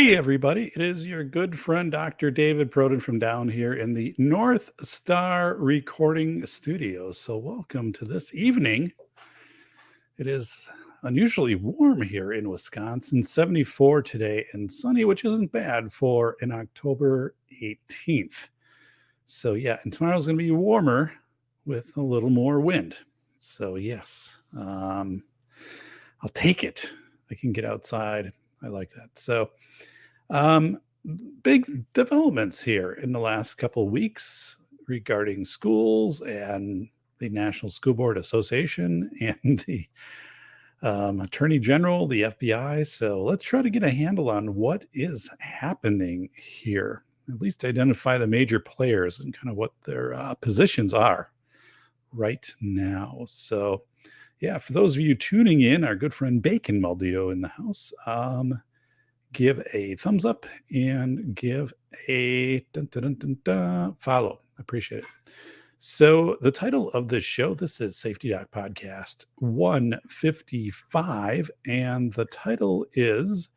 Hey, everybody. It is your good friend, Dr. David Proden from down here in the North Star Recording Studios. So, welcome to this evening. It is unusually warm here in Wisconsin, 74 today and sunny, which isn't bad for an October 18th. So, yeah, and tomorrow's going to be warmer with a little more wind. So, yes, I'll take it. I can get outside. I like that. So, um, big developments here in the last couple of weeks regarding schools and the National School Board Association and the Attorney General, the FBI. So let's try to get a handle on what is happening here. At least identify the major players and kind of what their positions are right now. So, yeah, for those of you tuning in, our good friend Bacon Maldito in the house. Give a thumbs up and give a follow. I appreciate it. So the title of this show, this is Safety Doc Podcast 155, and the title is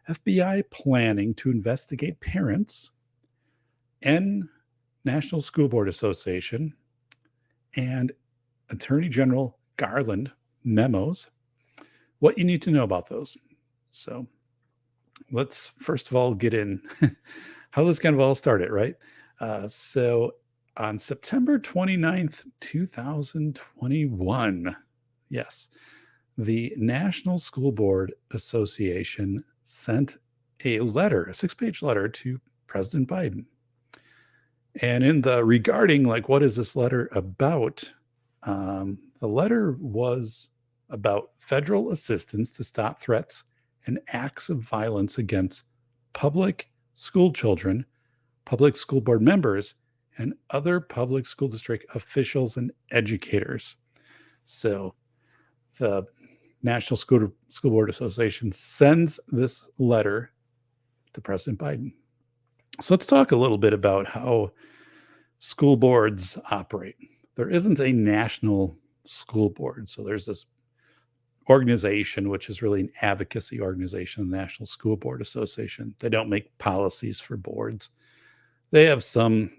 FBI Planning to Investigate Parents and National School Board Association and Attorney General Garland Memos. What you need to know about those. So let's first of all get in how this kind of all started, right? So on September 29th, 2021, yes, the National School Board Association sent a letter, a 6-page letter to President Biden. And in the regarding, like, what is this letter about? The letter was about federal assistance to stop threats and acts of violence against public school children, public school board members, and other public school district officials and educators. So the National School Board Association sends this letter to President Biden. So let's talk a little bit about how school boards operate. There isn't a national school board. So there's this organization, which is really an advocacy organization, the National School Board Association. They don't make policies for boards. They have some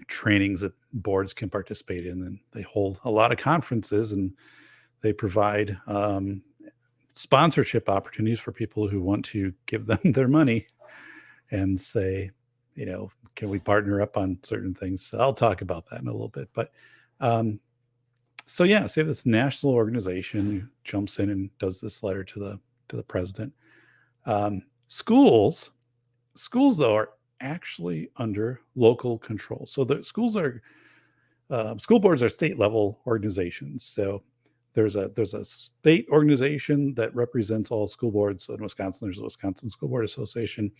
trainings that boards can participate in, and they hold a lot of conferences, and they provide sponsorship opportunities for people who want to give them their money and say, can we partner up on certain things? So I'll talk about that in a little bit. But so you have this national organization who jumps in and does this letter to the president. Schools though are actually under local control. So the schools are school boards are state level organizations. So there's a state organization that represents all school boards. So in Wisconsin, there's the Wisconsin School Board Association,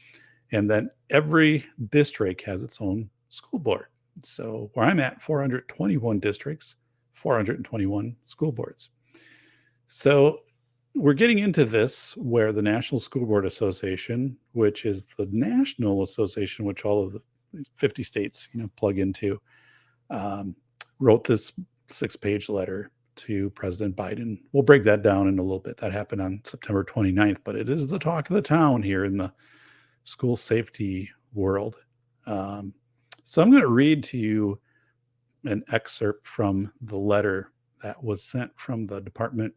and then every district has its own school board. So where I'm at, 421 districts. 421 school boards. So we're getting into this where the National School Board Association, which is the national association, which all of the 50 states, plug into, wrote this 6-page letter to President Biden. We'll break that down in a little bit. That happened on September 29th, but it is the talk of the town here in the school safety world. So I'm going to read to you an excerpt from the letter that was sent from the department,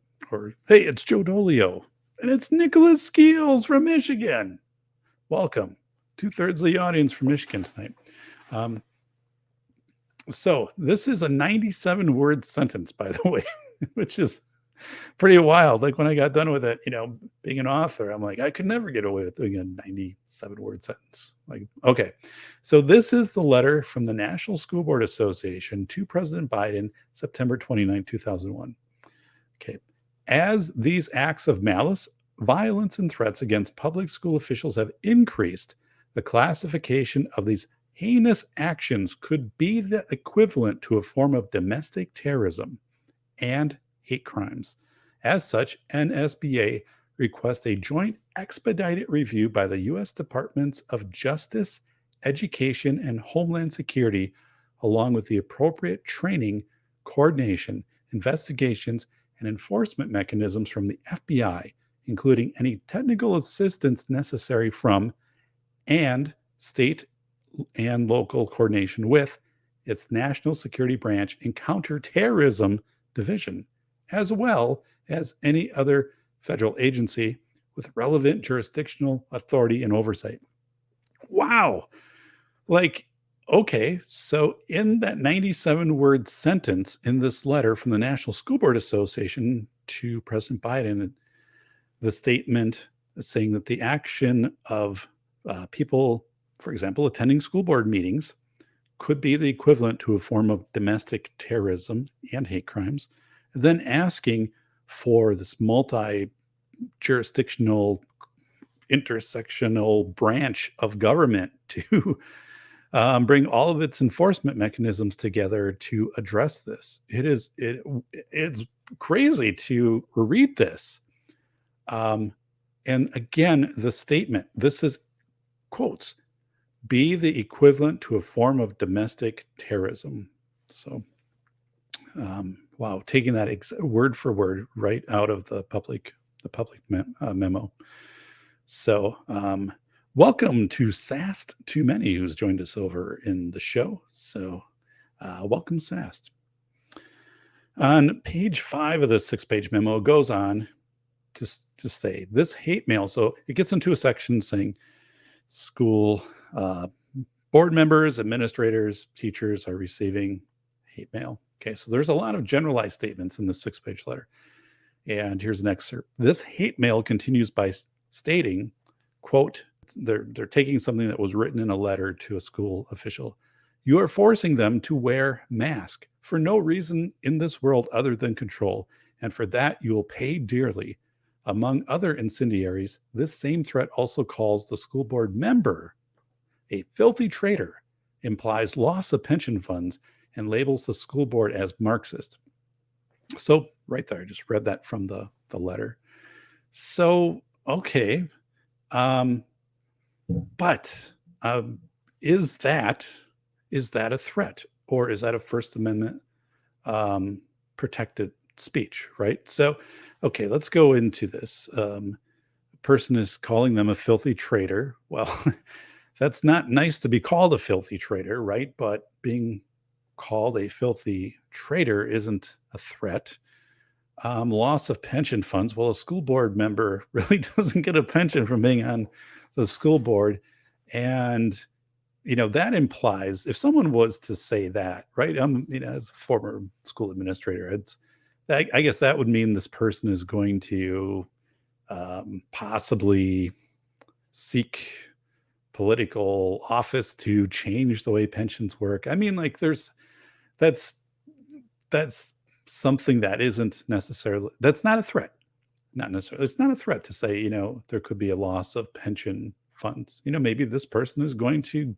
hey, it's Joe Dolio, and it's Nicholas Skeels from Michigan. Welcome. 2/3 of the audience from Michigan tonight. So this is a 97-word sentence, by the way, which is pretty wild. Like when I got done with it, being an author, I'm like, I could never get away with doing a 97-word sentence. Like, okay. So this is the letter from the National School Board Association to President Biden, September 29, 2001. Okay. As these acts of malice, violence, and threats against public school officials have increased, the classification of these heinous actions could be the equivalent to a form of domestic terrorism and hate crimes. As such, NSBA requests a joint expedited review by the U.S. Departments of Justice, Education, and Homeland Security, along with the appropriate training, coordination, investigations, and enforcement mechanisms from the FBI, including any technical assistance necessary from and state and local coordination with its national security branch and counterterrorism division, as well as any other federal agency with relevant jurisdictional authority and oversight. Wow. Like, okay, so in that 97-word sentence in this letter from the National School Board Association to President Biden, the statement saying that the action of people, for example, attending school board meetings could be the equivalent to a form of domestic terrorism and hate crimes, then asking for this multi-jurisdictional, intersectional branch of government to bring all of its enforcement mechanisms together to address this. It's crazy to read this. And again, the statement, this is quotes, be the equivalent to a form of domestic terrorism. So, wow, taking that word for word right out of the public memo. So, welcome to SAST Too Many, who's joined us over in the show. So, welcome, SAST. On page 5 of the 6-page memo, it goes on to say this hate mail. So it gets into a section saying school board members, administrators, teachers are receiving hate mail. Okay, so there's a lot of generalized statements in the 6-page letter. And here's an excerpt. This hate mail continues by stating, quote, they're taking something that was written in a letter to a school official. You are forcing them to wear masks for no reason in this world other than control. And for that, you will pay dearly. Among other incendiaries, this same threat also calls the school board member a filthy traitor, implies loss of pension funds, and labels the school board as Marxist. So right there, I just read that from the letter. So, okay. But is that a threat, or is that a First Amendment protected speech, right? So, okay, let's go into this. Person is calling them a filthy traitor. Well, that's not nice to be called a filthy traitor, right? But being called a filthy traitor isn't a threat. Loss of pension funds. Well, a school board member really doesn't get a pension from being on the school board. And, that implies if someone was to say that, right? As a former school administrator, I guess that would mean this person is going to possibly seek political office to change the way pensions work. I mean, like that's something that isn't necessarily, that's not a threat. Not necessarily. It's not a threat to say, there could be a loss of pension funds. Maybe this person is going to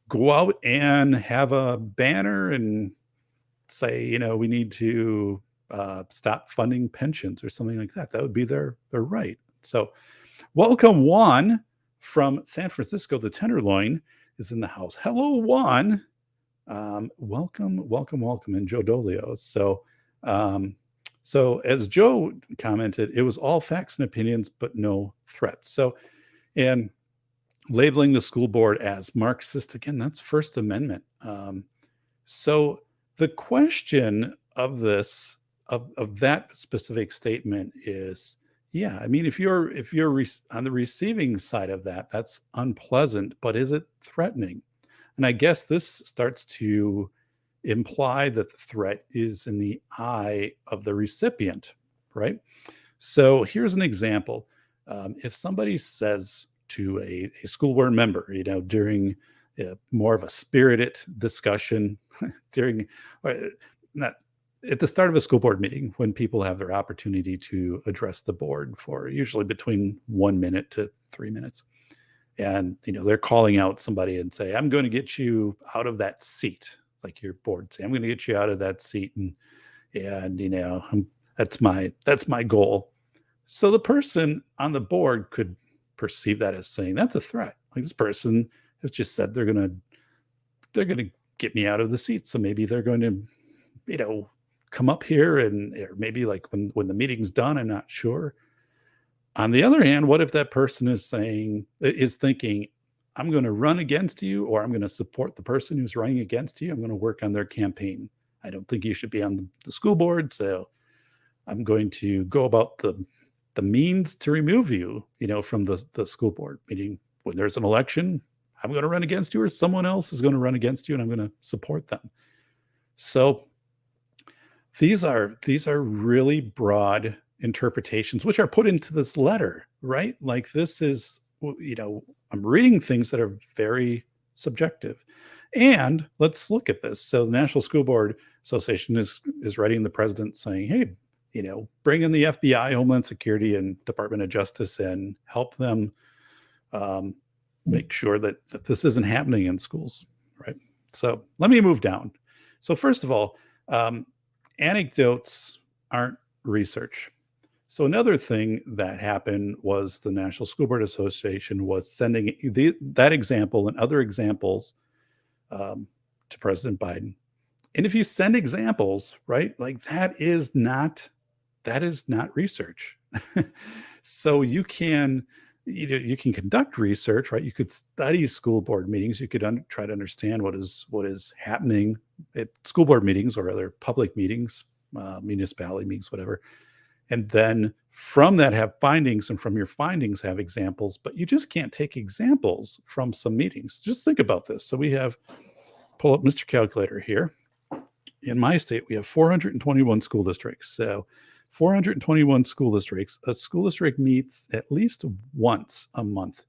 go out and have a banner and say, we need to stop funding pensions or something like that. That would be their right. So welcome, Juan from San Francisco. The Tenderloin is in the house. Hello, Juan. Welcome. And Joe Dolio. So as Joe commented, it was all facts and opinions, but no threats. So, and labeling the school board as Marxist, again, that's First Amendment. So the question of this, of that specific statement is, yeah, I mean, if you're on the receiving side of that, that's unpleasant, but is it threatening? And I guess this starts to imply that the threat is in the eye of the recipient, right? So here's an example. If somebody says to a school board member, during more of a spirited discussion during, not at the start of a school board meeting, when people have their opportunity to address the board for usually between 1 minute to 3 minutes. And, they're calling out somebody and say, I'm going to get you out of that seat. Like your board say, I'm going to get you out of that seat. And that's my goal. So the person on the board could perceive that as saying that's a threat. Like this person has just said they're going to get me out of the seat. So maybe they're going to, come up here or maybe like when the meeting's done, I'm not sure. On the other hand, what if that person is thinking, I'm going to run against you, or I'm going to support the person who's running against you. I'm going to work on their campaign. I don't think you should be on the school board, so I'm going to go about the means to remove you, from the school board. Meaning, when there's an election, I'm going to run against you, or someone else is going to run against you, and I'm going to support them. So these are really broad interpretations, which are put into this letter, right? Like, this is, I'm reading things that are very subjective. And let's look at this. So the National School Board Association is writing the president saying, hey, bring in the FBI, Homeland Security, and Department of Justice and help them make sure that this isn't happening in schools, right? So let me move down. So first of all, anecdotes aren't research. So another thing that happened was the National School Board Association was sending that example and other examples to President Biden. And if you send examples, right, like that is not research. So you can conduct research, right? You could study school board meetings. You could try to understand what is happening at school board meetings or other public meetings, municipality meetings, whatever. And then from that have findings, and from your findings have examples, but you just can't take examples from some meetings. Just think about this. So pull up Mr. Calculator here. In my state, we have 421 school districts. So 421 school districts. A school district meets at least once a month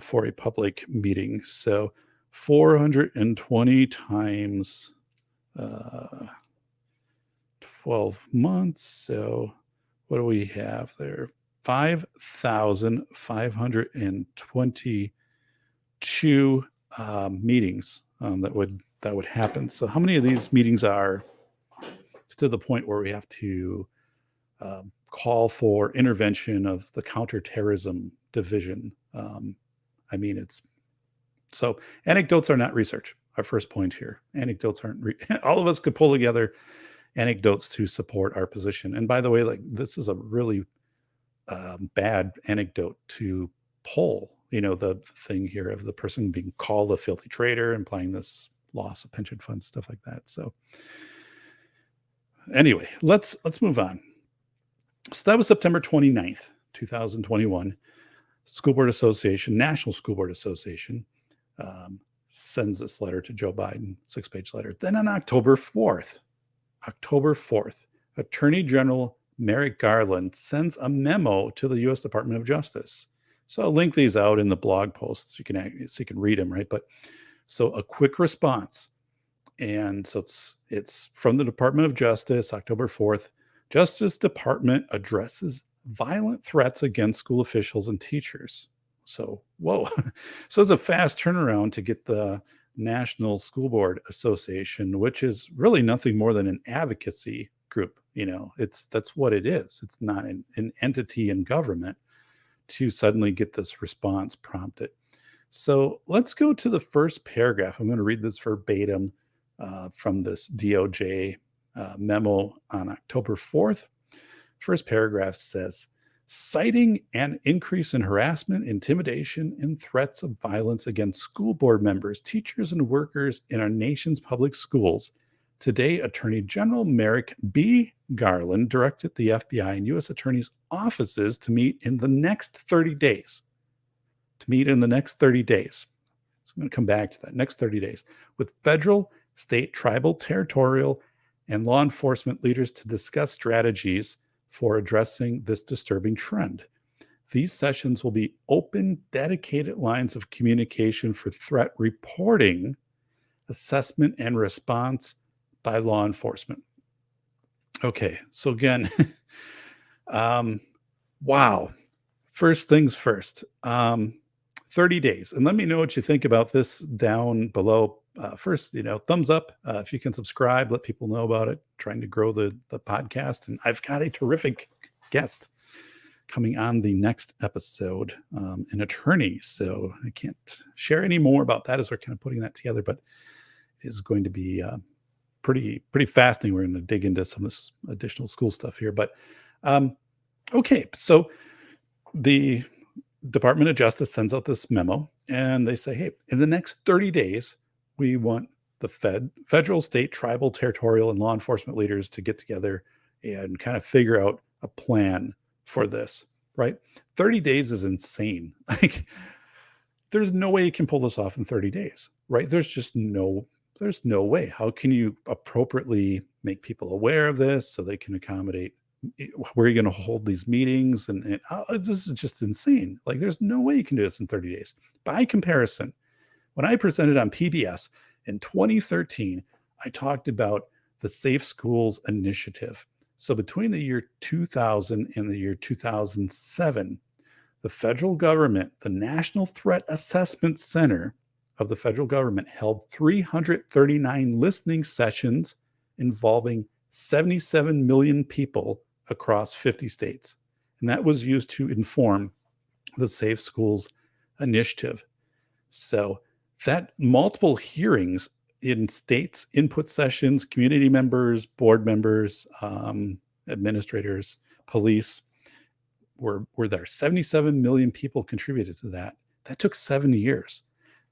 for a public meeting. So 420 times 12 months. So what do we have there? 5,522 meetings that would happen. So how many of these meetings are to the point where we have to call for intervention of the counterterrorism division? So anecdotes are not research. Our first point here. Anecdotes aren't all of us could pull together anecdotes to support our position. And by the way, like, this is a really bad anecdote to pull. The thing here of the person being called a filthy traitor, implying this loss of pension funds, stuff like that. So anyway, let's move on. So that was September 29th, 2021. School Board Association, National School Board Association, sends this letter to Joe Biden, 6-page letter. Then on October 4th, Attorney General Merrick Garland sends a memo to the U.S. Department of Justice. So I'll link these out in the blog posts. You can read them, right? But so a quick response. And so it's from the Department of Justice, October 4th. Justice Department addresses violent threats against school officials and teachers. So, whoa. So it's a fast turnaround to get the National School Board Association, which is really nothing more than an advocacy group. That's what it is. It's not an entity in government, to suddenly get this response prompted. So let's go to the first paragraph. I'm going to read this verbatim from this DOJ memo on October 4th. First paragraph says, citing an increase in harassment, intimidation, and threats of violence against school board members, teachers, and workers in our nation's public schools, today, Attorney General Merrick B. Garland directed the FBI and U.S. Attorney's offices to meet in the next 30 days. So I'm going to come back to that, next 30 days, with federal, state, tribal, territorial, and law enforcement leaders to discuss strategies for addressing this disturbing trend. These sessions will be open, dedicated lines of communication for threat reporting, assessment, and response by law enforcement. Okay, so again, wow. First things first, 30 days. And let me know what you think about this down below. First, thumbs up if you can subscribe, let people know about it, trying to grow the podcast. And I've got a terrific guest coming on the next episode, an attorney. So I can't share any more about that as we're kind of putting that together, but it is going to be pretty fascinating. We're going to dig into some of this additional school stuff here. But okay, so the Department of Justice sends out this memo. and they say, hey, in the next 30 days, we want the federal, state, tribal, territorial, and law enforcement leaders to get together and kind of figure out a plan for this, right? 30 days is insane. Like, there's no way you can pull this off in 30 days, right? There's no way. How can you appropriately make people aware of this so they can accommodate where you're going to hold these meetings? And this is just insane. Like, there's no way you can do this in 30 days. By comparison, when I presented on PBS in 2013, I talked about the Safe Schools Initiative. So between the year 2000 and the year 2007, the federal government, the National Threat Assessment Center of the federal government, held 339 listening sessions involving 77 million people across 50 states. And that was used to inform the Safe Schools Initiative. So that multiple hearings in states, input sessions, community members, board members, administrators, police were there. 77 million people contributed to that. That took 7 years.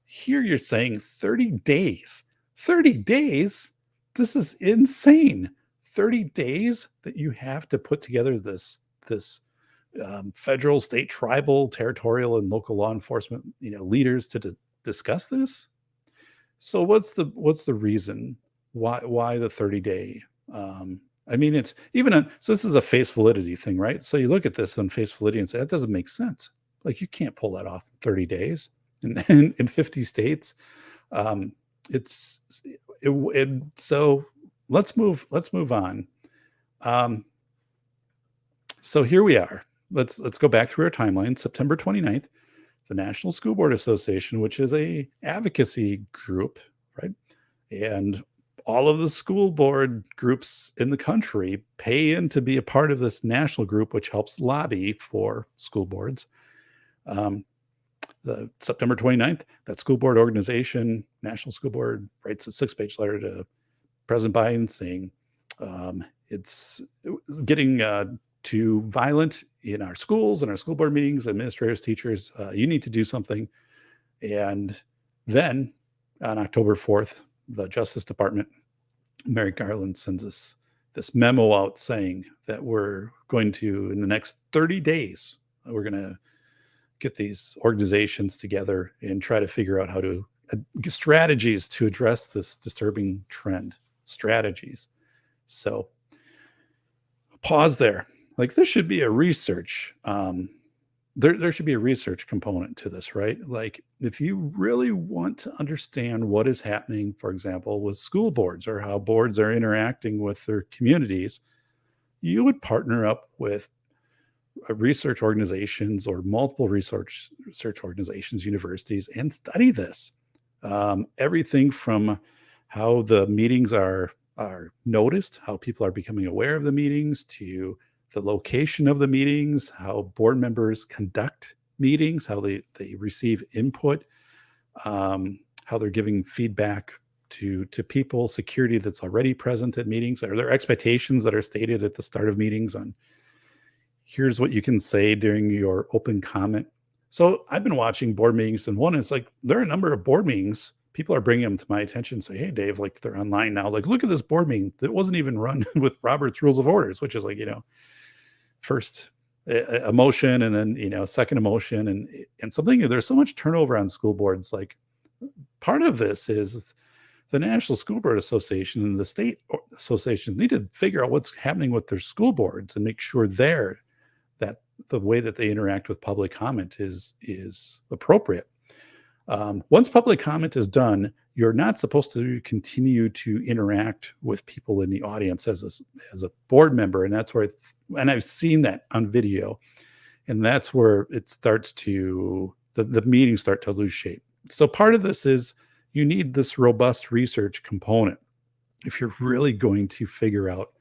Here you're saying 30 days. 30 days? This is insane. 30 days that you have to put together this federal, state, tribal, territorial, and local law enforcement, leaders to discuss this. So what's the reason why the 30-day? I mean, it's even so this is a face validity thing, right? So you look at this on face validity and say that doesn't make sense. Like, you can't pull that off in 30 days in 50 states. So let's move on. So here we are. Let's go back through our timeline. September 29th, the National School Board Association, which is a advocacy group, right? And all of the school board groups in the country pay in to be a part of this national group, which helps lobby for school boards. The September 29th, that school board organization, National School Board, writes a 6-page letter to President Biden saying it's getting too violent in our schools and our school board meetings, administrators, teachers. You need to do something. And then on October 4th, the Justice Department, Merrick Garland, sends us this memo out saying that we're going to, in the next 30 days, we're going to get these organizations together and try to figure out how to strategies to address this disturbing trend. Strategies. So pause there. Like, this should be a research. There should be a research component to this, right? Like, if you really want to understand what is happening, for example, with school boards or how boards are interacting with their communities, you would partner up with research organizations or multiple research organizations, universities, and study this. Everything from how the meetings are noticed, how people are becoming aware of the meetings, to the location of the meetings, how board members conduct meetings, how they receive input, how they're giving feedback to people, security that's already present at meetings. Are there expectations that are stated at the start of meetings on here's what you can say during your open comment? So I've been watching board meetings, and one is like, there are a number of board meetings. People are bringing them to my attention and say, hey, Dave, like, they're online now. Like, look at this board meeting that wasn't even run with Robert's Rules of Orders, which is like, first a motion and then, second emotion and something. There's so much turnover on school boards. Like, part of this is the National School Board Association and the state associations need to figure out what's happening with their school boards and make sure that the way that they interact with public comment is appropriate. Once public comment is done, you're not supposed to continue to interact with people in the audience as a board member. And that's where, and I've seen that on video, and that's where it starts to, the meetings start to lose shape. So part of this is you need this robust research component if you're really going to figure out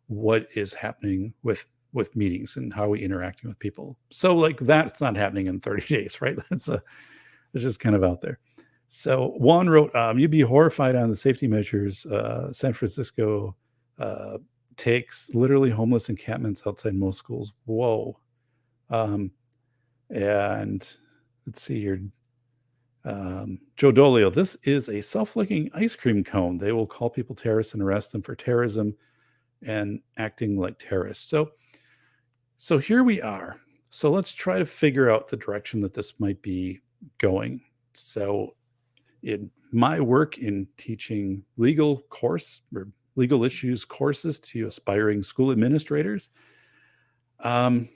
what is happening with meetings and how we interacting with people. So like, that's not happening in 30 days, right? It's just kind of out there. So Juan wrote, you'd be horrified on the safety measures. San Francisco takes literally homeless encampments outside most schools. Whoa. And let's see here. Joe Dolio, this is a self-licking ice cream cone. They will call people terrorists and arrest them for terrorism and acting like terrorists. So here we are. So let's try to figure out the direction that this might be going. So in my work in teaching legal issues courses to aspiring school administrators, I'm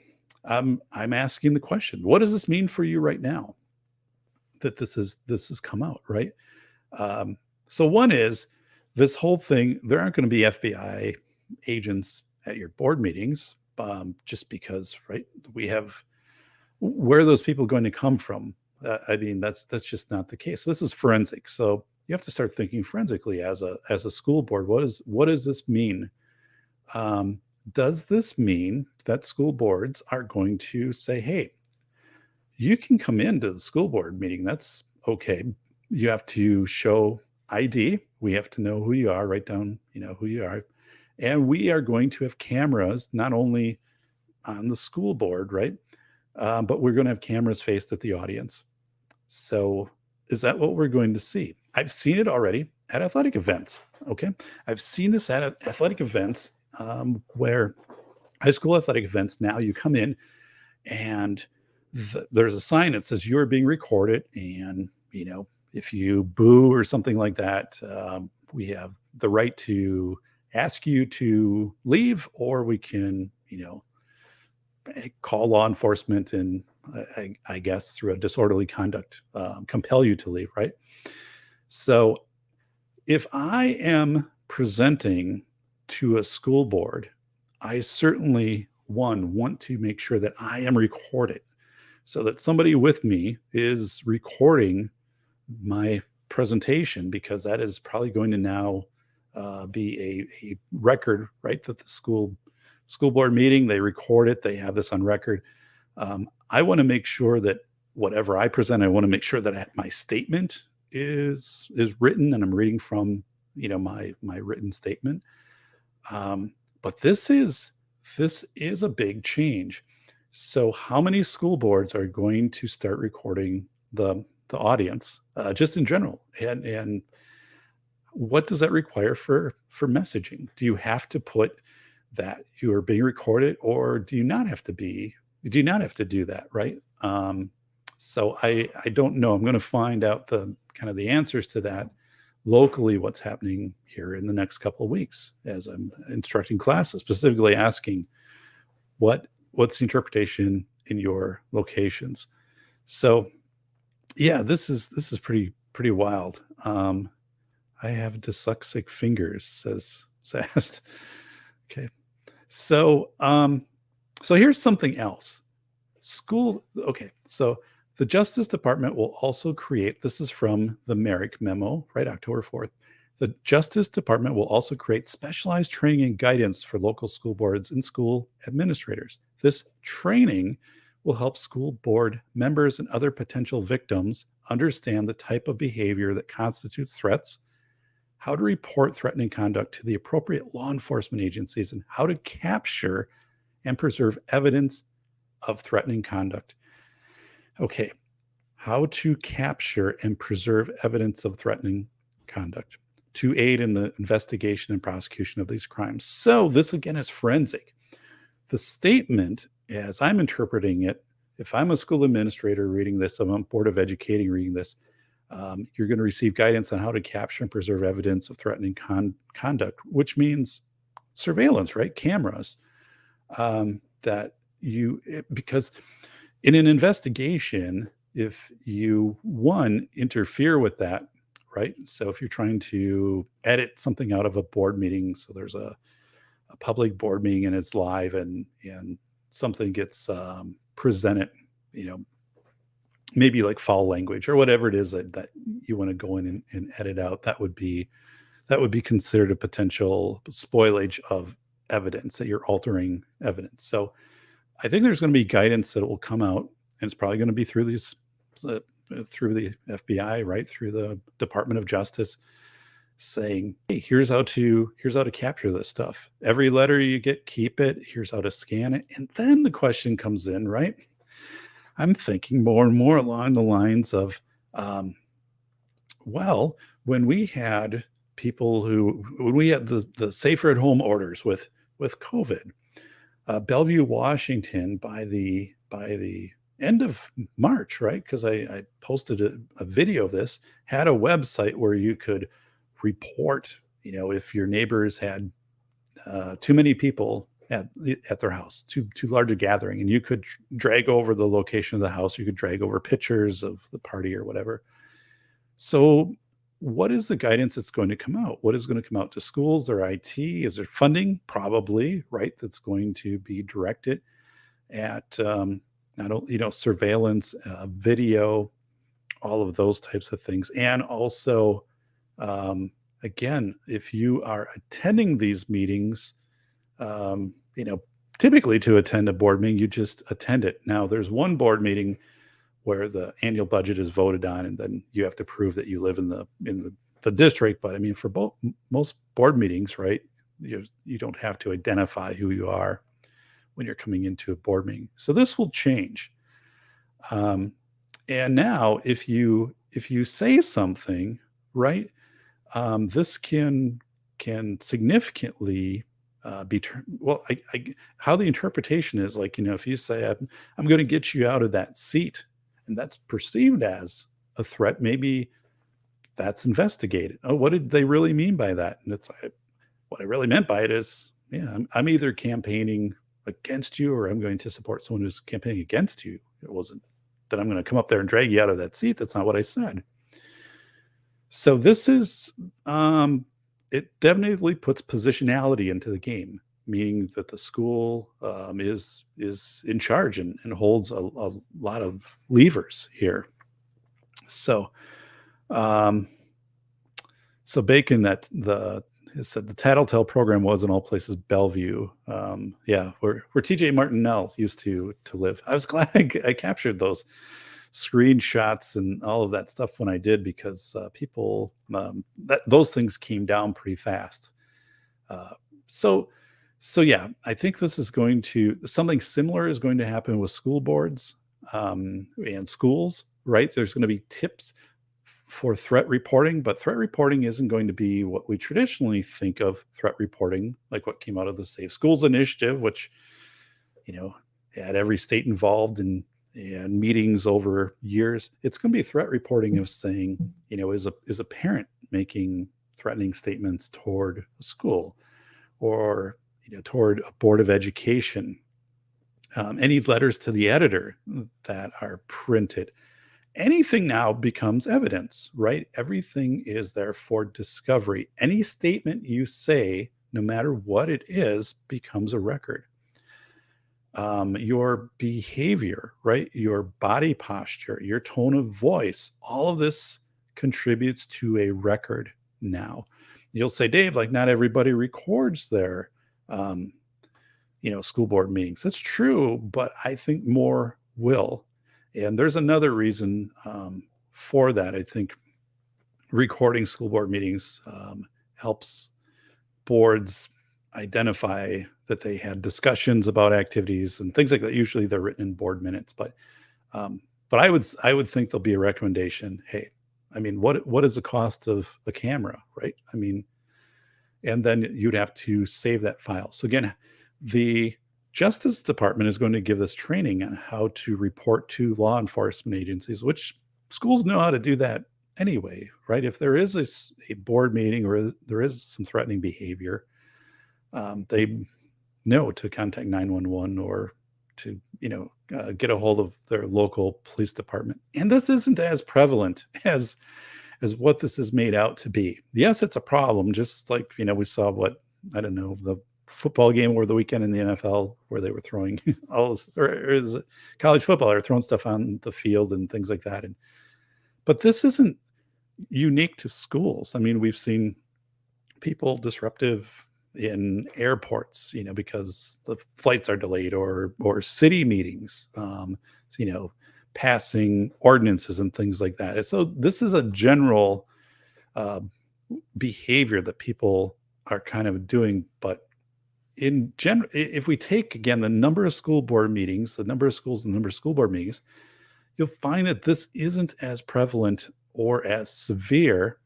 asking the question, what does this mean for you right now that this has come out, right? So one is this whole thing, there aren't going to be FBI agents at your board meetings, just because, right? Where are those people going to come from? I mean, that's just not the case. This is forensic. So you have to start thinking forensically as a school board. What does this mean? Does this mean that school boards are going to say, hey, you can come into the school board meeting? That's okay. You have to show ID. We have to know who you are, write down, who you are. And we are going to have cameras, not only on the school board, right? But we're going to have cameras faced at the audience. So is that what we're going to see? I've seen it already at athletic events. Okay. I've seen this at athletic events, where high school athletic events, now you come in and there's a sign that says you're being recorded. And, if you boo or something like that, we have the right to ask you to leave, or we can, call law enforcement and I guess through a disorderly conduct, compel you to leave, right? So if I am presenting to a school board, I certainly, want to make sure that I am recorded so that somebody with me is recording my presentation, because that is probably going to now be a record, right? That the school board meeting, they record it, they have this on record. I want to make sure that whatever I present, I want to make sure that my statement is written and I'm reading from, my written statement. But this is a big change. So how many school boards are going to start recording the audience, just in general? And what does that require for messaging? Do you have to put that you are being recorded, or do you not have to do that, right? So I don't know. I'm going to find out the answers to that locally, what's happening here in the next couple of weeks as I'm instructing classes, specifically asking what's the interpretation in your locations. So yeah, this is pretty wild. I have dyslexic fingers, says Sast. Okay. So here's something else. Okay. So the Justice Department will also create, this is from the Merrick Memo, right? October 4th. The Justice Department will also create specialized training and guidance for local school boards and school administrators. This training will help school board members and other potential victims understand the type of behavior that constitutes threats, how to report threatening conduct to the appropriate law enforcement agencies, and how to capture and preserve evidence of threatening conduct. Okay, how to capture and preserve evidence of threatening conduct to aid in the investigation and prosecution of these crimes. So this again is forensic. The statement, as I'm interpreting it, if I'm a school administrator reading this, I'm on Board of Educating reading this, you're going to receive guidance on how to capture and preserve evidence of threatening conduct, which means surveillance, right? Cameras, because in an investigation, if you, interfere with that, right? So if you're trying to edit something out of a board meeting, so there's a public board meeting and it's live and something gets presented, maybe like foul language or whatever it is that you want to go in and edit out, that would be considered a potential spoilage of evidence, that you're altering evidence. So I think there's going to be guidance that will come out, and it's probably going to be through the FBI, right? Through the Department of Justice, saying, hey, here's how to capture this stuff. Every letter you get, keep it. Here's how to scan it. And then the question comes in, right? I'm thinking more and more along the lines of Um, well, when we had when we had the safer at home orders with COVID, Bellevue, Washington, by the end of March, right? Because I posted a video of this, had a website where you could report, if your neighbors had too many people at their house, too large a gathering, and you could drag over the location of the house. You could drag over pictures of the party or whatever. So, what is the guidance that's going to come out? What is going to come out to schools, their IT? Is there funding? Probably, right? That's going to be directed at not only surveillance, video, all of those types of things, and also, again, if you are attending these meetings, um, you know, typically to attend a board meeting, you just attend it. Now, there's one board meeting where the annual budget is voted on, and then you have to prove that you live in the district. But I mean, for most board meetings, right? You don't have to identify who you are when you're coming into a board meeting. So this will change. Um, and now, if you say something, right, this can significantly well. How the interpretation is, like, if you say I'm going to get you out of that seat, and that's perceived as a threat, maybe that's investigated. Oh, what did they really mean by that? And it's like, what I really meant by it is, yeah, I'm either campaigning against you, or I'm going to support someone who's campaigning against you. It wasn't that I'm going to come up there and drag you out of that seat. That's not what I said. So this is, it definitely puts positionality into the game, meaning that the school is in charge and holds a lot of levers here. So, um, so Bacon, that he said the Tattletale program was in all places Bellevue. Yeah, where TJ Martinell used to live. I was glad I captured those screenshots and all of that stuff when I did, because people those things came down pretty fast. Uh, so so yeah, I think this is going to something similar is going to happen with school boards and schools. Right, there's going to be tips for threat reporting, but threat reporting isn't going to be what we traditionally think of threat reporting, like what came out of the Safe Schools Initiative, which you know had every state involved in meetings over years. It's going to be threat reporting of saying, is a parent making threatening statements toward a school, or toward a board of education, any letters to the editor that are printed. Anything now becomes evidence, right? Everything is there for discovery. Any statement you say, no matter what it is, becomes a record. Your behavior, right? Your body posture, your tone of voice, all of this contributes to a record now. You'll say, Dave, like, not everybody records their, school board meetings. That's true, but I think more will. And there's another reason for that. I think recording school board meetings helps boards identify that they had discussions about activities and things like that. Usually they're written in board minutes, but I would think there'll be a recommendation. Hey, I mean, what is the cost of a camera, right? I mean, and then you'd have to save that file. So again, the Justice Department is going to give this training on how to report to law enforcement agencies, which schools know how to do that anyway, right? If there is a board meeting or there is some threatening behavior, they know to contact 911 or to get a hold of their local police department. And this isn't as prevalent as what this is made out to be. Yes, it's a problem, just like we saw the football game over the weekend in the NFL where they were throwing all this, or is it college football, or throwing stuff on the field and things like that. But this isn't unique to schools. I mean, we've seen people disruptive in airports, because the flights are delayed, or city meetings, passing ordinances and things like that. And so this is a general behavior that people are kind of doing. But in general, if we take again the number of school board meetings, the number of schools, the number of school board meetings, you'll find that this isn't as prevalent or as severe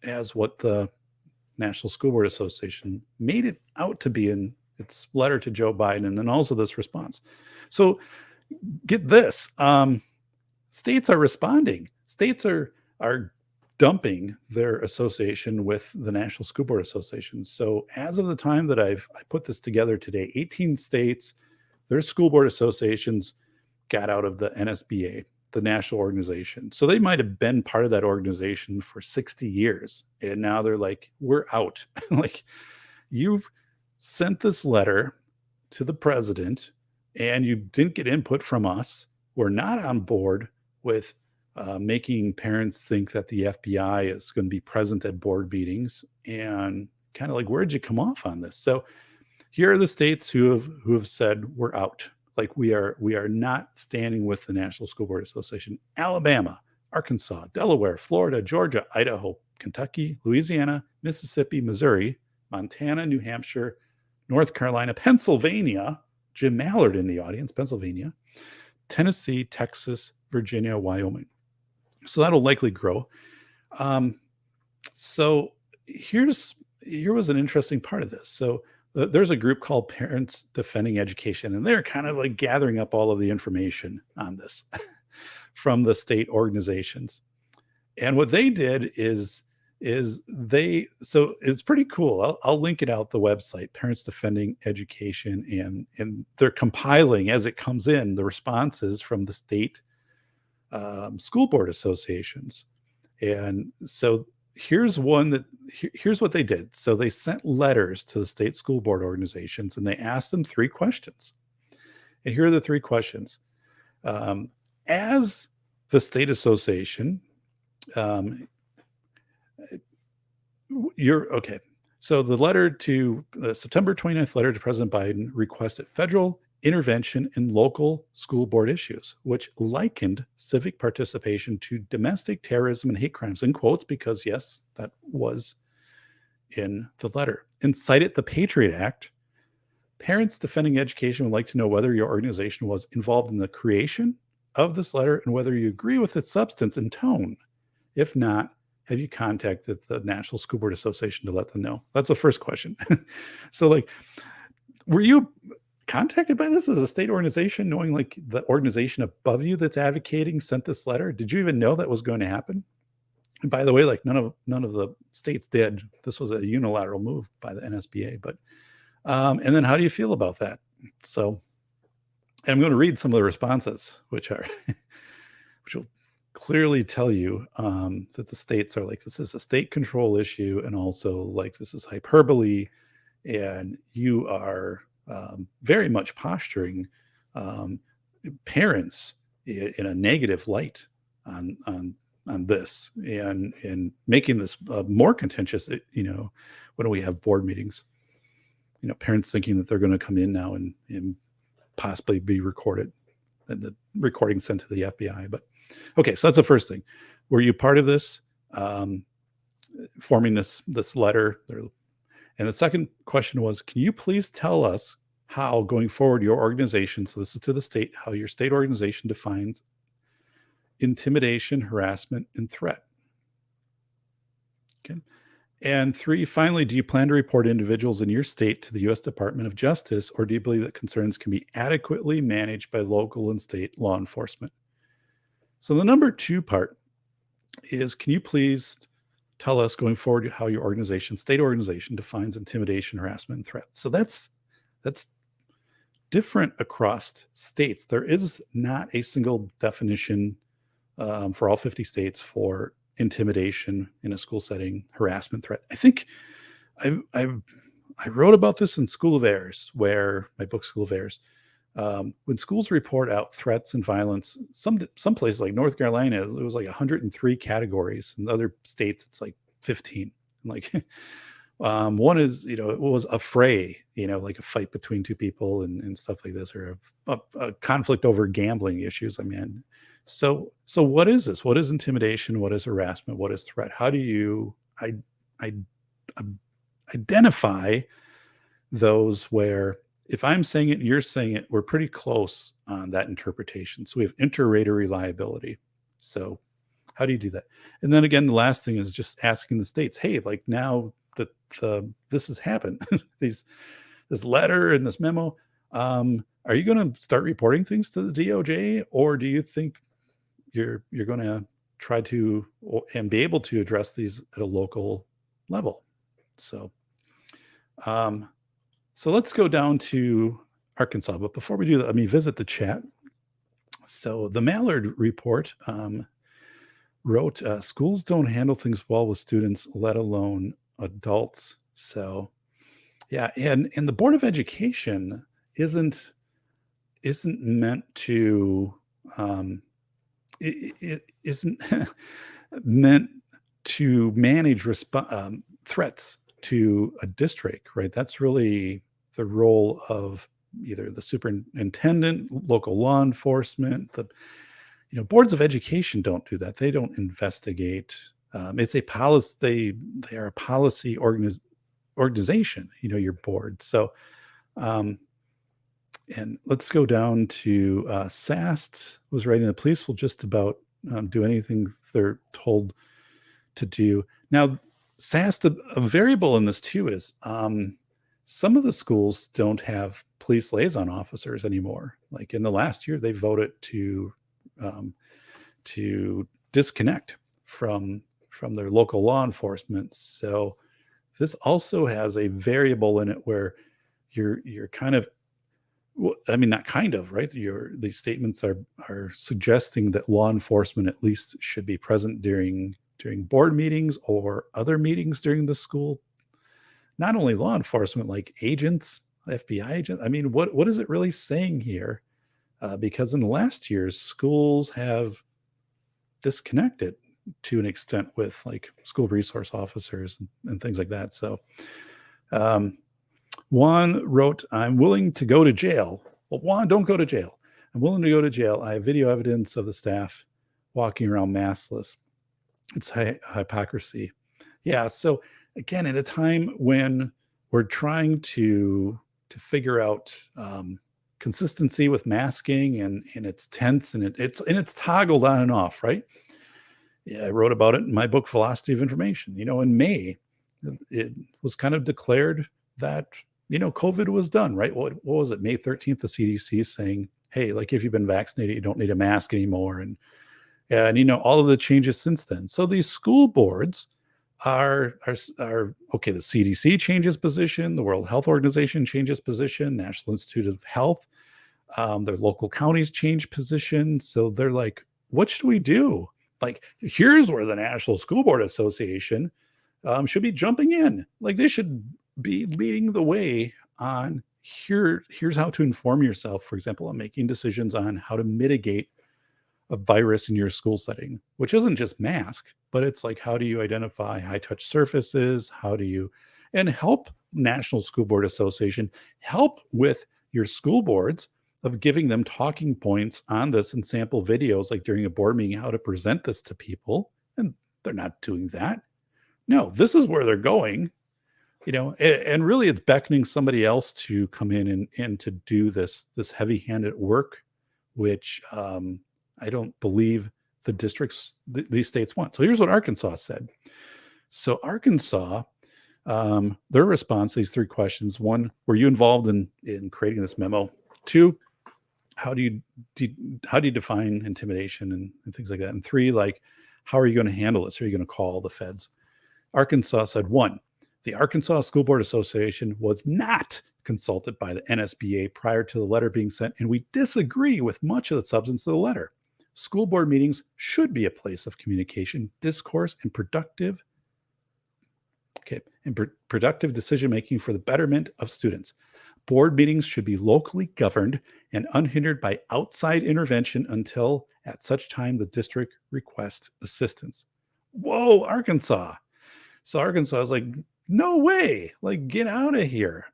as what the National School Board Association made it out to be in its letter to Joe Biden, and then also this response. So get this, states are responding. States are dumping their association with the National School Board Association. So as of the time that I put this together today, 18 states, their school board associations got out of the NSBA, the national organization. So they might have been part of that organization for 60 years. And now they're like, we're out. Like, you sent this letter to the president and you didn't get input from us. We're not on board with making parents think that the FBI is going to be present at board meetings, and kind of like, where'd you come off on this? So here are the states who have said we're out. Like, we are not standing with the National School Board Association. Alabama, Arkansas, Delaware, Florida, Georgia, Idaho, Kentucky, Louisiana, Mississippi, Missouri, Montana, New Hampshire, North Carolina, Pennsylvania, Jim Mallard in the audience, Pennsylvania, Tennessee, Texas, Virginia, Wyoming. So that'll likely grow. So here was an interesting part of this. So there's a group called Parents Defending Education, and they're kind of like gathering up all of the information on this from the state organizations. And what they did is so it's pretty cool. I'll link it out, the website, Parents Defending Education, and they're compiling as it comes in the responses from the state school board associations. And so here's what they did. So they sent letters to the state school board organizations and they asked them 3 questions. And here are the 3 questions. As the state association, you're okay. So the letter to the September 29th letter to President Biden requested federal intervention in local school board issues, which likened civic participation to domestic terrorism and hate crimes, in quotes, because yes, that was in the letter, and cited the Patriot Act. Parents Defending Education would like to know whether your organization was involved in the creation of this letter and whether you agree with its substance and tone. If not, have you contacted the National School Board Association to let them know? That's the first question. So, like, were you contacted by this as a state organization, knowing like the organization above you that's advocating sent this letter? Did you even know that was going to happen? And by the way, like none of the states did. This was a unilateral move by the NSBA. But and then how do you feel about that? So I'm going to read some of the responses, which will clearly tell you that the states are like, this is a state control issue, and also like this is hyperbole, and you are very much posturing parents in a negative light on this, and making this more contentious. When we have board meetings, parents thinking that they're going to come in now and possibly be recorded, and the recording sent to the FBI. But okay, so that's the first thing. Were you part of this, forming this letter? And the second question was, can you please tell us how, going forward, your organization, so this is to the state, how your state organization defines intimidation, harassment, and threat? Okay. And 3, finally, do you plan to report individuals in your state to the U.S. Department of Justice, or do you believe that concerns can be adequately managed by local and state law enforcement? So the number 2 part is, can you please tell us going forward how your state organization defines intimidation, harassment, and threat? So that's different across states. There is not a single definition for all 50 states for intimidation in a school setting, harassment, threat. I think I wrote about this in School of Errors, where my book School of Errors. When schools report out threats and violence, some places like North Carolina, it was like 103 categories. In other states, it's like 15. Like one is, it was a fray, like a fight between 2 people and stuff like this, or a conflict over gambling issues. I mean, so what is this? What is intimidation? What is harassment? What is threat? How do you identify those where if I'm saying it and you're saying it, we're pretty close on that interpretation. So we have inter-rater reliability. So how do you do that? And then again, the last thing is just asking the states, hey, like now that this has happened, this letter and this memo, are you going to start reporting things to the DOJ, or do you think you're going to try to and be able to address these at a local level? So, so let's go down to Arkansas. But before we do that, let me visit the chat. So the Mallard report wrote, schools don't handle things well with students, let alone adults. So yeah, and the Board of Education isn't meant to it isn't meant to manage threats to a district, right? That's really the role of either the superintendent, local law enforcement. The boards of education don't do that. They don't investigate. It's a policy. They are a policy organization. Your board. So, and let's go down to SAST was writing, the police will just about do anything they're told to do. Now, SAST, a variable in this too is some of the schools don't have police liaison officers anymore. Like in the last year, they voted to disconnect from their local law enforcement. So this also has a variable in it where you're kind of, I mean, not kind of, right? These statements are suggesting that law enforcement at least should be present during board meetings or other meetings during the school. Not only law enforcement, like agents, FBI agents. I mean, what is it really saying here? Because in the last years, schools have disconnected to an extent with like school resource officers and things like that. So Juan wrote, I'm willing to go to jail. Well, Juan, don't go to jail. I'm willing to go to jail. I have video evidence of the staff walking around maskless. It's hypocrisy. Yeah. So again, at a time when we're trying to figure out consistency with masking and it's tense and it's toggled on and off, right? Yeah, I wrote about it in my book, Philosophy of Information. In May, it was kind of declared that COVID was done, right? What was it? May 13th, the CDC saying, hey, like if you've been vaccinated, you don't need a mask anymore. And all of the changes since then. So these school boards are okay. The CDC changes position, the World Health Organization changes position, National Institute of Health, their local counties change position. So they're like, what should we do? Like, here's where the National School Board Association should be jumping in. Like, they should be leading the way on here's how to inform yourself, for example, on making decisions on how to mitigate a virus in your school setting, which isn't just mask, but it's like, how do you identify high touch surfaces? And help National School Board Association help with your school boards of giving them talking points on this and sample videos, like during a board meeting, how to present this to people. And they're not doing that. No, this is where they're going, and really it's beckoning somebody else to come in and to do this heavy-handed work, which I don't believe the districts, these states want. So here's what Arkansas said. So Arkansas, their response to these three questions: one, were you involved in creating this memo? Two, how do you define intimidation and things like that? And three, like, how are you going to handle this? Are you going to call the feds? Arkansas said, one, the Arkansas School Board Association was not consulted by the NSBA prior to the letter being sent, and we disagree with much of the substance of the letter. School board meetings should be a place of communication, discourse, and productive decision-making for the betterment of students. Board meetings should be locally governed and unhindered by outside intervention until at such time the district requests assistance. Whoa, Arkansas. So Arkansas is like, no way, like, get out of here.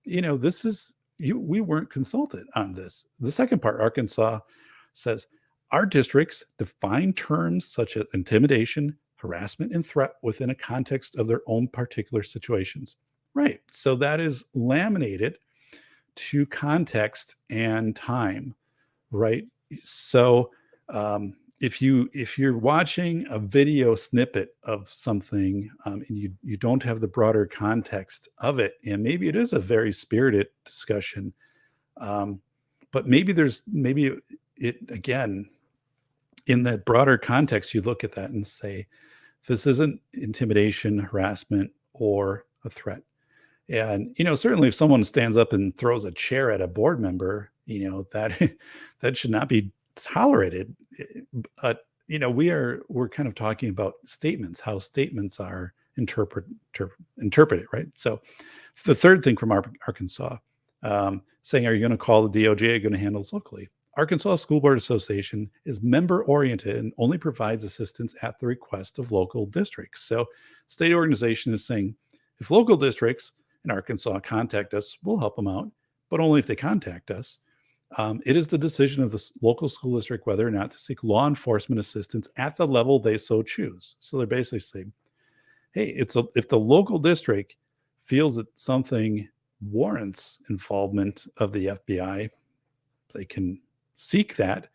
This is, we weren't consulted on this. The second part, Arkansas says, our districts define terms such as intimidation, harassment, and threat within a context of their own particular situations. Right. So that is laminated to context and time, right? So if you're watching a video snippet of something, and you don't have the broader context of it, and maybe it is a very spirited discussion, um, but maybe it again, in that broader context, you look at that and say, this isn't intimidation, harassment, or a threat. And, certainly if someone stands up and throws a chair at a board member, that that should not be tolerated. But, we're kind of talking about statements, how statements are interpreted, right? So it's the third thing from Arkansas, saying, are you going to call the DOJ? Are you going to handle this locally? Arkansas School Board Association is member oriented and only provides assistance at the request of local districts. So state organization is saying, if local districts in Arkansas contact us, we'll help them out, but only if they contact us. It is the decision of the local school district whether or not to seek law enforcement assistance at the level they so choose. So they're basically saying, hey, if the local district feels that something warrants involvement of the FBI, they can seek that,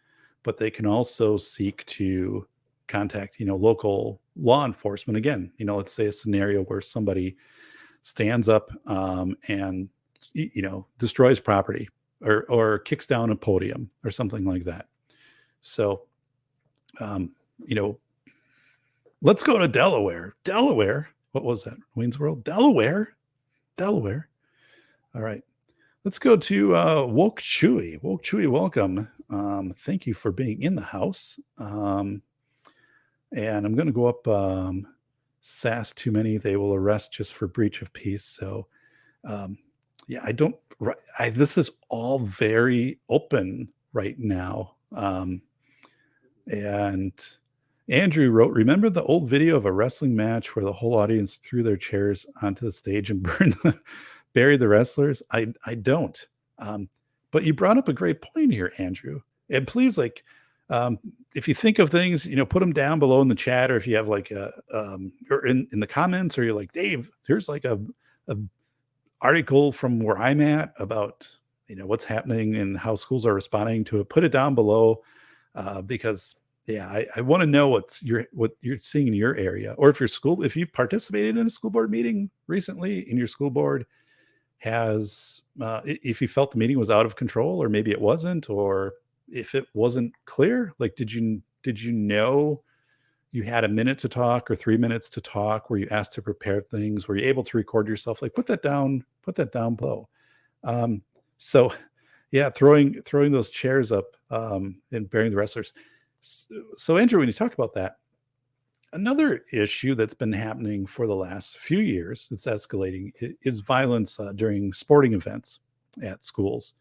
but they can also seek to contact, local law enforcement. Again, let's say a scenario where somebody stands up and destroys property or kicks down a podium or something like that. So, let's go to Delaware. What was that? Wayne's World? Delaware. All right. Let's go to Woke Chewy. Woke Chewy, welcome. Thank you for being in the house. And I'm going to go up sass too many, they will arrest just for breach of peace. So, this is all very open right now. And Andrew wrote, remember the old video of a wrestling match where the whole audience threw their chairs onto the stage and buried the wrestlers? I don't. But you brought up a great point here, Andrew. And please, if you think of things, put them down below in the chat, or if you have or in the comments, or you're like, Dave, here's like a article from where I'm at about, what's happening and how schools are responding to it. Put it down below, because I want to know what you're seeing in your area, or if you've participated in a school board meeting recently, and your school board has, if you felt the meeting was out of control, or maybe it wasn't, or if it wasn't clear, did you know you had a minute to talk or 3 minutes to talk? Were you asked to prepare things? Were you able to record yourself? Put that down below. So yeah, throwing those chairs up and burying the wrestlers. So Andrew, when you talk about that, another issue that's been happening for the last few years that's escalating is violence during sporting events at schools,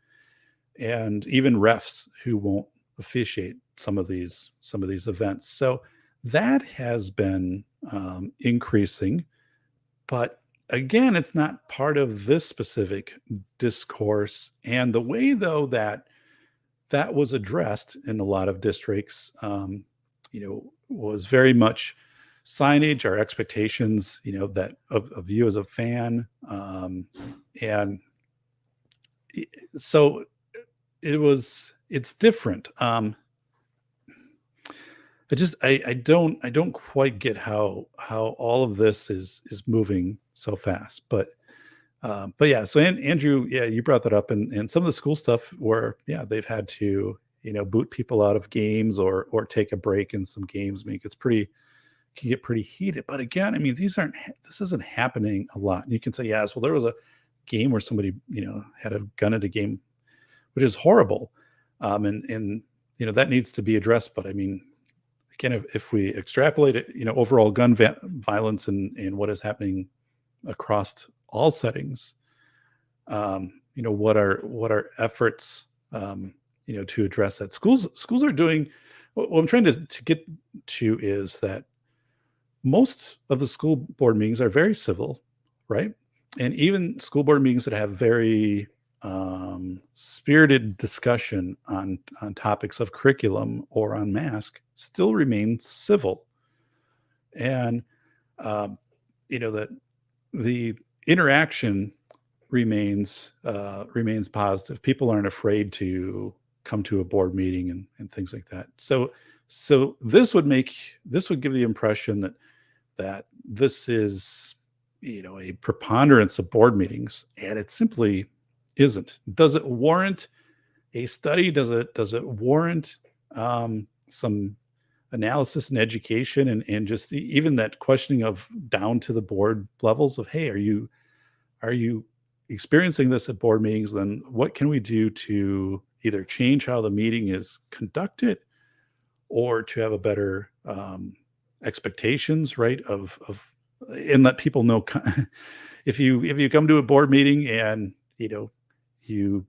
and even refs who won't officiate some of these events. So that has been increasing, but again, it's not part of this specific discourse. And the way, though, that was addressed in a lot of districts, was very much signage, our expectations, that of you as a fan, and so it's different. I don't quite get how all of this is moving so fast, but yeah. So Andrew, yeah, you brought that up, and some of the school stuff where they've had to boot people out of games or take a break in some games. I mean, can get pretty heated. But again, I mean, this isn't happening a lot. And you can say, yes, well, there was a game where somebody had a gun at a game, which is horrible, and that needs to be addressed. But I mean, again, if we extrapolate it, overall gun violence and what is happening across all settings, what are efforts, to address that? Schools are doing. What I'm trying to get to is that most of the school board meetings are very civil, right? And even school board meetings that have very spirited discussion on topics of curriculum or on mask still remain civil. And that the interaction remains positive. People aren't afraid to come to a board meeting and things like that. So this would give the impression that this is, a preponderance of board meetings, and it simply isn't. Does it warrant a study? Does it warrant some analysis and education, and just even that questioning of down to the board levels of, hey, are you experiencing this at board meetings? Then what can we do to either change how the meeting is conducted, or to have a better expectations, right? And let people know if you come to a board meeting and you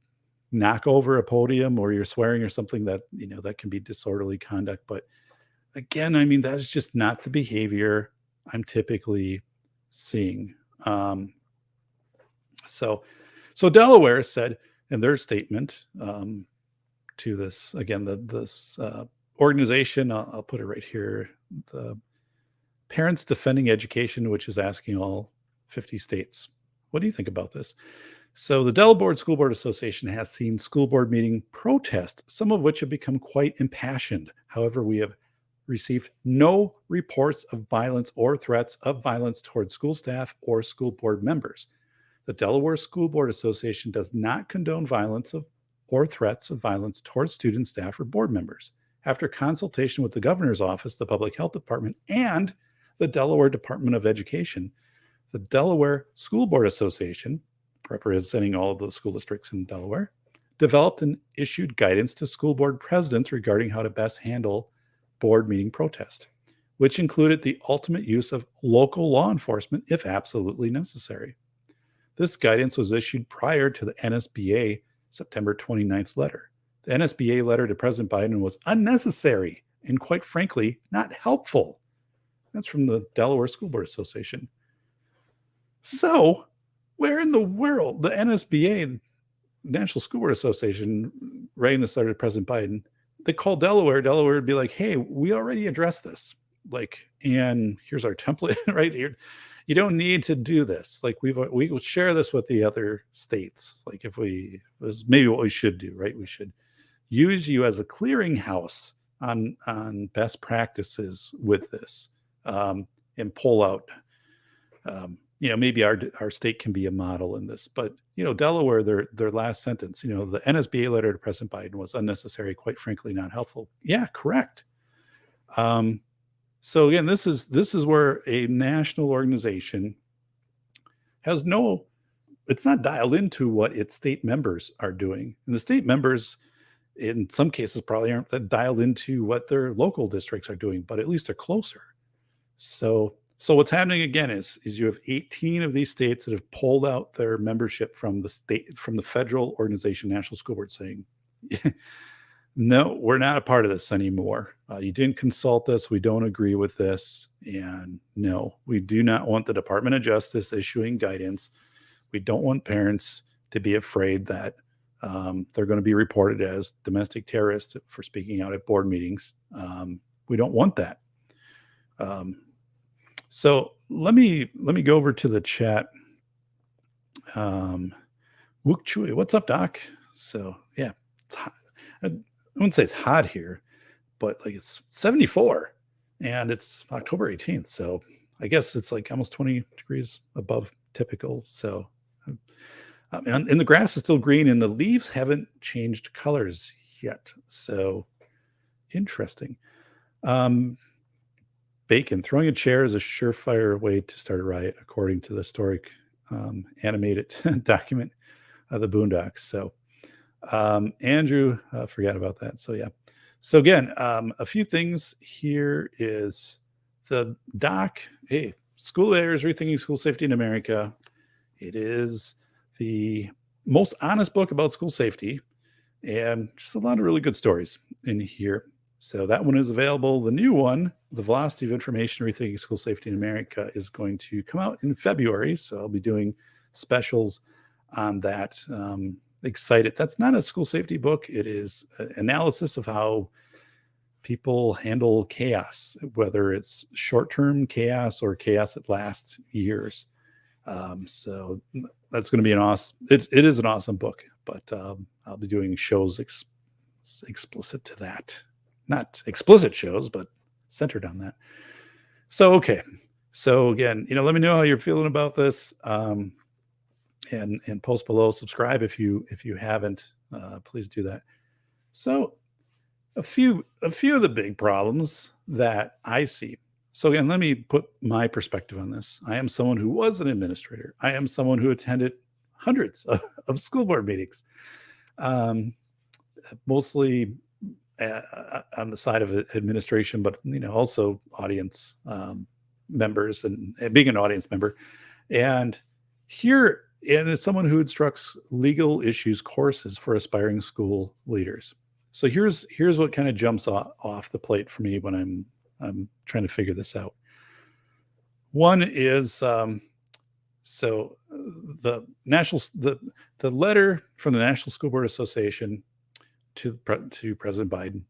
knock over a podium or you're swearing or something, that that can be disorderly conduct. But again, I mean, that's just not the behavior I'm typically seeing. So Delaware said in their statement to this, again, this organization, I'll put it right here, the Parents Defending Education, which is asking all 50 states, what do you think about this? So the Delaware School Board Association has seen school board meeting protests, some of which have become quite impassioned. However, we have received no reports of violence or threats of violence towards school staff or school board members. The Delaware School Board Association does not condone violence or threats of violence towards students, staff, or board members. After consultation with the governor's office, the Public Health Department, and the Delaware Department of Education, the Delaware School Board Association, representing all of the school districts in Delaware, developed and issued guidance to school board presidents regarding how to best handle board meeting protest, which included the ultimate use of local law enforcement if absolutely necessary. This guidance was issued prior to the NSBA September 29th letter. The NSBA letter to President Biden was unnecessary and, quite frankly, not helpful. That's from the Delaware School Board Association. So, where in the world, the NSBA, National School Board Association, writing this letter to President Biden, they call Delaware would be like, hey, we already addressed this. And here's our template right here. You don't need to do this. We will share this with the other states. Was maybe what we should do, right? We should use you as a clearinghouse on best practices with this, and pull out, maybe our state can be a model in this. But, Delaware, their last sentence, the NSBA letter to President Biden was unnecessary, quite frankly, not helpful. Yeah, correct. So again, this is where a national organization has it's not dialed into what its state members are doing. And the state members, in some cases, probably aren't that dialed into what their local districts are doing, but at least they're closer. So what's happening again is you have 18 of these states that have pulled out their membership from the federal organization, National School Board, saying, no, we're not a part of this anymore. You didn't consult us. We don't agree with this. And no, we do not want the Department of Justice issuing guidance. We don't want parents to be afraid that they're going to be reported as domestic terrorists for speaking out at board meetings. We don't want that. So let me go over to the chat. Wook Chui, what's up, Doc? So yeah, it's hot. I wouldn't say it's hot here, but it's 74 and it's October 18th. So I guess it's almost 20 degrees above typical. So, and the grass is still green and the leaves haven't changed colors yet. So interesting. Bacon, throwing a chair is a surefire way to start a riot, according to the historic animated document of the Boondocks. So Andrew, forgot about that. So yeah. So again, a few things here is the doc. Hey, School Leaders Rethinking School Safety in America. It is the most honest book about school safety, and just a lot of really good stories in here. So that one is available. The new one, The Velocity of Information Rethinking School Safety in America, is going to come out in February. So I'll be doing specials on that. Excited. That's not a school safety book. It is an analysis of how people handle chaos, whether it's short-term chaos or chaos that lasts years. So that's going to be an awesome. It is an awesome book, but I'll be doing shows explicit to that, not explicit shows, but centered on that. So okay, so again, let me know how you're feeling about this, and post below. Subscribe if you haven't. Please do that. So a few of the big problems that I see. So again, let me put my perspective on this. I am someone who was an administrator. I am someone who attended hundreds of school board meetings, um, mostly on the side of administration, but also audience members and being an audience member. And here, and as someone who instructs legal issues courses for aspiring school leaders. So here's what kind of jumps off the plate for me when I'm trying to figure this out. One is so the letter from the National School Board Association to President Biden,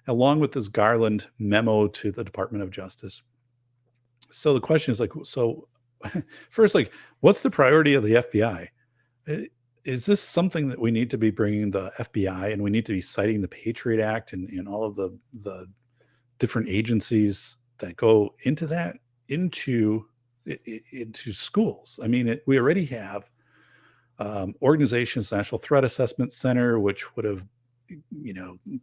along with this Garland memo to the Department of Justice. So the question is first, what's the priority of the FBI? Is this something that we need to be bringing the FBI, and we need to be citing the Patriot Act and all of the different agencies that go into that into schools? I mean, we already have organizations, National Threat Assessment Center, which would have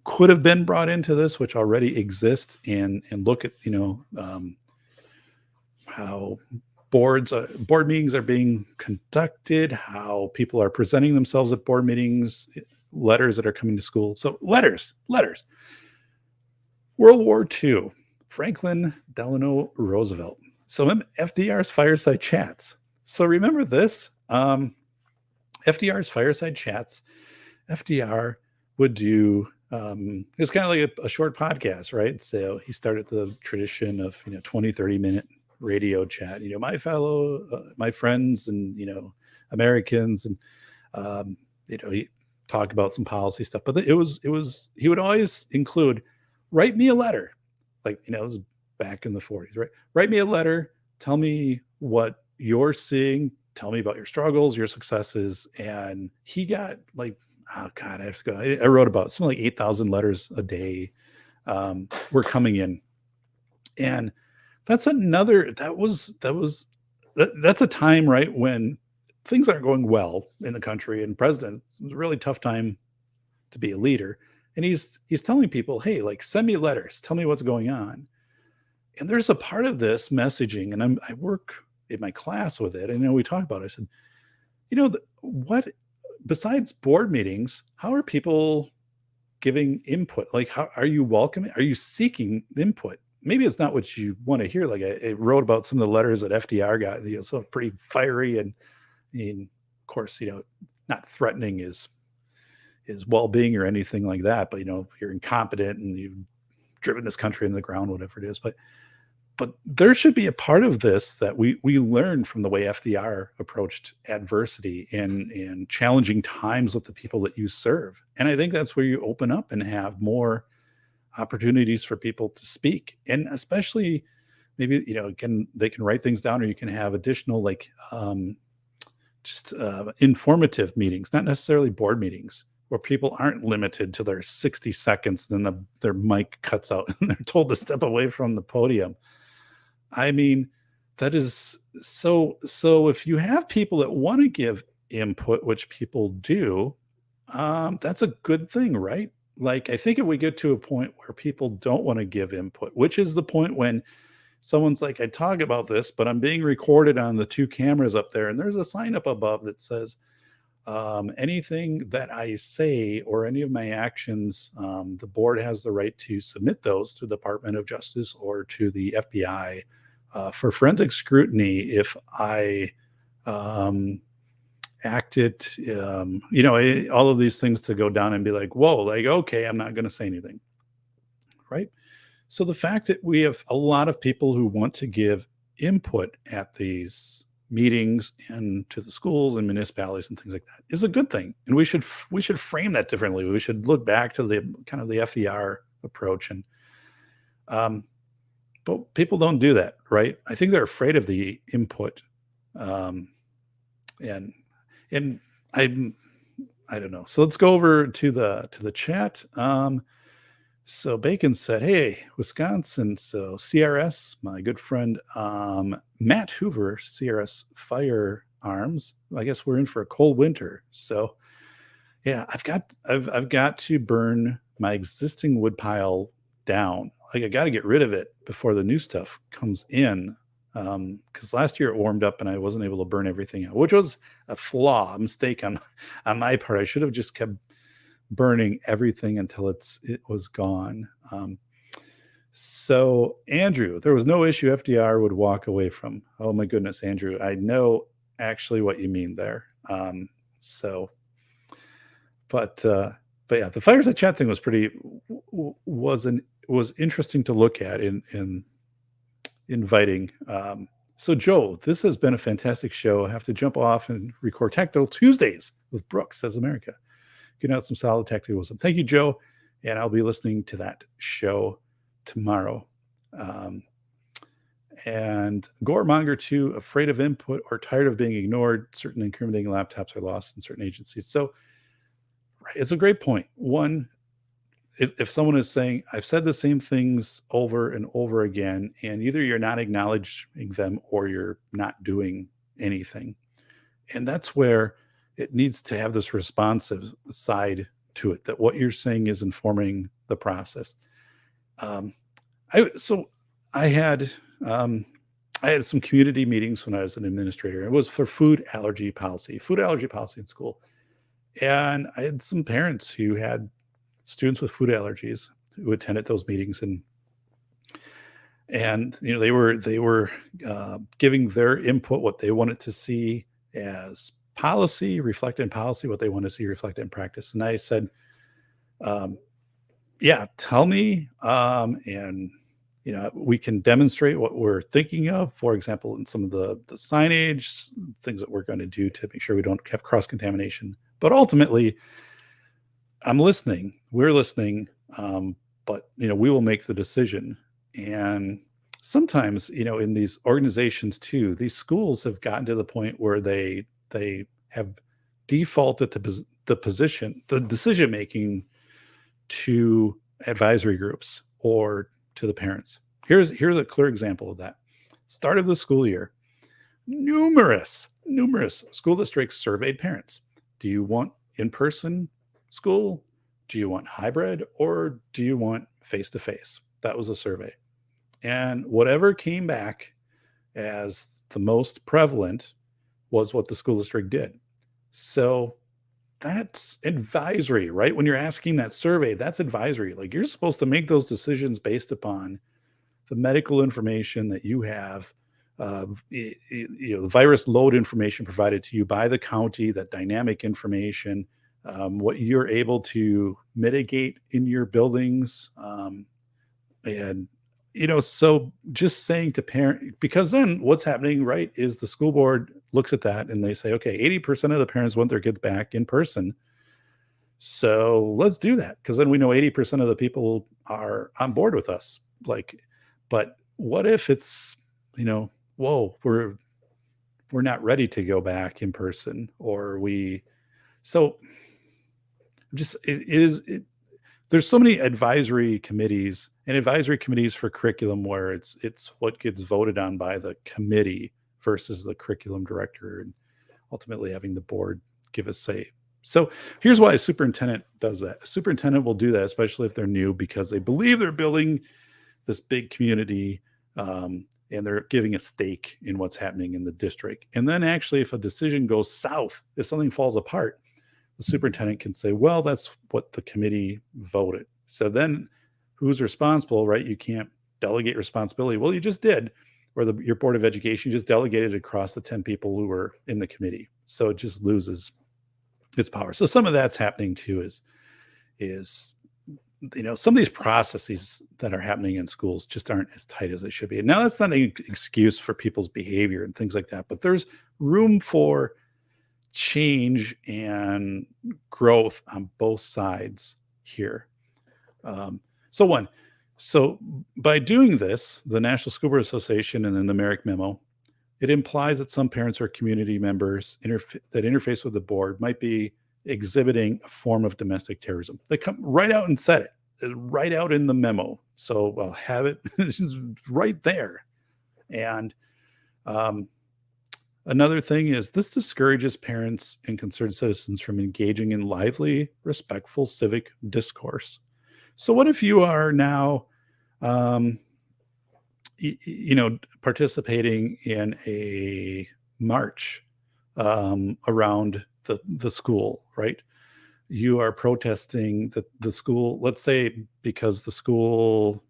could have been brought into this, which already exists, and look at how board meetings are being conducted, how people are presenting themselves at board meetings, letters that are coming to school. So letters. World War II, Franklin Delano Roosevelt. So FDR's fireside chats. So remember this, FDR's fireside chats. FDR would do, it's kind of like a short podcast, right? So he started the tradition of 20, 30-minute radio chat, my friends and Americans, and he talk about some policy stuff, but it was he would always include, write me a letter, it was back in the 40s, right? Write me a letter, tell me what you're seeing, tell me about your struggles, your successes. And he got oh God, I have to go. I wrote about something like 8,000 letters a day were coming in. And that's a time, right, when things aren't going well in the country, and president, it was a really tough time to be a leader. And he's telling people, hey, send me letters, tell me what's going on. And there's a part of this messaging, and I work in my class with it. And we talk about it. I said, what besides board meetings, how are people giving input? How are you welcoming? Are you seeking input? Maybe it's not what you want to hear. I wrote about some of the letters that FDR got, so pretty fiery, and of course, not threatening his well-being or anything like that, but you're incompetent and you've driven this country in the ground, whatever it is. But there should be a part of this that we learn from the way FDR approached adversity and challenging times with the people that you serve. And I think that's where you open up and have more opportunities for people to speak. And especially maybe, they can write things down, or you can have additional informative meetings, not necessarily board meetings, where people aren't limited to their 60 seconds, then their mic cuts out and they're told to step away from the podium. I mean, that is so if you have people that want to give input, which people do, that's a good thing, right? I think if we get to a point where people don't want to give input, which is the point when someone's like, I talk about this, but I'm being recorded on the 2 cameras up there, and there's a sign up above that says, anything that I say or any of my actions, the board has the right to submit those to the Department of Justice or to the FBI for forensic scrutiny if I acted, all of these things to go down and be like, whoa, okay, I'm not going to say anything. Right. So the fact that we have a lot of people who want to give input at these meetings and to the schools and municipalities and things like that is a good thing. And we should frame that differently. We should look back to the kind of the FDR approach. And, but people don't do that, right? I think they're afraid of the input. And And I I don't know. So let's go over to the chat. So Bacon said, "Hey, Wisconsin." So CRS, my good friend Matt Hoover, CRS Firearms. I guess we're in for a cold winter. So yeah, I've got to burn my existing wood pile down. Like I got to get rid of it before the new stuff comes in. Because last year it warmed up and I wasn't able to burn everything out, which was a mistake on on my part. I should have just kept burning everything until it was gone. So Andrew, there was no issue FDR would walk away from. Oh my goodness, Andrew, I know actually what you mean there. So but yeah, the fireside chat thing was pretty was interesting to look at in inviting. So Joe, this has been a fantastic show. I have to jump off and record Tactile Tuesdays with Brooks, says America. Getting out some solid tactical wisdom. Thank you, Joe, and I'll be listening to that show tomorrow. And Goremonger 2, afraid of input or tired of being ignored. Certain incriminating laptops are lost in certain agencies. So it's a great point. One, if someone is saying, I've said the same things over and over again, and either you're not acknowledging them or you're not doing anything. And that's where it needs to have this responsive side to it, that what you're saying is informing the process. I had some community meetings when I was an administrator. It was for food allergy policy in school. And I had some parents who had students with food allergies who attended those meetings, and you know they were giving their input, what they wanted to see as policy reflected in policy, what they want to see reflected in practice. And I said, yeah, tell me, and you know, we can demonstrate what we're thinking of, for example, in some of the signage, things that we're going to do to make sure we don't have cross contamination. But ultimately, I'm listening, we're listening, but you know, we will make the decision. And sometimes, you know, in these organizations too, these schools have gotten to the point where they have defaulted to the decision making to advisory groups or to the parents. Here's a clear example of that. Start of the school year, numerous school districts surveyed parents. Do you want in-person school? Do you want hybrid, or do you want face-to-face? That was a survey. And whatever came back as the most prevalent was what the school district did. So that's advisory, right? When you're asking that survey, that's advisory. Like, you're supposed to make those decisions based upon the medical information that you have, you know, the virus load information provided to you by the county, that dynamic information, what you're able to mitigate in your buildings. And, you know, so just saying to parent, because then what's happening, right, is the school board looks at that and they say, okay, 80% of the parents want their kids back in person. So let's do that. Because then we know 80% of the people are on board with us. Like, but what if it's, you know, whoa, we're not ready to go back in person, or so just, there's so many advisory committees for curriculum where it's what gets voted on by the committee versus the curriculum director, and ultimately having the board give a say. So here's why a superintendent does that. A superintendent will do that, especially if they're new, because they believe they're building this big community, and they're giving a stake in what's happening in the district. And then actually, if a decision goes south, if something falls apart, the superintendent can say, well, that's what the committee voted. So then who's responsible, right? You can't delegate responsibility. Well, you just did, or your board of education just delegated across the 10 people who were in the committee. So it just loses its power. So some of that's happening too, is, you know, some of these processes that are happening in schools just aren't as tight as they should be. And now that's not an excuse for people's behavior and things like that, but there's room for change and growth on both sides here. So by doing this, the National School Board Association and then the Merrick Memo it implies that some parents or community members that interface with the board might be exhibiting a form of domestic terrorism. They come right out and said it, right out in the memo. So I'll have it right there. And another thing is this discourages parents and concerned citizens from engaging in lively, respectful civic discourse. So what if you are now, participating in a march around the school, right? You are protesting the school, let's say, because the school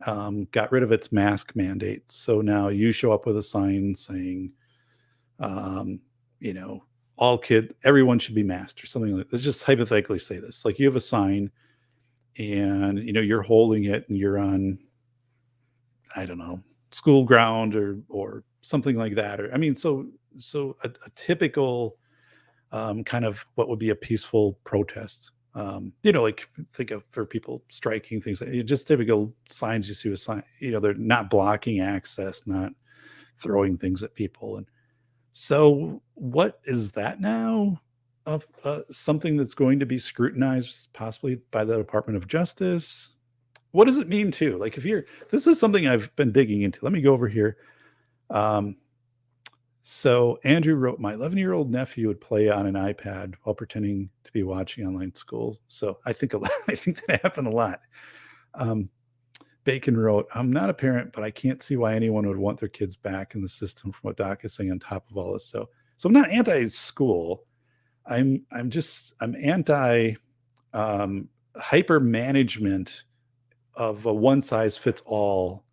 got rid of its mask mandate. So now you show up with a sign saying, everyone should be masked or something like that. Let's just hypothetically say this. Like you have a sign and, you're holding it and you're on, I don't know, school ground or something like that. Or, so a typical kind of what would be a peaceful protest. Like think of for people striking things, just typical signs you see with sign, they're not blocking access, not throwing things at people. And so what is that now of something that's going to be scrutinized possibly by the Department of Justice? What does it mean too? Like this is something I've been digging into. Let me go over here. So Andrew wrote, my 11-year-old nephew would play on an iPad while pretending to be watching online schools. So I think that happened a lot. Bacon wrote, I'm not a parent, but I can't see why anyone would want their kids back in the system from what Doc is saying on top of all this. So I'm not anti-school. I'm anti hyper management of a one size fits all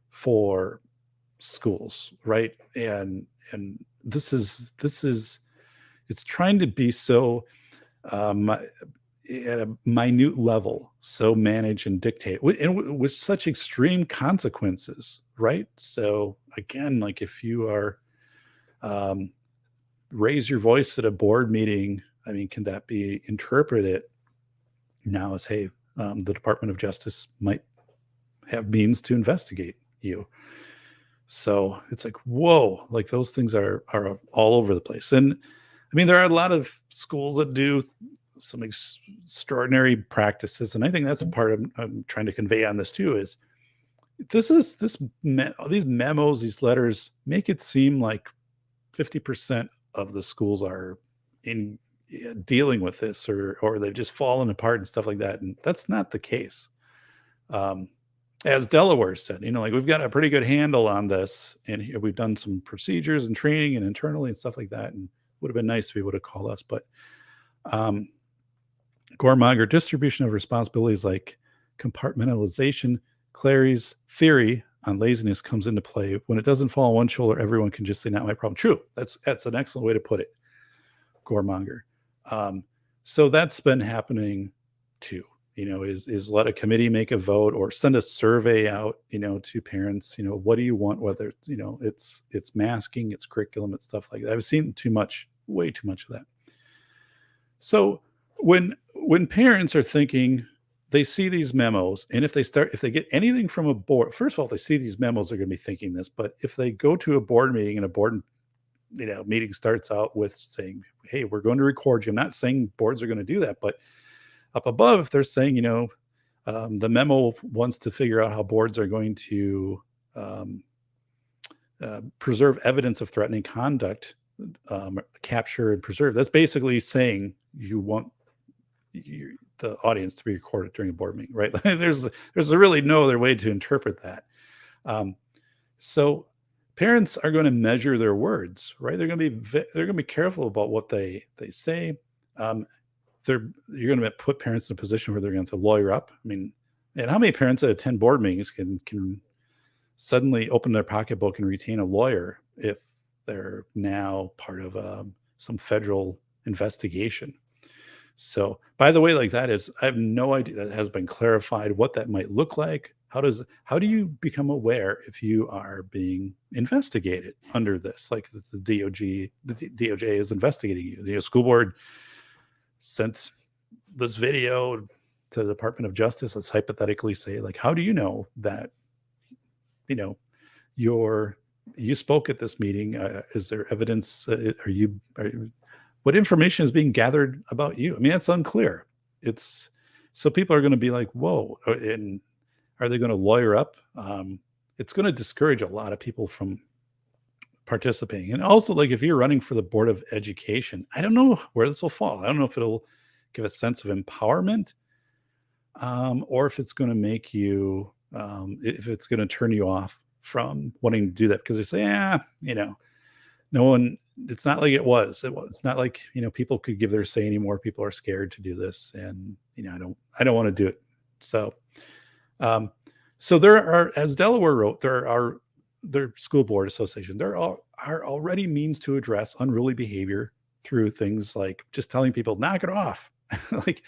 for schools, right? And this is it's trying to be so at a minute level, so manage and dictate with such extreme consequences, right? So again, like if you are raise your voice at a board meeting, can that be interpreted now as, hey, the Department of Justice might have means to investigate you? So it's like, whoa, like those things are all over the place. And there are a lot of schools that do some extraordinary practices. And I think that's a part of I'm trying to convey on this too, is these memos, these letters make it seem like 50% of the schools are in dealing with this or they've just fallen apart and stuff like that. And that's not the case. As Delaware said, we've got a pretty good handle on this, and we've done some procedures and training and internally and stuff like that. And would have been nice if he would have called us, but Gormonger, distribution of responsibilities like compartmentalization. Clary's theory on laziness comes into play. When it doesn't fall on one shoulder, everyone can just say, not my problem. True. That's an excellent way to put it, Gormonger. So that's been happening too. Is let a committee make a vote or send a survey out, to parents, what do you want, whether, it's masking, it's curriculum, it's stuff like that. I've seen way too much of that. So when parents are thinking, they see these memos, and if they get anything from a board, first of all, they see these memos, they're going to be thinking this, but if they go to a board meeting and a board, meeting starts out with saying, hey, we're going to record you. I'm not saying boards are going to do that, but up above, if they're saying, the memo wants to figure out how boards are going to preserve evidence of threatening conduct, capture and preserve. That's basically saying you want the audience to be recorded during a board meeting, right? There's really no other way to interpret that. So parents are going to measure their words, right? They're going to be careful about what they say. You're going to put parents in a position where they're going to lawyer up. And how many parents that attend board meetings can suddenly open their pocketbook and retain a lawyer if they're now part of some federal investigation? So, by the way, I have no idea. That has been clarified what that might look like. How do you become aware if you are being investigated under this? Like the DOJ is investigating you. The school board sent this video to the Department of Justice. Let's hypothetically say, how do you know that, your you spoke at this meeting. Is there evidence? What information is being gathered about you? I mean, it's unclear. It's so people are going to be like, whoa, and are they going to lawyer up? It's going to discourage a lot of people from participating. And also, like, if you're running for the Board of Education, I don't know where this will fall. I don't know if it'll give a sense of empowerment, or if it's going to make you, if it's going to turn you off from wanting to do that, because they say, no one. It's not like it was. It's not like people could give their say anymore. People are scared to do this, and I don't want to do it. So, so there are, as Delaware wrote, their school board association. There are already means to address unruly behavior through things like just telling people, knock it off. Like,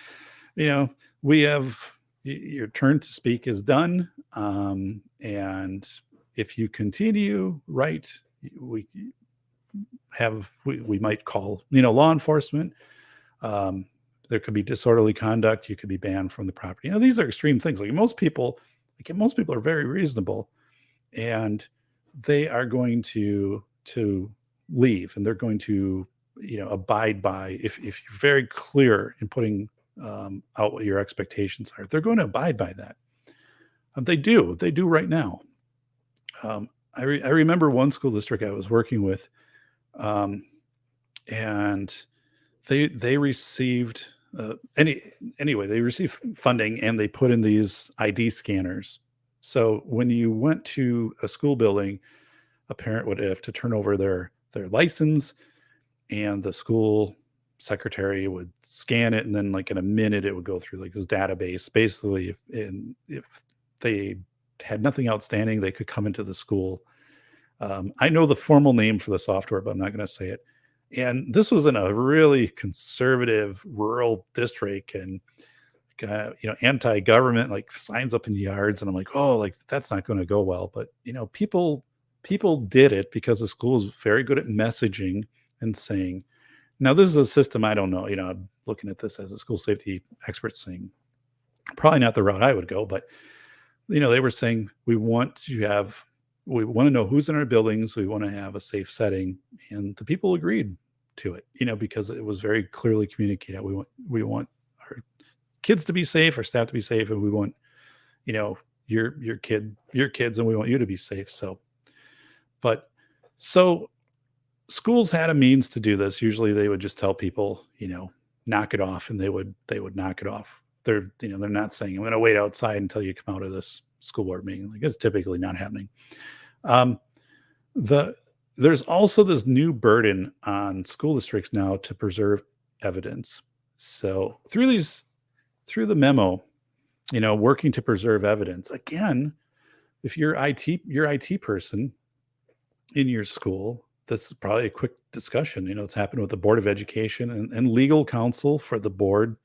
we have your turn to speak is done. And if you continue, right, we might call, law enforcement. There could be disorderly conduct. You could be banned from the property. These are extreme things. Most people are very reasonable, and they are going to leave, and they're going to, abide by, if you're very clear in putting out what your expectations are, they're going to abide by that. They do right now. I remember one school district I was working with, and they received they received funding, and they put in these ID scanners. So when you went to a school building, a parent would have to turn over their license, and the school secretary would scan it, and then like in a minute it would go through like this database. Basically, if they had nothing outstanding, they could come into the school. I know the formal name for the software, but I'm not going to say it. And this was in a really conservative rural district, and anti-government, like signs up in yards. And I'm like, oh, like that's not going to go well. But people did it because the school is very good at messaging and saying, now this is a system I don't know. I'm looking at this as a school safety expert, saying probably not the route I would go, but they were saying we want to know who's in our buildings. We want to have a safe setting, and the people agreed to it, because it was very clearly communicated. We want our kids to be safe, our staff to be safe, and we want, your kids, and we want you to be safe. So schools had a means to do this. Usually they would just tell people, knock it off, and they would knock it off. They're not saying, I'm going to wait outside until you come out of this school board meeting. Like, it's typically not happening. There's also this new burden on school districts now to preserve evidence. So through the memo, working to preserve evidence. Again, if you're IT person in your school, this is probably a quick discussion. It's happened with the Board of Education and legal counsel for the board.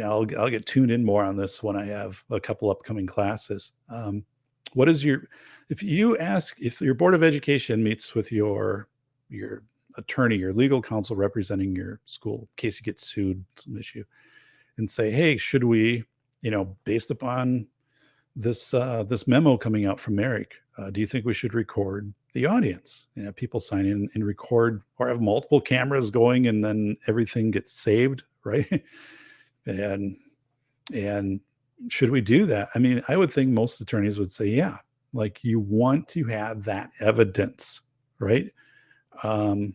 I'll get tuned in more on this when I have a couple upcoming classes. If your Board of Education meets with your attorney, your legal counsel representing your school, in case you get sued, some issue, and say, hey, should we, based upon this memo coming out from Merrick, do you think we should record the audience? People sign in and record, or have multiple cameras going, and then everything gets saved, right? And should we do that? I mean, I would think most attorneys would say, yeah, like you want to have that evidence, right? And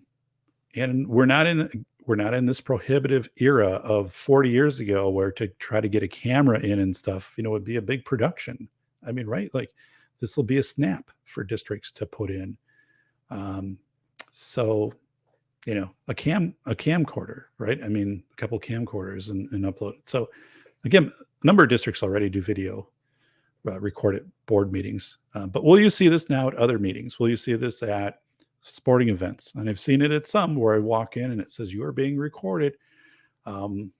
we're not in this prohibitive era of 40 years ago where to try to get a camera in and stuff, would be a big production. I mean, right? Like this will be a snap for districts to put in. So, a camcorder, right? I mean, a couple camcorders and upload it. So again, a number of districts already do video record at board meetings. But will you see this now at other meetings? Will you see this at sporting events? And I've seen it at some where I walk in and it says you are being recorded. And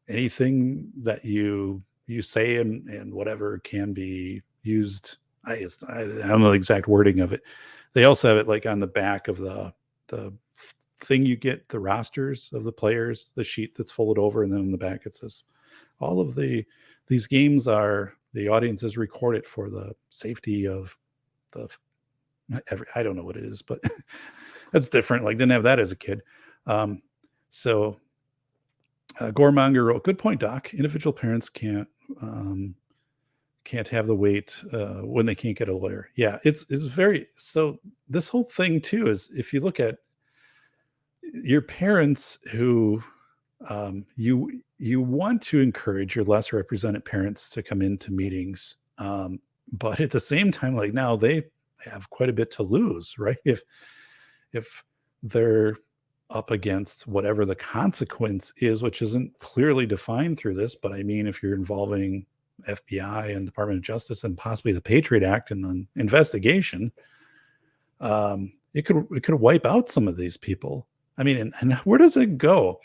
anything that you say and whatever can be used. I don't know the exact wording of it. They also have it like on the back of the thing you get, the rosters of the players, the sheet that's folded over, and then in the back it says all of these games are The audience is recorded for the safety of the I don't know what it is, but that's different. Like, didn't have that as a kid. Um, so Goremonger wrote, "Good point, Doc. Individual parents can't have the weight when they can't get a lawyer." Yeah, it's very so. This whole thing too is, if you look at your parents who you want to encourage your less represented parents to come into meetings, but at the same time, like, now they have quite a bit to lose, right? If they're up against whatever the consequence is, which isn't clearly defined through this, but I mean, if you're involving FBI and Department of Justice and possibly the Patriot Act and an investigation, it could wipe out some of these people. I mean, and where does it go?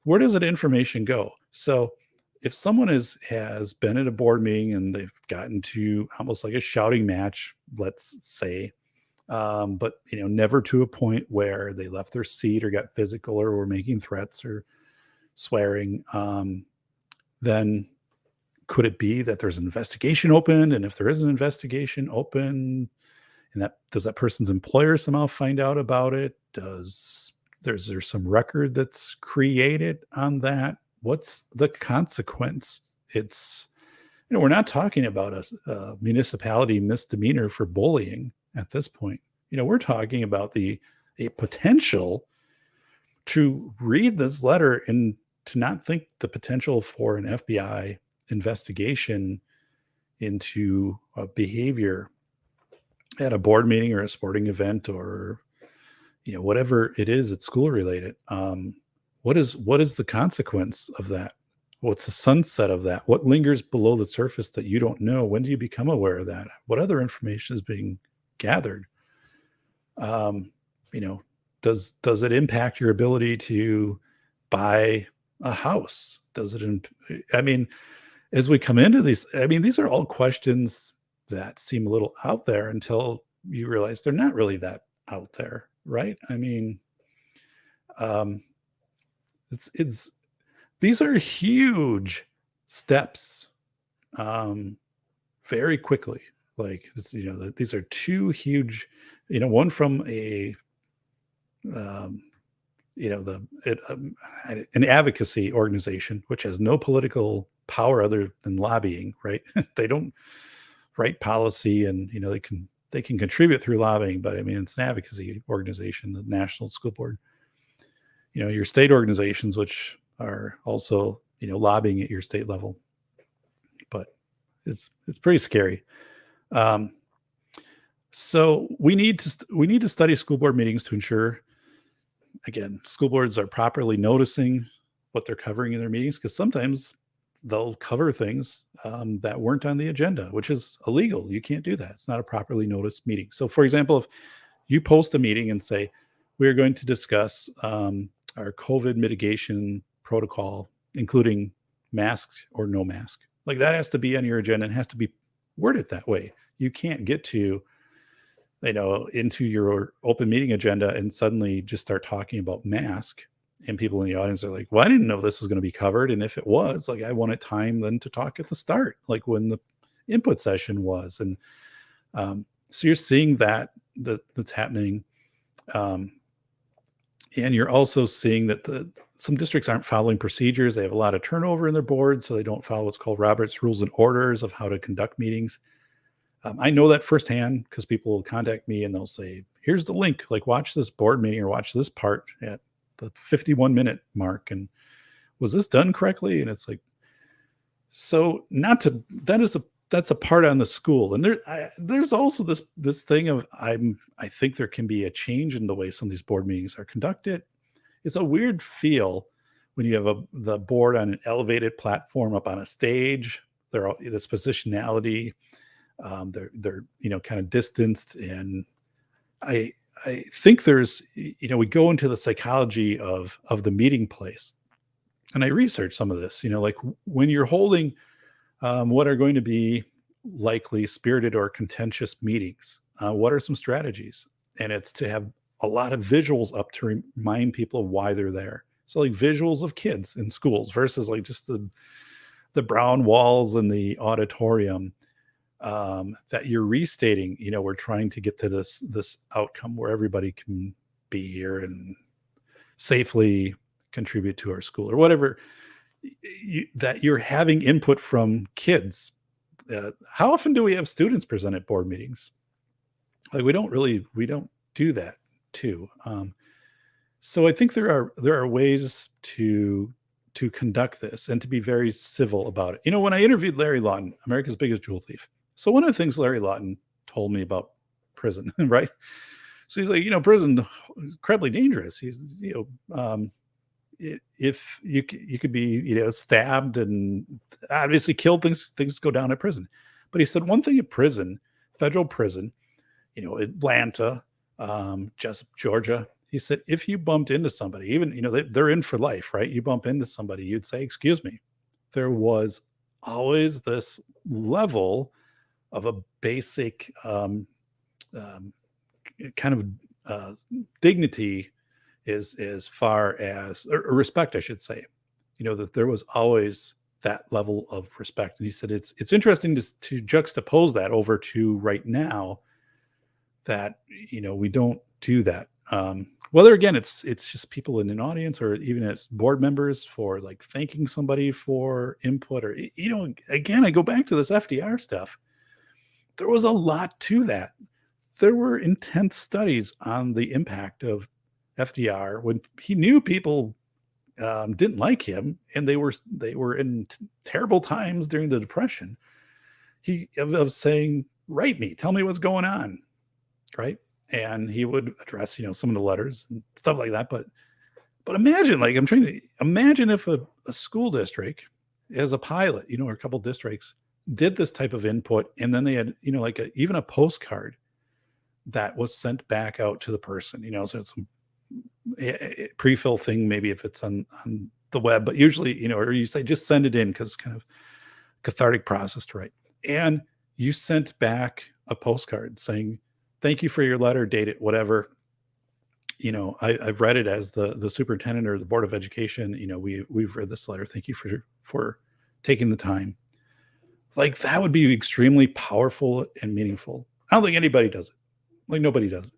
Where does that information go? So if someone has been at a board meeting and they've gotten to almost like a shouting match, let's say, but never to a point where they left their seat or got physical or were making threats or swearing, then could it be that there's an investigation open? And if there is an investigation open, and does that person's employer somehow find out about it? There's some record that's created on that? What's the consequence? It's, we're not talking about a municipality misdemeanor for bullying at this point. We're talking about a potential to read this letter and to not think the potential for an FBI investigation into a behavior at a board meeting or a sporting event or whatever it is, it's school related. What is the consequence of that? What's the sunset of that? What lingers below the surface that you don't know? When do you become aware of that? What other information is being gathered? Does it impact your ability to buy a house? I mean, as we come into these, I mean, these are all questions that seem a little out there until you realize they're not really that out there, right? I mean, it's these are huge steps, very quickly. Like, these are two huge, one from an advocacy organization which has no political power other than lobbying, right? They don't write policy, and they can contribute through lobbying, but I mean, it's an advocacy organization, the National School Board. Your state organizations, which are also lobbying at your state level, but it's pretty scary. So we need to study school board meetings to ensure, again, school boards are properly noticing what they're covering in their meetings, because sometimes they'll cover things that weren't on the agenda, which is illegal. You can't do that. It's not a properly noticed meeting. So, for example, if you post a meeting and say, we're going to discuss our COVID mitigation protocol, including mask or no mask, like, that has to be on your agenda and has to be worded that way. You can't get to, into your open meeting agenda and suddenly just start talking about mask. And people in the audience are like, well, I didn't know this was going to be covered. And if it was, like, I wanted time then to talk at the start, like when the input session was. And so you're seeing that's happening. And you're also seeing that some districts aren't following procedures. They have a lot of turnover in their board, so they don't follow what's called Robert's Rules and Orders of how to conduct meetings. I know that firsthand because people will contact me and they'll say, here's the link, like, watch this board meeting or watch this part at the 51-minute mark. And was this done correctly? And it's like, so that's a part on the school. And there's also this thing of, I think there can be a change in the way some of these board meetings are conducted. It's a weird feel when you have the board on an elevated platform up on a stage. They're all this positionality. They're kind of distanced, and I think there's we go into the psychology of the meeting place, and I researched some of this. Like, when you're holding what are going to be likely spirited or contentious meetings, what are some strategies? And it's to have a lot of visuals up to remind people of why they're there. So, like, visuals of kids in schools versus like just the brown walls in the auditorium, that you're restating, we're trying to get to this outcome where everybody can be here and safely contribute to our school or whatever, that you're having input from kids. How often do we have students present at board meetings? Like we don't do that too. So I think there are ways to conduct this and to be very civil about it. When I interviewed Larry Lawton, America's biggest jewel thief. So one of the things Larry Lawton told me about prison, right? So he's like, prison incredibly dangerous. He's, if you could be, stabbed and obviously killed, things go down at prison. But he said one thing at prison, federal prison, Atlanta, Jessup, Georgia. He said, if you bumped into somebody, even, they're in for life, right? You bump into somebody, you'd say, excuse me. There was always this level of a basic kind of dignity as far as or respect, I should say, that there was always that level of respect. And he said, it's interesting to juxtapose that over to right now that, we don't do that. Whether again, it's just people in an audience or even as board members for like thanking somebody for input or, again, I go back to this FDR stuff. There was a lot to that. There were intense studies on the impact of FDR when he knew people didn't like him and they were in terrible times during the Depression. He of saying, write me, tell me what's going on. Right. And he would address, some of the letters and stuff like that. But imagine, like, I'm trying to imagine if a school district as a pilot, or a couple districts did this type of input. And then they had, like even a postcard that was sent back out to the person, so it's a pre-fill thing, maybe if it's on the web, but usually, or you say, just send it in because it's kind of cathartic process to write. And you sent back a postcard saying, thank you for your letter, date it, whatever. I've read it as the superintendent or the Board of Education. We've read this letter. Thank you for taking the time. Like that would be extremely powerful and meaningful. I don't think anybody does it. Like nobody does it.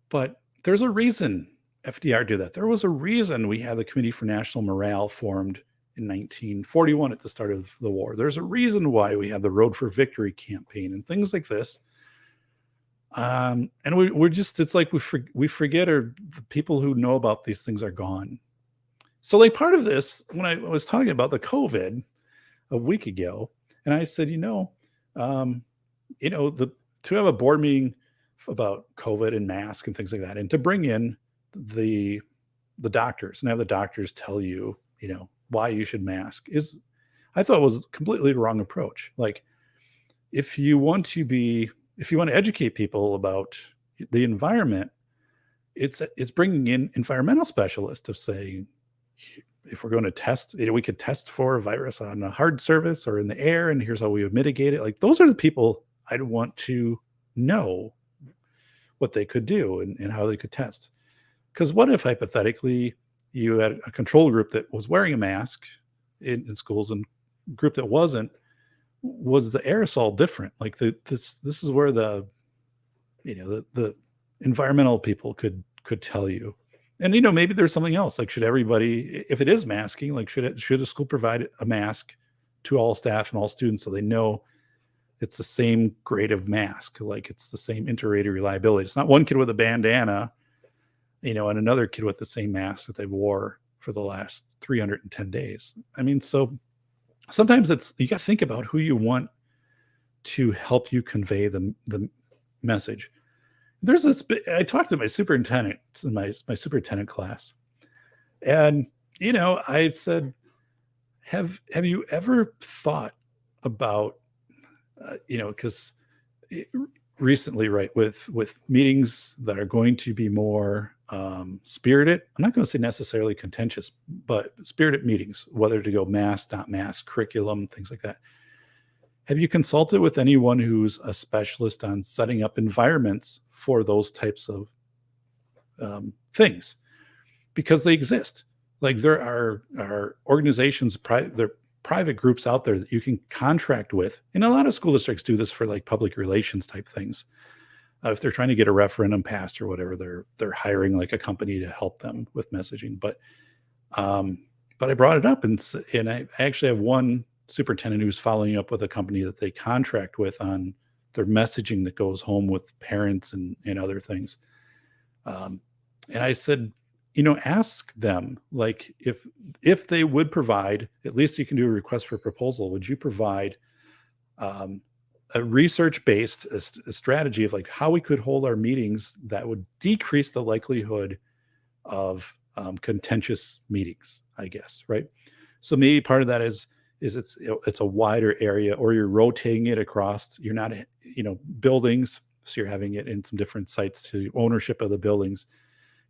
But there's a reason FDR did that. There was a reason we had the Committee for National Morale formed in 1941 at the start of the war. There's a reason why we had the Road for Victory campaign and things like this. And we're just, it's like we forget, or the people who know about these things are gone. So like part of this, when I was talking about the COVID a week ago, and I said, to have a board meeting about COVID and mask and things like that, and to bring in the doctors and have the doctors tell you, why you should mask I thought was completely the wrong approach. Like if you want to educate people about the environment, it's bringing in environmental specialists of saying, if we're going to test, we could test for a virus on a hard surface or in the air, and here's how we would mitigate it. Like those are the people I'd want to know what they could do and how they could test. Because what if hypothetically you had a control group that was wearing a mask in schools and group that wasn't? Was the aerosol different? Like this is where the environmental people could tell you. And maybe there's something else. Like should everybody, if it is masking, like should a school provide a mask to all staff and all students so they know it's the same grade of mask, like it's the same inter-rater reliability. It's not one kid with a bandana, and another kid with the same mask that they wore for the last 310 days. I mean, so sometimes you got to think about who you want to help you convey the message. There's this, I talked to my superintendent in my superintendent class, and, I said, have you ever thought about, because recently, right, with meetings that are going to be more spirited, I'm not going to say necessarily contentious, but spirited meetings, whether to go mask, not mask, curriculum, things like that. Have you consulted with anyone who's a specialist on setting up environments for those types of things? Because they exist. Like there are organizations, they're private groups out there that you can contract with. And a lot of school districts do this for like public relations type things. If they're trying to get a referendum passed or whatever, they're hiring like a company to help them with messaging. Um, but I brought it up, and I actually have one superintendent who's following up with a company that they contract with on their messaging that goes home with parents and other things. Um, and I said, ask them, like, if they would provide, at least you can do a request for proposal. Would you provide um, a research-based a strategy of like how we could hold our meetings that would decrease the likelihood of contentious meetings, I guess, right? So maybe part of that is it's a wider area, or you're rotating it across. You're not, buildings, so you're having it in some different sites to ownership of the buildings.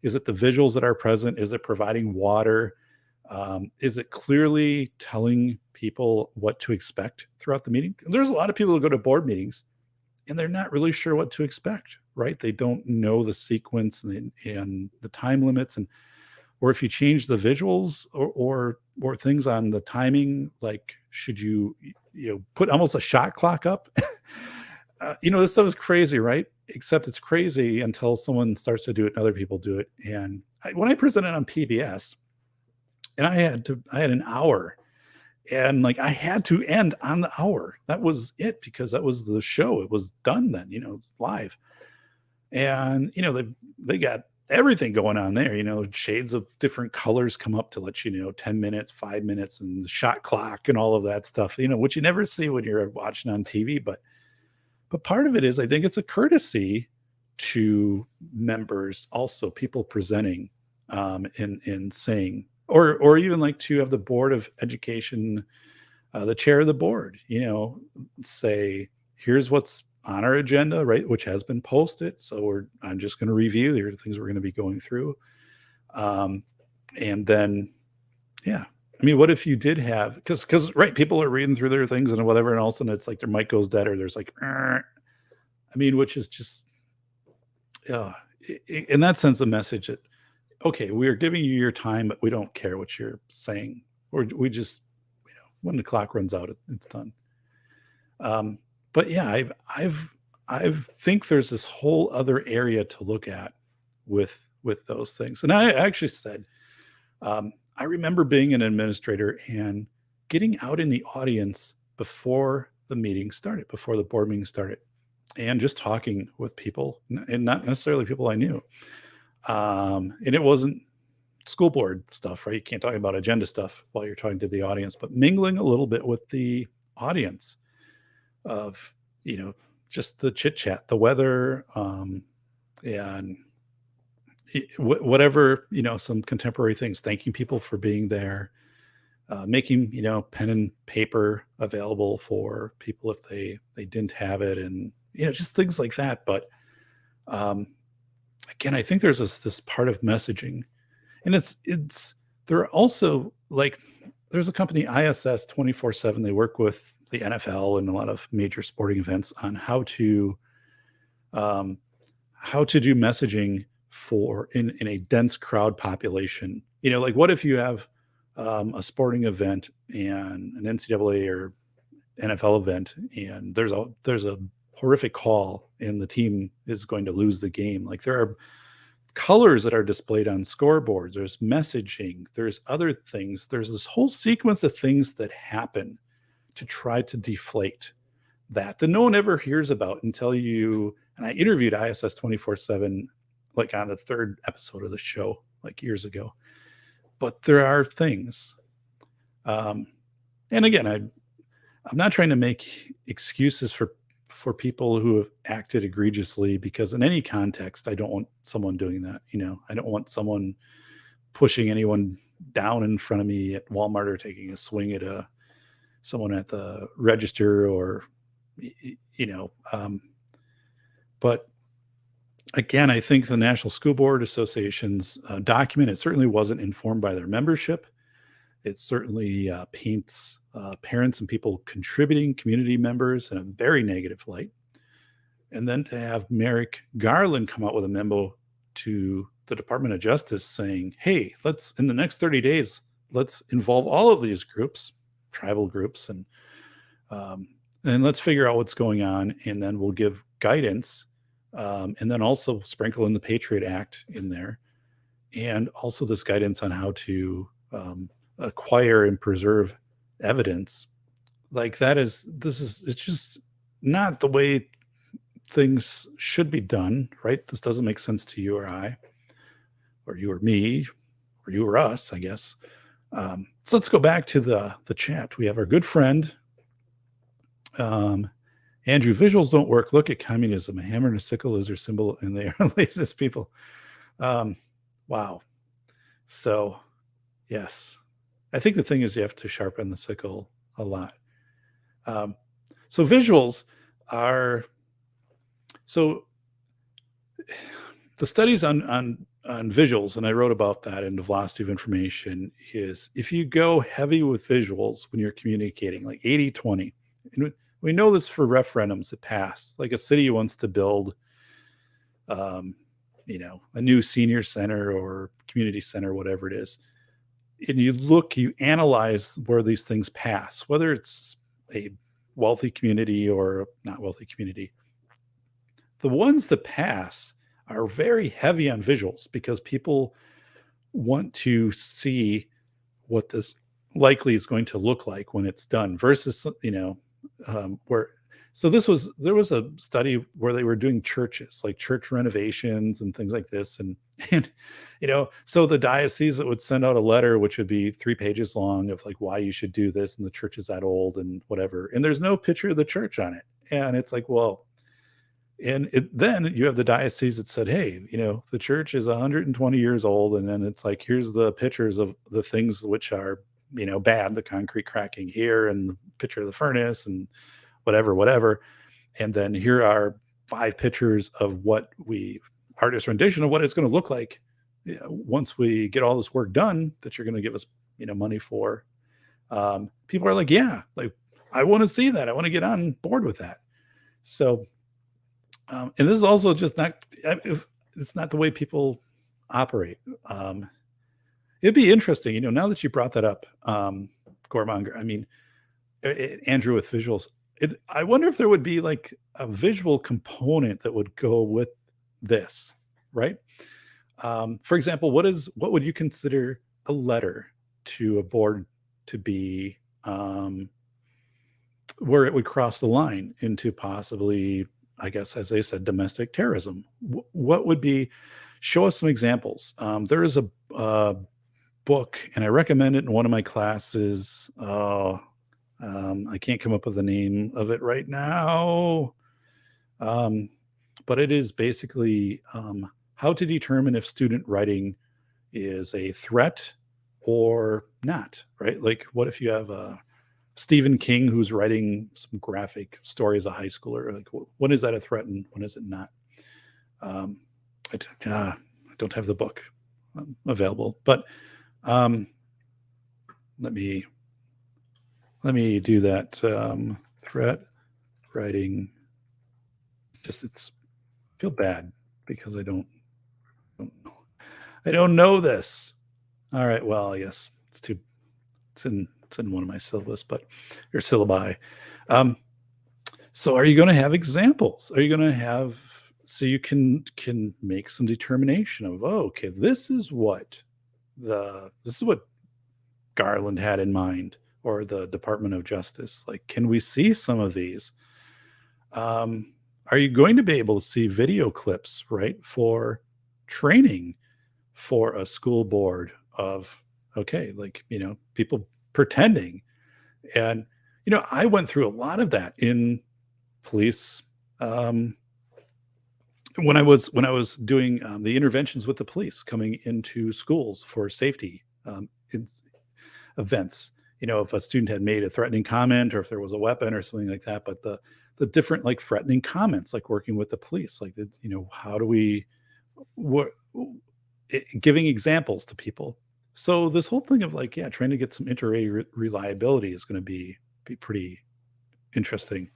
Is it the visuals that are present? Is it providing water? Is it clearly telling people what to expect throughout the meeting? There's a lot of people who go to board meetings and they're not really sure what to expect, right? They don't know the sequence and the time limits, or if you change the visuals or things on the timing, like should you put almost a shot clock up? This stuff is crazy, right? Except it's crazy until someone starts to do it and other people do it. And when I presented on PBS, and I had an hour, and like I had to end on the hour. That was it, because that was the show. It was done then, live. And they got everything going on there. Shades of different colors come up to let you know 10 minutes, 5 minutes, and the shot clock and all of that stuff. Which you never see when you're watching on TV, but part of it is, I think it's a courtesy to members, also people presenting, and saying, or even like to have the Board of Education, the chair of the board, say, here's what's on our agenda, right, which has been posted. So I'm just going to review. Here are the things we're going to be going through. And then, yeah. I mean, what if you did have, because right, people are reading through their things and whatever, and all of a sudden it's like their mic goes dead, or there's like, which is just, in that sense, the message that, okay, we are giving you your time, but we don't care what you're saying, or we just, when the clock runs out, it's done. But yeah, I think there's this whole other area to look at with those things. And I actually said, I remember being an administrator and getting out in the audience before the meeting started, before the board meeting started, and just talking with people, and not necessarily people I knew. And it wasn't school board stuff, right? You can't talk about agenda stuff while you're talking to the audience, but mingling a little bit with the audience of, just the chit chat, the weather, and whatever, some contemporary things, thanking people for being there, making, pen and paper available for people if they didn't have it, and, just things like that. But again, I think there's this part of messaging, and there are also, like, there's a company, ISS 24/7. They work with the NFL and a lot of major sporting events on how to do messaging for in a dense crowd population. Like, what if you have a sporting event and an NCAA or NFL event, and there's a horrific call and the team is going to lose the game. Like, there are colors that are displayed on scoreboards, there's messaging, there's other things, there's this whole sequence of things that happen to try to deflate that no one ever hears about until you, and I interviewed ISS 24/7 like on the third episode of the show, like years ago. But there are things, and again, I'm not trying to make excuses for people who have acted egregiously, because in any context, I don't want someone doing that. I don't want someone pushing anyone down in front of me at Walmart, or taking a swing at someone at the register, or, but again, I think the National School Board Association's document, it certainly wasn't informed by their membership. It certainly paints parents and people contributing, community members, in a very negative light. And then to have Merrick Garland come out with a memo to the Department of Justice saying, hey, in the next 30 days, let's involve all of these groups, tribal groups, and let's figure out what's going on, and then we'll give guidance, and then also sprinkle in the Patriot Act in there, and also this guidance on how to acquire and preserve evidence. Like it's just not the way things should be done, right? This doesn't make sense to you or I, or you or me, or you or us, I guess. So let's go back to the chat. We have our good friend, Andrew. Visuals don't work. Look at communism. A hammer and a sickle is their symbol, and they are laziest people. Wow. So, yes, I think the thing is you have to sharpen the sickle a lot. So visuals are so the studies on visuals, and I wrote about that in the velocity of information, is if you go heavy with visuals when you're communicating, like 80-20, and we know this for referendums that pass, like a city wants to build, a new senior center or community center, whatever it is. And you analyze where these things pass, whether it's a wealthy community or not wealthy community. The ones that pass are very heavy on visuals because people want to see what this likely is going to look like when it's done versus, where, so there was a study where they were doing churches, like church renovations and things like this. And so the diocese that would send out a letter, which would be 3 pages long, of like why you should do this. And the church is that old and whatever. And there's no picture of the church on it. And it's like, well, then you have the diocese that said, hey, the church is 120 years old. And then it's like, here's the pictures of the things which are, bad, the concrete cracking here and the picture of the furnace and whatever. And then here are 5 pictures of artist rendition of what it's going to look like once we get all this work done that you're going to give us, money for. People are like, yeah, like I want to see that. I want to get on board with that. So, and this is also just it's not the way people operate. It'd be interesting, now that you brought that up, Gormonger, I mean, Andrew, with visuals, I wonder if there would be like a visual component that would go with this, right? For example, what would you consider a letter to a board to be, where it would cross the line into possibly, I guess, as they said, domestic terrorism? What would be? Show us some examples. There is a book, and I recommend it in one of my classes. I can't come up with the name of it right now, but it is basically how to determine if student writing is a threat or not, right? Like, what if you have Stephen King who's writing some graphic story as a high schooler? Like, when is that a threat and when is it not? I don't have the book available, but let me do that. Threat writing. It's feel bad because I don't know this. All right. Well, I guess it's in one of my syllabus, or syllabi. So are you going to have examples? Are you going to have, so you can make some determination of, okay, this is what Garland had in mind, or the Department of Justice. Like, can we see some of these? Are you going to be able to see video clips, right, for training for a school board of, okay, like, people pretending? And, I went through a lot of that in police. When I was doing the interventions with the police coming into schools for safety events, if a student had made a threatening comment or if there was a weapon or something like that, but the different, like, threatening comments, like working with the police, like, how do we, giving examples to people. So this whole thing of, like, trying to get some reliability is going to be pretty interesting.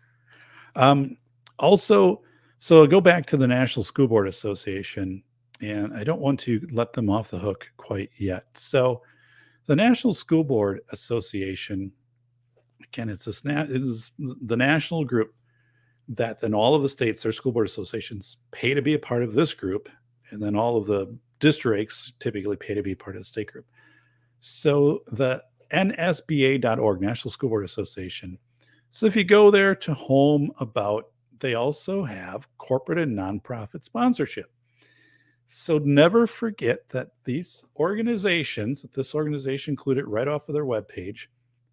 Also, so I'll go back to the National School Board Association, and I don't want to let them off the hook quite yet. So the National School Board Association Again, it is the national group that then all of the states, their school board associations, pay to be a part of this group. And then all of the districts typically pay to be part of the state group. So the NSBA.org, National School Board Association. So if you go there to home about, they also have corporate and nonprofit sponsorship. So never forget that these organizations, this organization included right off of their webpage,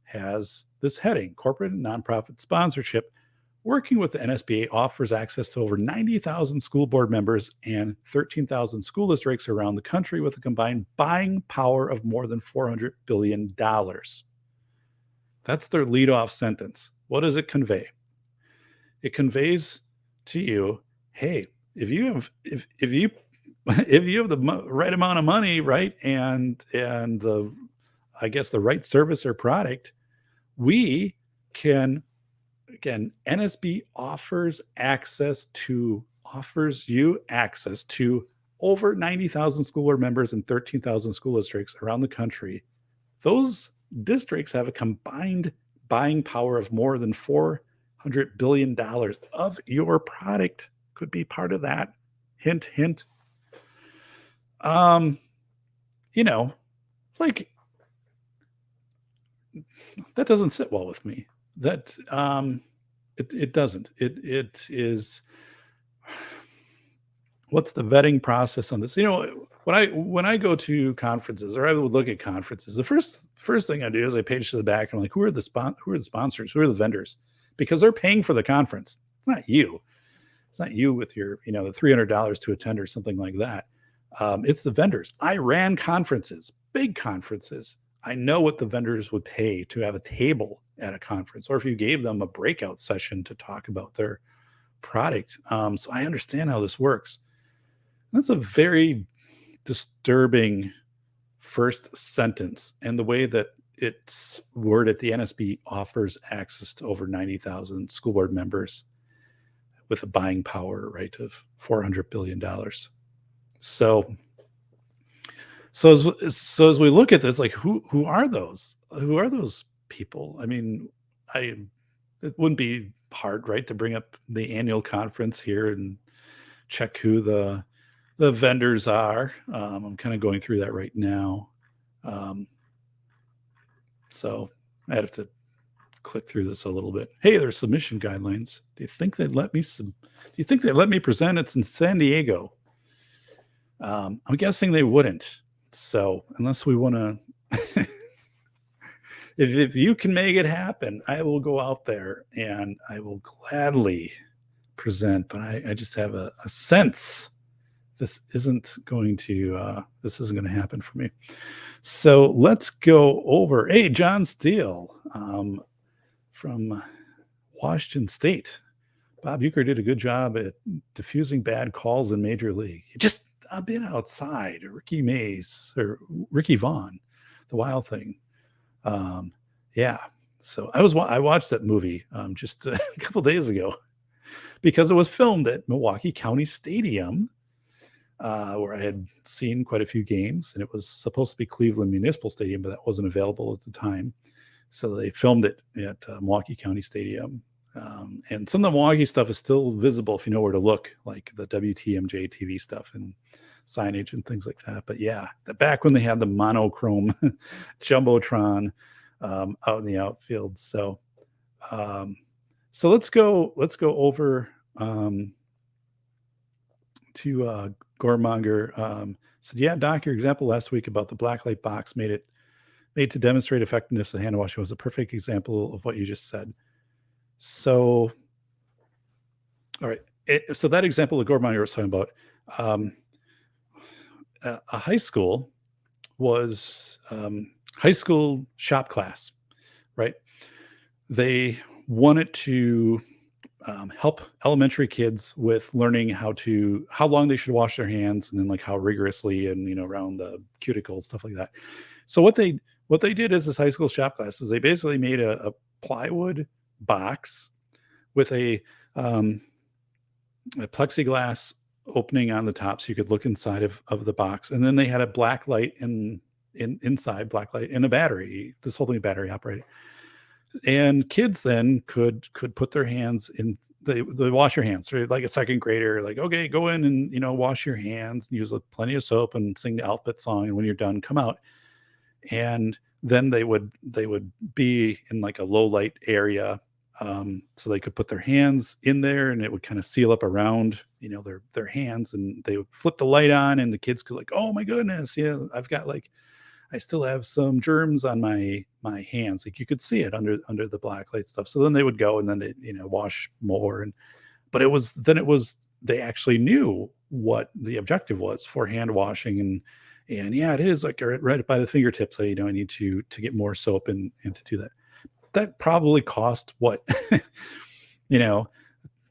has this heading, corporate and nonprofit sponsorship. Working with the NSBA offers access to over 90,000 school board members and 13,000 school districts around the country with a combined buying power of more than $400 billion. That's their leadoff sentence. What does it convey? It conveys to you, hey, if you have the right amount of money, right, and the right service or product, we can. Again, NSB offers you access to over 90,000 school board members and 13,000 school districts around the country. Those districts have a combined buying power of more than $400 billion of your product. Could be part of that. Hint, hint. Like that doesn't sit well with me. That it doesn't. It is. What's the vetting process on this? When I go to conferences or I would look at conferences, the first thing I do is I page to the back and I'm like, who are the sponsors? Who are the vendors? Because they're paying for the conference. It's not you. It's not you with your the $300 to attend or something like that. It's the vendors. I ran conferences, big conferences. I know what the vendors would pay to have a table at a conference, or if you gave them a breakout session to talk about their product. So I understand how this works. That's a very disturbing first sentence, and the way that it's worded. The NSB offers access to over 90,000 school board members with a buying power, right, of $400 billion. So as we look at this, like who are those? Who are those people? I mean, it wouldn't be hard, right, to bring up the annual conference here and check who the vendors are. I'm kind of going through that right now. So I have to click through this a little bit. Hey, there's submission guidelines. Do you think they'd let me present? It's in San Diego. I'm guessing they wouldn't. So unless we want to, if you can make it happen, I will go out there and I will gladly present. But I just have a sense this isn't going to happen for me. So let's go over. Hey, John Steele from Washington State. Bob Uecker did a good job at diffusing bad calls in Major League. Just a bit outside. Ricky Vaughn, The Wild Thing. Yeah. So I watched that movie just a couple days ago because it was filmed at Milwaukee County Stadium, where I had seen quite a few games, and it was supposed to be Cleveland Municipal Stadium, but that wasn't available at the time. So they filmed it at Milwaukee County Stadium. And some of the Milwaukee stuff is still visible if you know where to look, like the WTMJ TV stuff and signage and things like that. But yeah, back when they had the monochrome jumbotron out in the outfield. So let's go over to Gormonger. So yeah, Doc, your example last week about the blacklight box made to demonstrate effectiveness of hand washing was a perfect example of what you just said. So, all right. So that example that Gormonger was talking about, a high school was high school shop class, right? They wanted to help elementary kids with learning how long they should wash their hands, and then like how rigorously, and around the cuticles, stuff like that. So what they did as this high school shop class is they basically made a plywood box with a plexiglass opening on the top so you could look inside of the box, and then they had a black light inside, black light, and a battery. This whole thing battery operated. And kids then could put their hands in, they wash your hands, right? Like a second grader, like, okay, go in and, wash your hands and use plenty of soap and sing the alphabet song. And when you're done, come out. And then they would be in like a low light area. So they could put their hands in there and it would kind of seal up around, their hands, and they would flip the light on and the kids could like, oh my goodness, yeah, I still have some germs on my hands. Like you could see it under the black light stuff. So then they would go and then they, wash more. But it was they actually knew what the objective was for hand washing. And yeah, it is like right by the fingertips. I need to get more soap and to do that. That probably cost what, you know,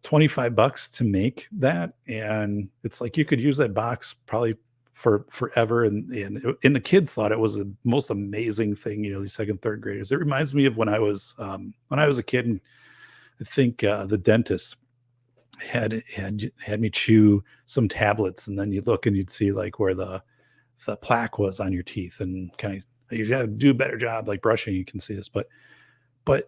$25 to make that. And it's like you could use that box probably for forever. And the kids thought it was the most amazing thing, these second, third graders. It reminds me of when I was a kid, and I think the dentist had me chew some tablets, and then you look and you'd see like where the plaque was on your teeth, and kind of you got to do a better job like brushing. You can see this, but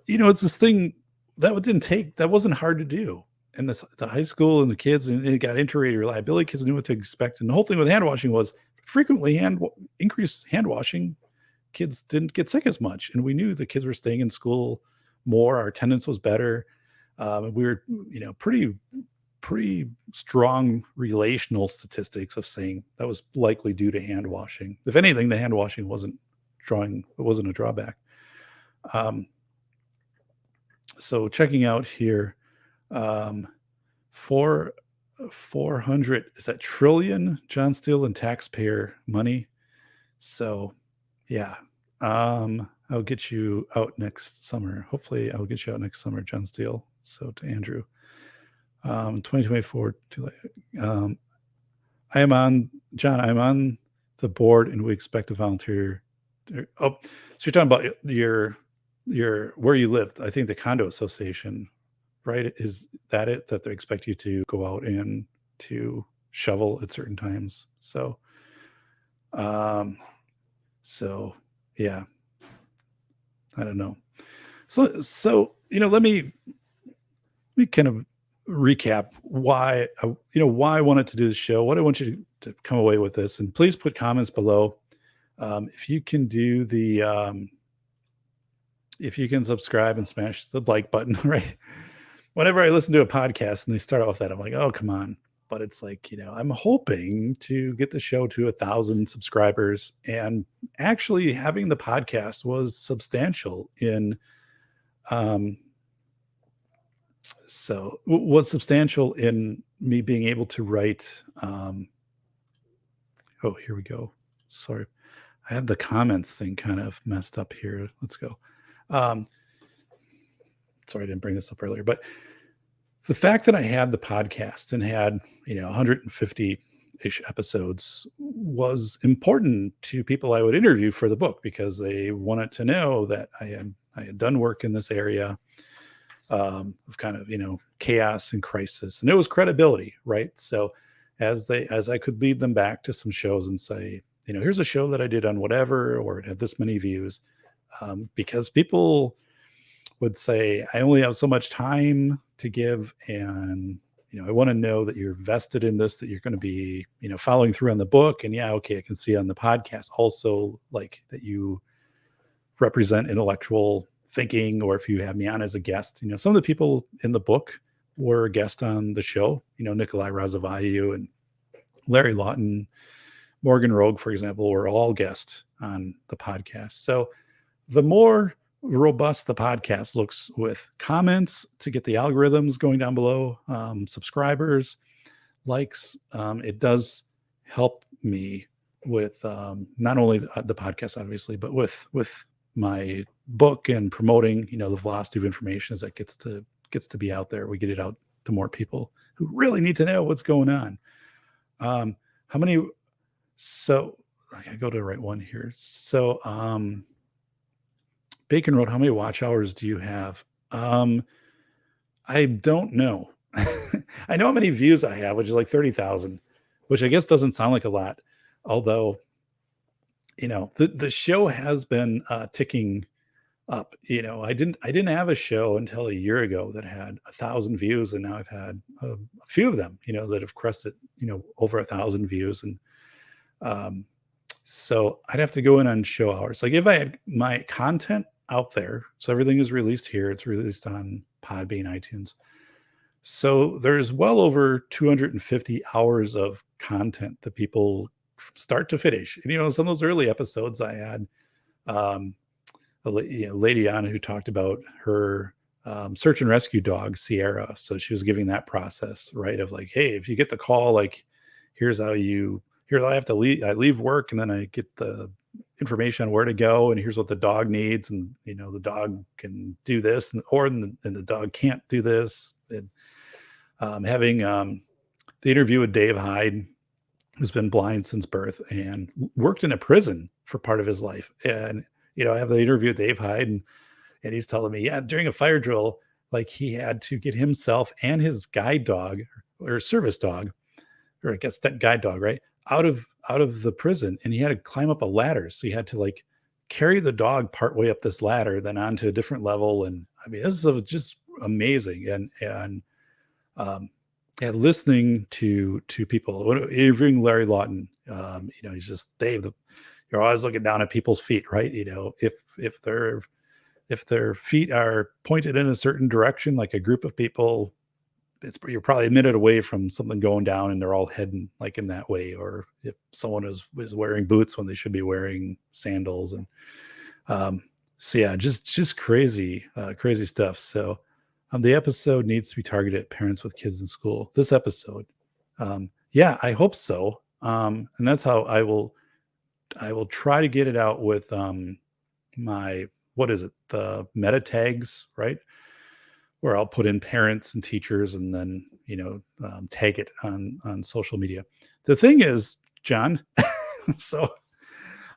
it's this thing that wasn't hard to do. And the high school and the kids, and it got integrated reliability. Kids knew what to expect. And the whole thing with hand washing was frequently increased hand washing. Kids didn't get sick as much. And we knew the kids were staying in school more. Our attendance was better. And we were, pretty strong relational statistics of saying that was likely due to hand washing. If anything, the hand washing wasn't a drawback. So checking out here, 400, is that trillion, John Steele, and taxpayer money? So yeah, I'll get you out next summer. Hopefully I'll get you out next summer, John Steele. So to Andrew, 2024, too late. I'm on the board and we expect to volunteer. Oh, so you're talking about your where you live. I think the condo association, right? Is that it, that they expect you to go out and to shovel at certain times? So yeah, I don't know. So let me kind of recap why I wanted to do this show, what I want you to come away with this, and please put comments below. If you can do if you can subscribe and smash the like button, right? Whenever I listen to a podcast and they start off that, I'm like, oh, come on. But it's like, I'm hoping to get the show to 1,000 subscribers, and actually having the podcast was substantial in, me being able to write. Oh, here we go. Sorry. I have the comments thing kind of messed up here. Let's go. Sorry, I didn't bring this up earlier, but the fact that I had the podcast and had, 150-ish episodes was important to people I would interview for the book, because they wanted to know that I had done work in this area of kind of, chaos and crisis, and it was credibility, right? So as I could lead them back to some shows and say, here's a show that I did on whatever, or it had this many views, because people would say, I only have so much time to give, and I want to know that you're vested in this, that you're going to be following through on the book. And yeah, okay, I can see on the podcast also like that you represent intellectual thinking, or if you have me on as a guest, some of the people in the book were a guest on the show, Nikolai Razavayu and Larry Lawton, Morgan Rogue, for example, were all guests on the podcast. So the more robust the podcast looks with comments to get the algorithms going down below, subscribers, likes, it does help me with not only the podcast, obviously, but with my book and promoting, the velocity of information as that gets to be out there. We get it out to more people who really need to know what's going on. How many? So I gotta go to the right one here. So Bacon Road, how many watch hours do you have? I don't know. I know how many views I have, which is like 30,000, which I guess doesn't sound like a lot. Although, the show has been ticking up. I didn't have a show until a year ago that had 1,000 views, and now I've had a few of them, that have crested, over 1,000 views. And um, so I'd have to go in on show hours. Like if I had my content out there, so everything is released here, it's released on Podbean, iTunes. So there's well over 250 hours of content that people from start to finish. And some of those early episodes I had um, lady on who talked about her search and rescue dog, Sierra. So she was giving that process, right? Of like, hey, if you get the call, like, here's how I have to leave. I leave work and then I get the information on where to go. And here's what the dog needs. And, the dog can do this and the dog can't do this. And having the interview with Dave Hyde, who's been blind since birth and worked in a prison for part of his life. And, I have the interview with Dave Hyde, and he's telling me, yeah, during a fire drill, like he had to get himself and his guide dog or service dog, or I guess that guide dog, right, out of the prison, and he had to climb up a ladder. So he had to like carry the dog partway up this ladder, then onto a different level. And I mean, this is just amazing. And listening to people, interviewing Larry Lawton, he's just Dave. You're always looking down at people's feet, right? If their feet are pointed in a certain direction, like a group of people, you're probably a minute away from something going down, and they're all heading like in that way. Or if someone is wearing boots when they should be wearing sandals, and so yeah, just crazy stuff. So the episode needs to be targeted at parents with kids in school. This episode, yeah, I hope so. And that's how I will try to get it out with my, what is it, the meta tags, right? Where I'll put in parents and teachers, and then tag it on social media. The thing is, John, so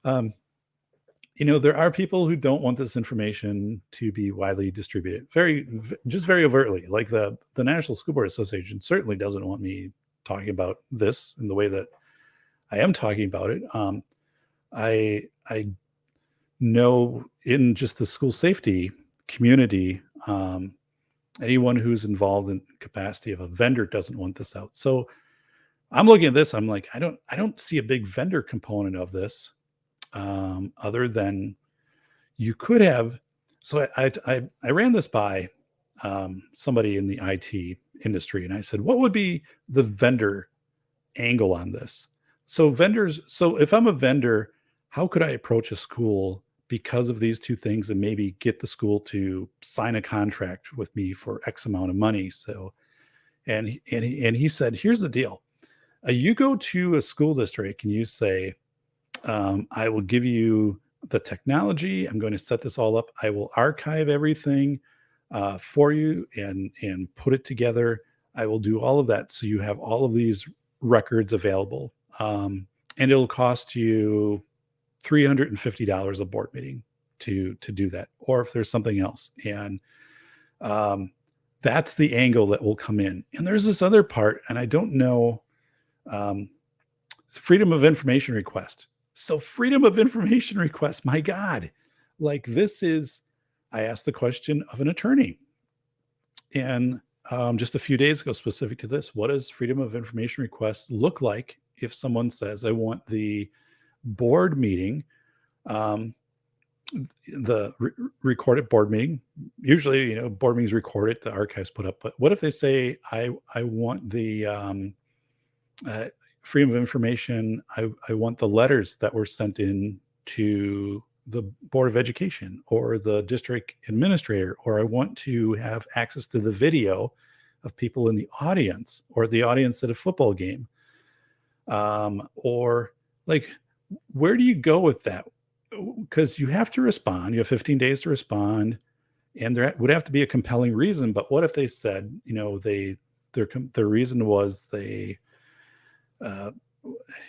there are people who don't want this information to be widely distributed, very overtly. Like the National School Board Association certainly doesn't want me talking about this in the way that I am talking about it. I know in just the school safety community, anyone who's involved in capacity of a vendor doesn't want this out. So I'm looking at this. I'm like, I don't see a big vendor component of this, other than you could have. So I ran this by somebody in the IT industry, and I said, what would be the vendor angle on this? So if I'm a vendor, how could I approach a school because of these two things and maybe get the school to sign a contract with me for X amount of money? So, and he said, here's the deal. You go to a school district and you say, I will give you the technology. I'm going to set this all up. I will archive everything for you and put it together. I will do all of that. So you have all of these records available. And it'll cost you $350 a board meeting to do that, or if there's something else. And that's the angle that will come in. And there's this other part, and I don't know, freedom of information request. So freedom of information request, my God, like this is, I asked the question of an attorney, and just a few days ago, specific to this, what does freedom of information request look like if someone says, I want the board meeting, recorded board meeting? Usually, board meetings recorded, the archives put up. But what if they say, I want the freedom of information, I want the letters that were sent in to the Board of Education or the district administrator, or I want to have access to the video of people in the audience or the audience at a football game. Or like, where do you go with that? Because you have to respond. You have 15 days to respond, and there would have to be a compelling reason. But what if they said, their reason was they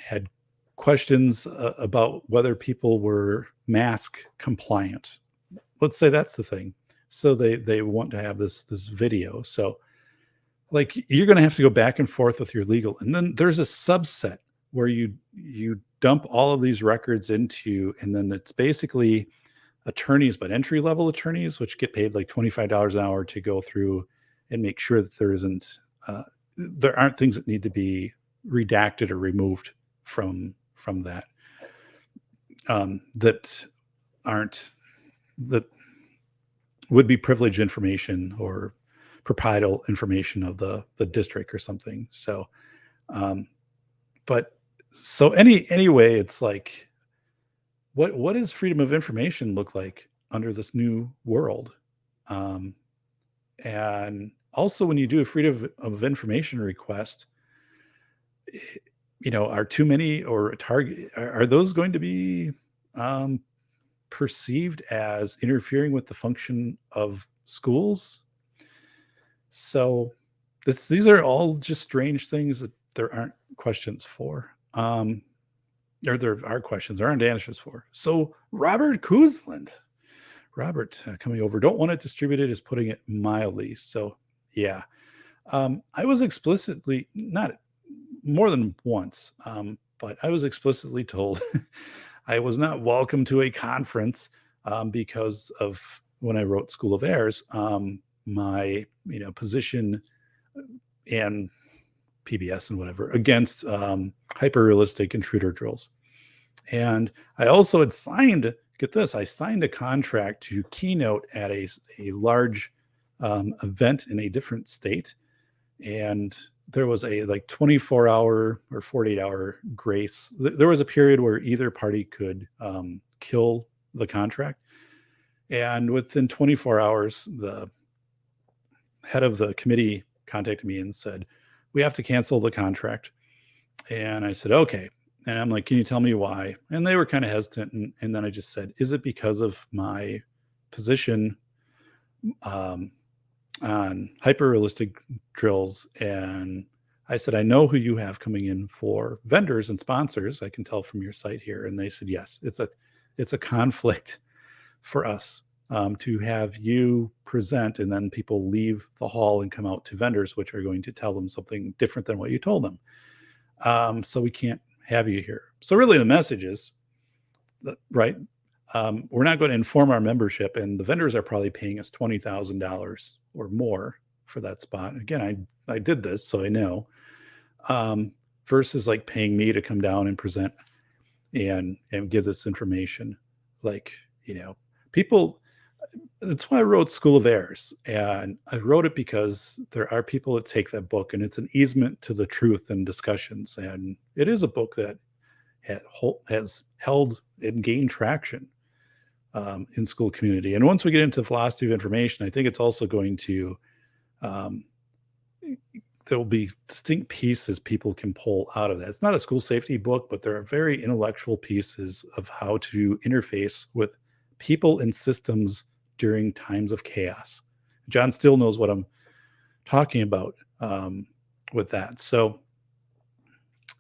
had questions about whether people were mask compliant. Let's say that's the thing. So they want to have this video. So like, you're going to have to go back and forth with your legal. And then there's a subset where you dump all of these records into, and then it's basically attorneys, but entry level attorneys, which get paid like $25 an hour to go through and make sure that there aren't things that need to be redacted or removed from that, that would be privileged information or proprietary information of the district or something. So, but so anyway, it's like, what does freedom of information look like under this new world? And also, when you do a freedom of information request, are too many or a target, are those going to be perceived as interfering with the function of schools? So these are all just strange things that there aren't questions for. Or there are questions, there aren't answers for. So Robert Kuzland, coming over, don't want it distributed is putting it mildly. So yeah, I was explicitly, not more than once, but I was explicitly told I was not welcome to a conference because of when I wrote School of Heirs, my position and PBS and whatever against hyper-realistic intruder drills. And I also had signed, get this, I signed a contract to keynote at a large event in a different state. And there was a like 24-hour or 48-hour grace. There was a period where either party could kill the contract. And within 24 hours, the head of the committee contacted me and said, we have to cancel the contract. And I said, okay. And I'm like, can you tell me why? And they were kind of hesitant. And then I just said, is it because of my position on hyper-realistic drills? And I said, I know who you have coming in for vendors and sponsors. I can tell from your site here. And they said, yes, it's a conflict for us to have you present, and then people leave the hall and come out to vendors, which are going to tell them something different than what you told them. So we can't have you here. So really the message is that, right, we're not going to inform our membership, and the vendors are probably paying us $20,000 or more for that spot. Again, I did this, so I know, versus like paying me to come down and present and give this information. Like, people, that's why I wrote School of Heirs. And I wrote it because there are people that take that book and it's an easement to the truth and discussions. And it is a book that has held and gained traction in school community. And once we get into the philosophy of information, I think it's also going to, there will be distinct pieces people can pull out of that. It's not a school safety book, but there are very intellectual pieces of how to interface with people and systems during times of chaos. John Steele knows what I'm talking about with that. So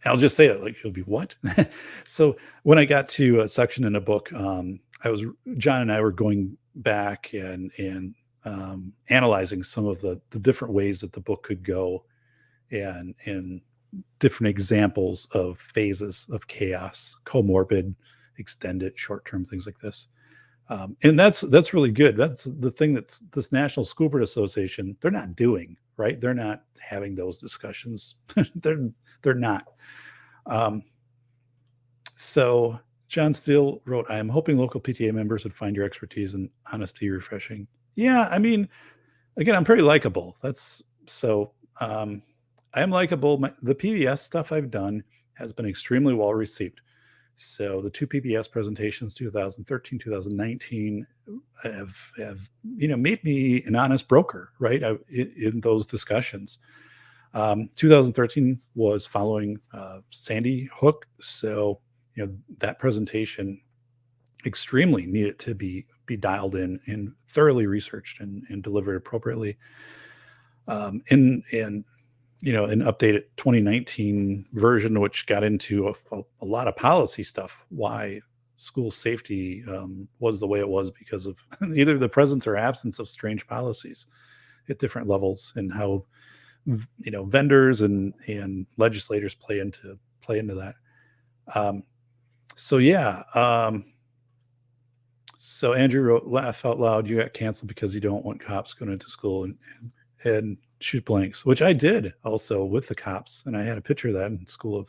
I'll just say it, like, he'll be what? So when I got to a section in a book, John and I were going back and analyzing some of the different ways that the book could go and different examples of phases of chaos, comorbid, extended, short-term, things like this. And that's really good. That's the thing that this National School Board Association, they're not doing, right? They're not having those discussions. they're not. So John Steele wrote, I am hoping local PTA members would find your expertise and honesty refreshing. Yeah, I mean, again, I'm pretty likable. I am likable. The PBS stuff I've done has been extremely well received. So the two PBS presentations, 2013, 2019, have made me an honest broker, right? In those discussions. 2013 was following Sandy Hook, so that presentation extremely needed to be dialed in and thoroughly researched and delivered appropriately. An updated 2019 version, which got into a lot of policy stuff, why school safety was the way it was because of either the presence or absence of strange policies at different levels, and how vendors and legislators play into that. So Andrew wrote, "Laugh out loud. You got canceled because you don't want cops going into school and shoot blanks," which I did also with the cops, and I had a picture of that in School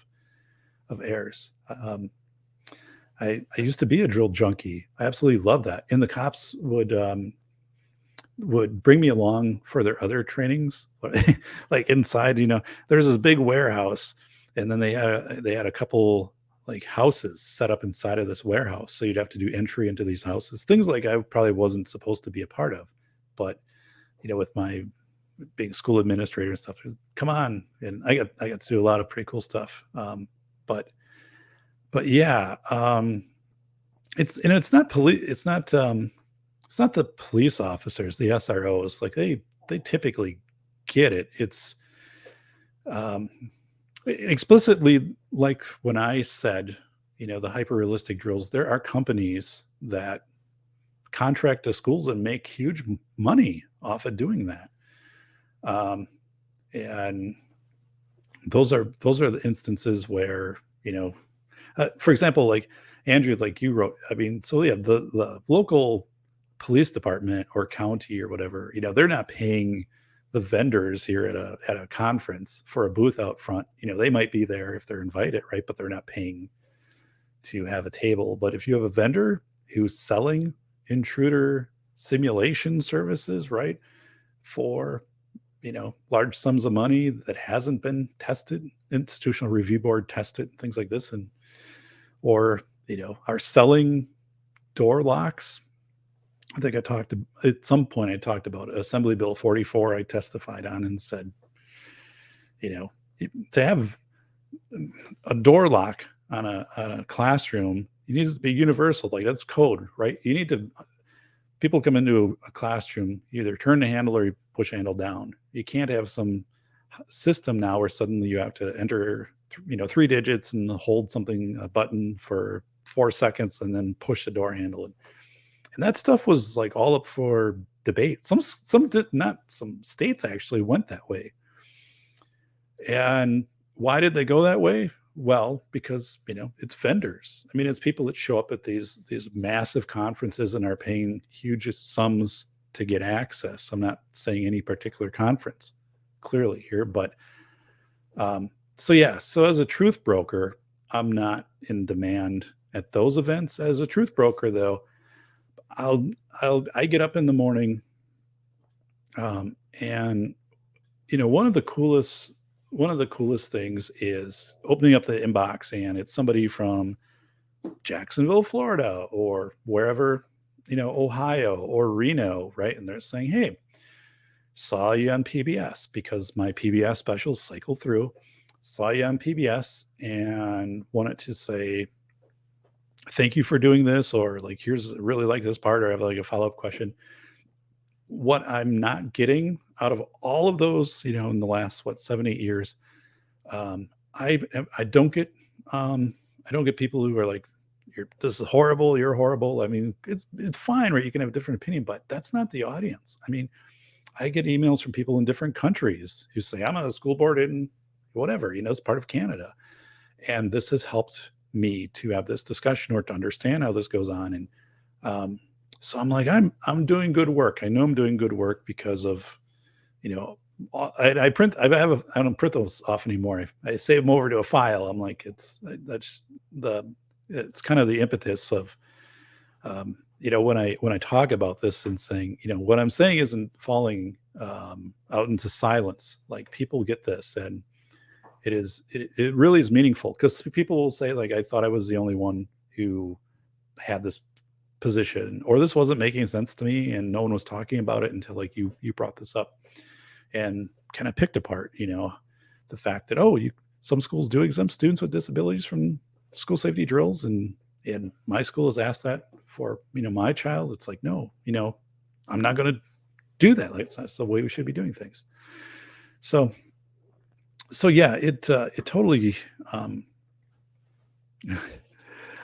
of Airs. I used to be a drill junkie. I absolutely love that, and the cops would bring me along for their other trainings, like inside. There's this big warehouse, and then they had a couple like houses set up inside of this warehouse. So you'd have to do entry into these houses, things like I probably wasn't supposed to be a part of, but with my being school administrator and stuff, come on, and I got to do a lot of pretty cool stuff. But yeah, it's not police. It's not the police officers, the SROs. Like they typically get it. It's explicitly, like when I said, the hyper realistic drills. There are companies that contract to schools and make huge money off of doing that. And those are the instances where for example, like Andrew, like you wrote. I mean, so yeah, the local police department or county or whatever, they're not paying the vendors here at a conference for a booth out front. They might be there if they're invited, right? But they're not paying to have a table. But if you have a vendor who's selling intruder simulation services, right, for large sums of money that hasn't been tested, institutional review board tested, things like this, and or are selling door locks. I think at some point I talked about Assembly Bill 44. I testified on and said, to have a door lock on a classroom, it needs to be universal. Like that's code, right? People come into a classroom, you either turn the handle or you push handle down. You can't have some system now where suddenly you have to enter, 3 digits and hold a button for 4 seconds and then push the door handle. And that stuff was like all up for debate. Some did not. Some states actually went that way. And why did they go that way? Well, because it's vendors. I mean, it's people that show up at these massive conferences and are paying huge sums to get access. I'm not saying any particular conference clearly here, but so as a truth broker, I'm not in demand at those events. As a truth broker, though, I get up in the morning, and one of the coolest things is opening up the inbox, and it's somebody from Jacksonville, Florida, or wherever, Ohio or Reno, right? And they're saying, "Hey, saw you on PBS," because my PBS specials cycle through. Saw you on PBS and wanted to say thank you for doing this, or like, here's really like this part, or I have like a follow-up question. What I'm not getting out of all of those, in the last 7-8 years, I don't get people who are like, this is horrible, you're horrible. I mean, it's fine, right? You can have a different opinion, but that's not the audience. I mean, I get emails from people in different countries who say, I'm on a school board in whatever, it's part of Canada, and this has helped me to have this discussion or to understand how this goes on. And so I'm like, I'm doing good work. I know I'm doing good work because of, I don't print those off anymore. I save them over to a file. I'm like, it's kind of the impetus of, when I talk about this and saying, what I'm saying isn't falling out into silence. Like, people get this, and it really is meaningful, because people will say, like, I thought I was the only one who had this position, or this wasn't making sense to me, and no one was talking about it until like you brought this up, and kind of picked apart, the fact that, some schools do exempt students with disabilities from school safety drills, and my school has asked that for my child. It's like, no, I'm not going to do that. Like, that's the way we should be doing things. So yeah, it totally,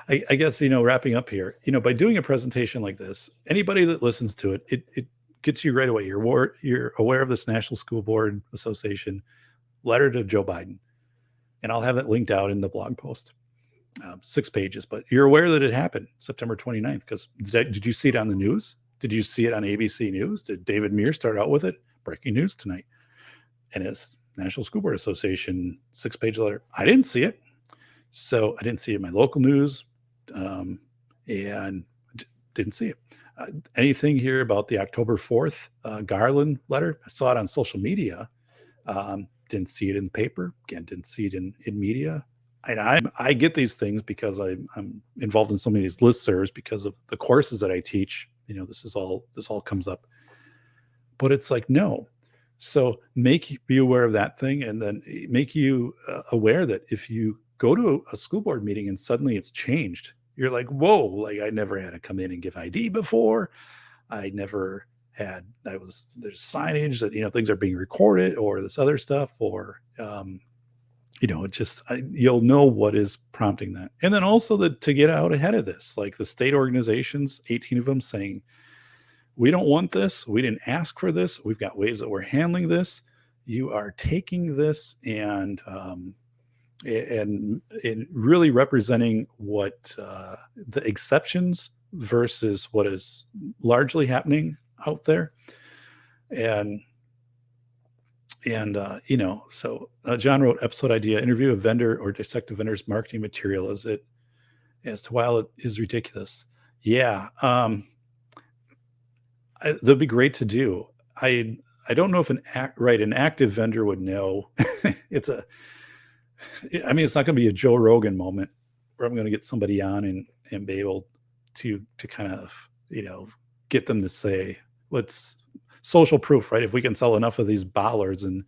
I guess, wrapping up here, by doing a presentation like this, anybody that listens to it, it gets you right away. You're aware of this National School Board Association letter to Joe Biden, and I'll have it linked out in the blog post. 6 pages, but you're aware that it happened September 29th because did you see it on the news? Did you see it on ABC News? Did David Meir start out with it? Breaking news tonight. NS National School Board Association 6-page letter. I didn't see it. So I didn't see it in my local news and didn't see it. Anything here about the October 4th Garland letter? I saw it on social media. Didn't see it in the paper. Again, didn't see it in media. And I get these things because I'm involved in so many of these listservs because of the courses that I teach. This all comes up. But it's like, no. So be aware of that thing, and then make you aware that if you go to a school board meeting and suddenly it's changed, you're like, whoa, like I never had to come in and give ID before. I never had, there's signage that, things are being recorded or this other stuff, or, you'll know what is prompting that. And then also to get out ahead of this, like the state organizations, 18 of them saying, we don't want this. We didn't ask for this. We've got ways that we're handling this. You are taking this and really representing what the exceptions versus what is largely happening out there. So John wrote episode idea, interview a vendor or dissect a vendor's marketing material as to while it is ridiculous. Yeah. That'd be great to do. I don't know if an active vendor would know. It's not going to be a Joe Rogan moment where I'm going to get somebody on and be able to kind of, get them to say, let's social proof, right? If we can sell enough of these bollards and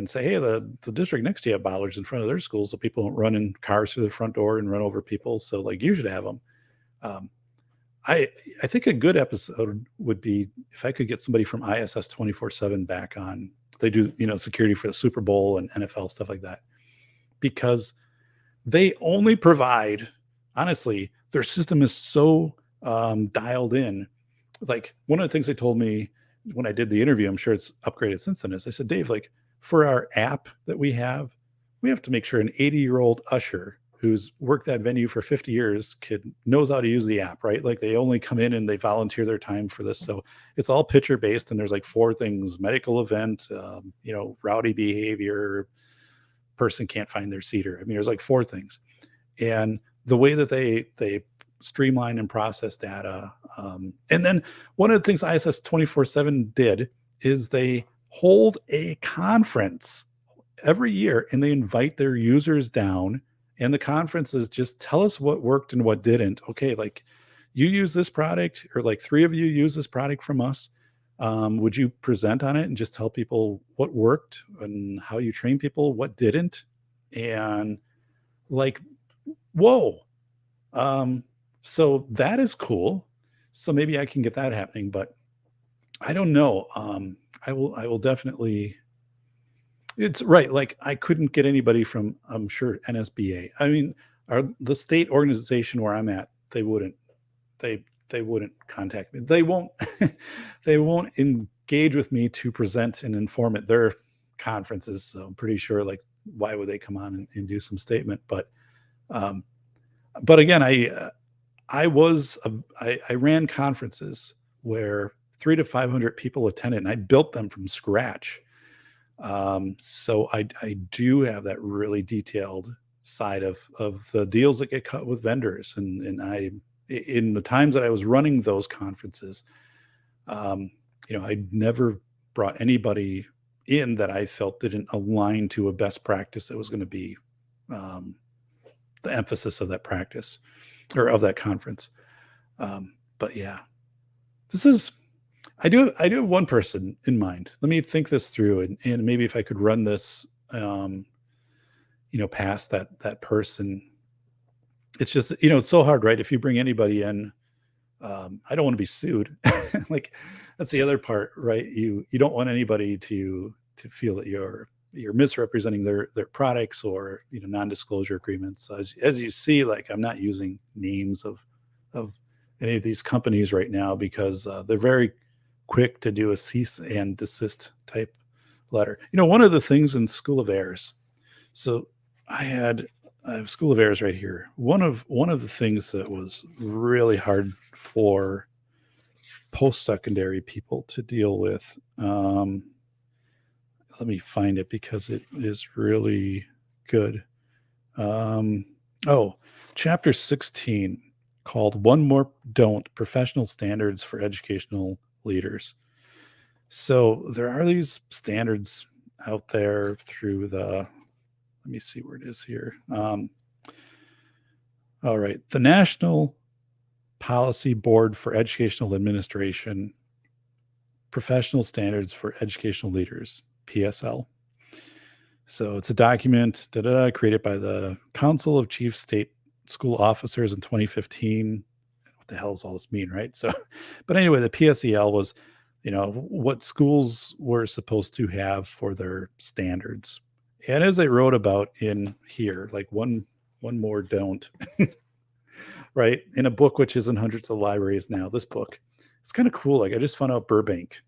say, hey, the district next to you have bollards in front of their schools so people don't run in cars through the front door and run over people. So like you should have them. I think a good episode would be if I could get somebody from ISS 24/7 back on. They do, security for the Super Bowl and NFL, stuff like that, because they only provide, honestly, their system is so dialed in. Like one of the things they told me when I did the interview, I'm sure it's upgraded since then, is I said, Dave, like for our app that we have to make sure an 80-year-old usher who's worked that venue for 50 years knows how to use the app, right? Like they only come in and they volunteer their time for this. So it's all picture based. And there's like 4 things: medical event, rowdy behavior, person can't find their seater. I mean, there's like 4 things. And the way that they streamline and process data. And then one of the things ISS 24/7 did is they hold a conference every year and they invite their users down. And the conferences just tell us what worked and what didn't. Okay, like you use this product, or like 3 of you use this product from us. Would you present on it and just tell people what worked and how you train people, what didn't? And like, whoa. So that is cool. So maybe I can get that happening, but I don't know. I will definitely. It's right. Like I couldn't get anybody from, I'm sure, NSBA. I mean, the state organization where I'm at, they wouldn't contact me. They won't, they won't engage with me to present and inform at their conferences. So I'm pretty sure, like, why would they come on and do some statement? But again, I ran conferences where 300 to 500 people attended, and I built them from scratch. So I do have that really detailed side of the deals that get cut with vendors. And in the times that I was running those conferences, I never brought anybody in that I felt didn't align to a best practice that was going to be, the emphasis of that practice or of that conference. But yeah, I do have one person in mind. Let me think this through, and maybe if I could run this, past that person. It's just, it's so hard, right? If you bring anybody in, I don't want to be sued. Like that's the other part, right? You don't want anybody to feel that you're misrepresenting their products or, non-disclosure agreements. As you see, like I'm not using names of any of these companies right now because they're very quick to do a cease and desist type letter. One of the things in School of Airs, so I had I have School of Airs right here. One of the things that was really hard for post-secondary people to deal with. Let me find it because it is really good. Oh, chapter 16 called One More Don't Professional Standards for Educational Leaders. So there are these standards out there through let me see where it is here. All right. The National Policy Board for Educational Administration, Professional Standards for Educational Leaders, PSL. So it's a document created by the Council of Chief State School Officers in 2015. What the hell does all this mean, right? So, but anyway, the PSEL was, what schools were supposed to have for their standards. And as I wrote about in here, like one more don't, right? In a book which is in hundreds of libraries now, this book, it's kind of cool. Like I just found out Burbank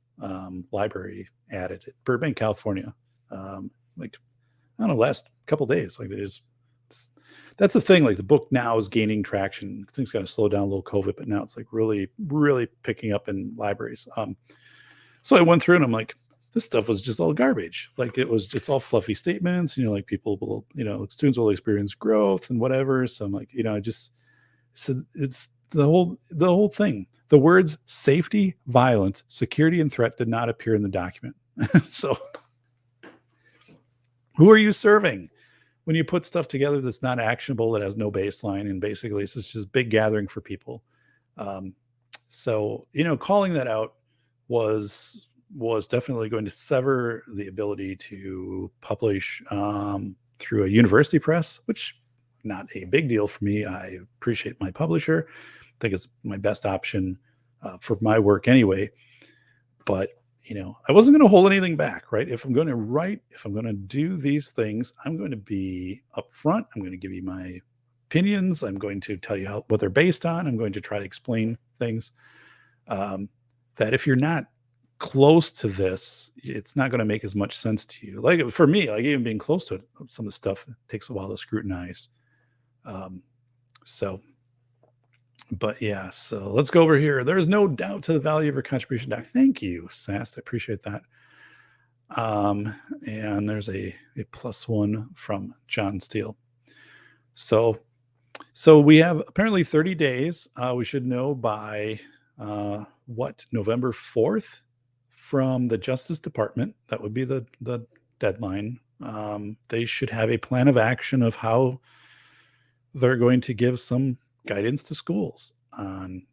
Library added it, Burbank, California. Like I don't know, last couple days. Like that's the thing. Like the book now is gaining traction. Things kind of slowed down a little COVID, but now it's like really, really picking up in libraries. So I went through and I'm like, this stuff was just all garbage. Like it's all fluffy statements. Like people will, students will experience growth and whatever. So I'm like, it's the whole thing. The words safety, violence, security, and threat did not appear in the document. So who are you serving when you put stuff together that's not actionable, that has no baseline, and basically it's just big gathering for people? So calling that out was definitely going to sever the ability to publish through a university press, which not a big deal for me. I appreciate my publisher. I think it's my best option for my work anyway. But I wasn't going to hold anything back, right? If I'm going to write, if I'm going to do these things, I'm going to be upfront. I'm going to give you my opinions. I'm going to tell you what they're based on. I'm going to try to explain things that if you're not close to this, it's not going to make as much sense to you. Like for me, like even being close to it, some of the stuff takes a while to scrutinize. But yeah, so let's go over here. There's no doubt to the value of your contribution, Doc. Thank you, Sast. I appreciate that. And there's a +1 from John Steele. So we have apparently 30 days. We should know by November 4th from the Justice Department. That would be the deadline. They should have a plan of action of how they're going to give some guidance to schools on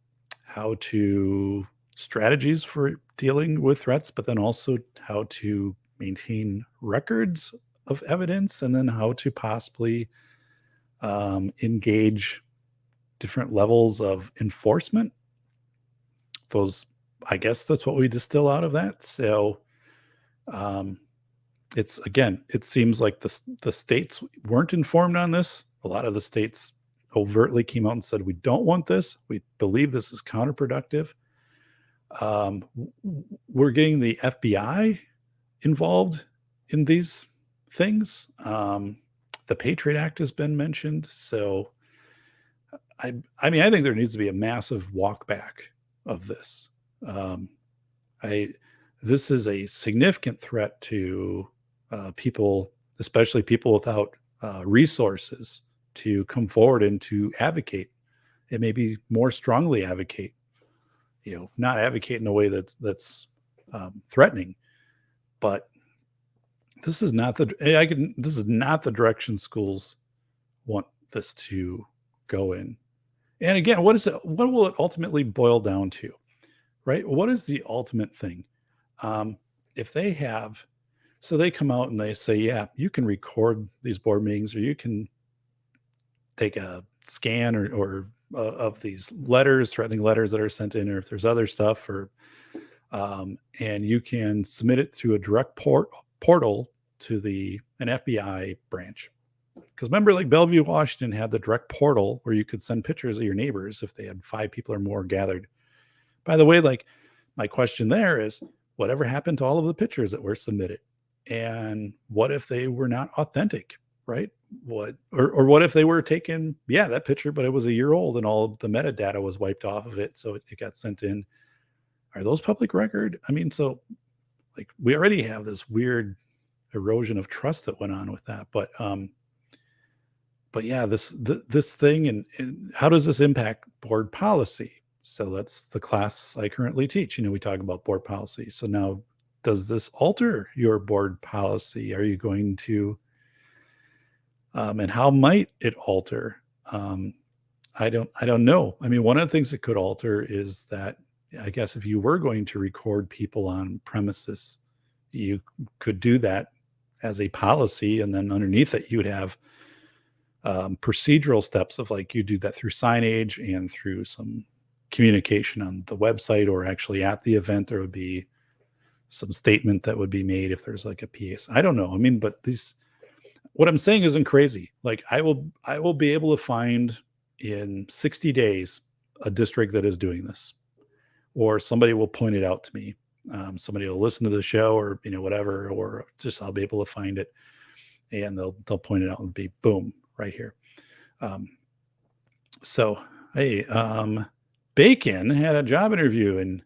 how to strategies for dealing with threats, but then also how to maintain records of evidence, and then how to possibly engage different levels of enforcement. I guess that's what we distill out of that. So it seems like the states weren't informed on this. A lot of the states overtly came out and said, we don't want this. We believe this is counterproductive. We're getting the FBI involved in these things. The Patriot Act has been mentioned. So I think there needs to be a massive walk back of this. This is a significant threat to people, especially people without resources, to come forward and to advocate, and maybe more strongly advocate. Not advocate in a way that's threatening, but this is not the direction schools want this to go in. And again, what will it ultimately boil down to, right? What is the ultimate thing? If they come out and they say, yeah, you can record these board meetings, or you can take a scan or of these letters, threatening letters that are sent in, or if there's other stuff, or and you can submit it through a direct portal to an FBI branch. Because remember, like Bellevue, Washington had the direct portal where you could send pictures of your neighbors if they had 5 people or more gathered. By the way, like my question there is, whatever happened to all of the pictures that were submitted? And what if they were not authentic, right? or what if they were taking, that picture, but it was a year old and all of the metadata was wiped off of it. So it got sent in. Are those public record? I mean, so like we already have this weird erosion of trust that went on with that. But yeah, this thing and how does this impact board policy? So that's the class I currently teach. We talk about board policy. So now, does this alter your board policy? Are you going to, and how might it alter? I don't know. I mean, one of the things that could alter is that, I guess, if you were going to record people on premises, you could do that as a policy, and then underneath it, you would have procedural steps of like you do that through signage and through some communication on the website, or actually at the event, there would be some statement that would be made if there's like a PS. I don't know. I mean, but what I'm saying isn't crazy. Like I will be able to find in 60 days a district that is doing this, or somebody will point it out to me. Somebody will listen to the show, or whatever, or just I'll be able to find it, and they'll point it out and be boom right here. So hey, Bacon had a job interview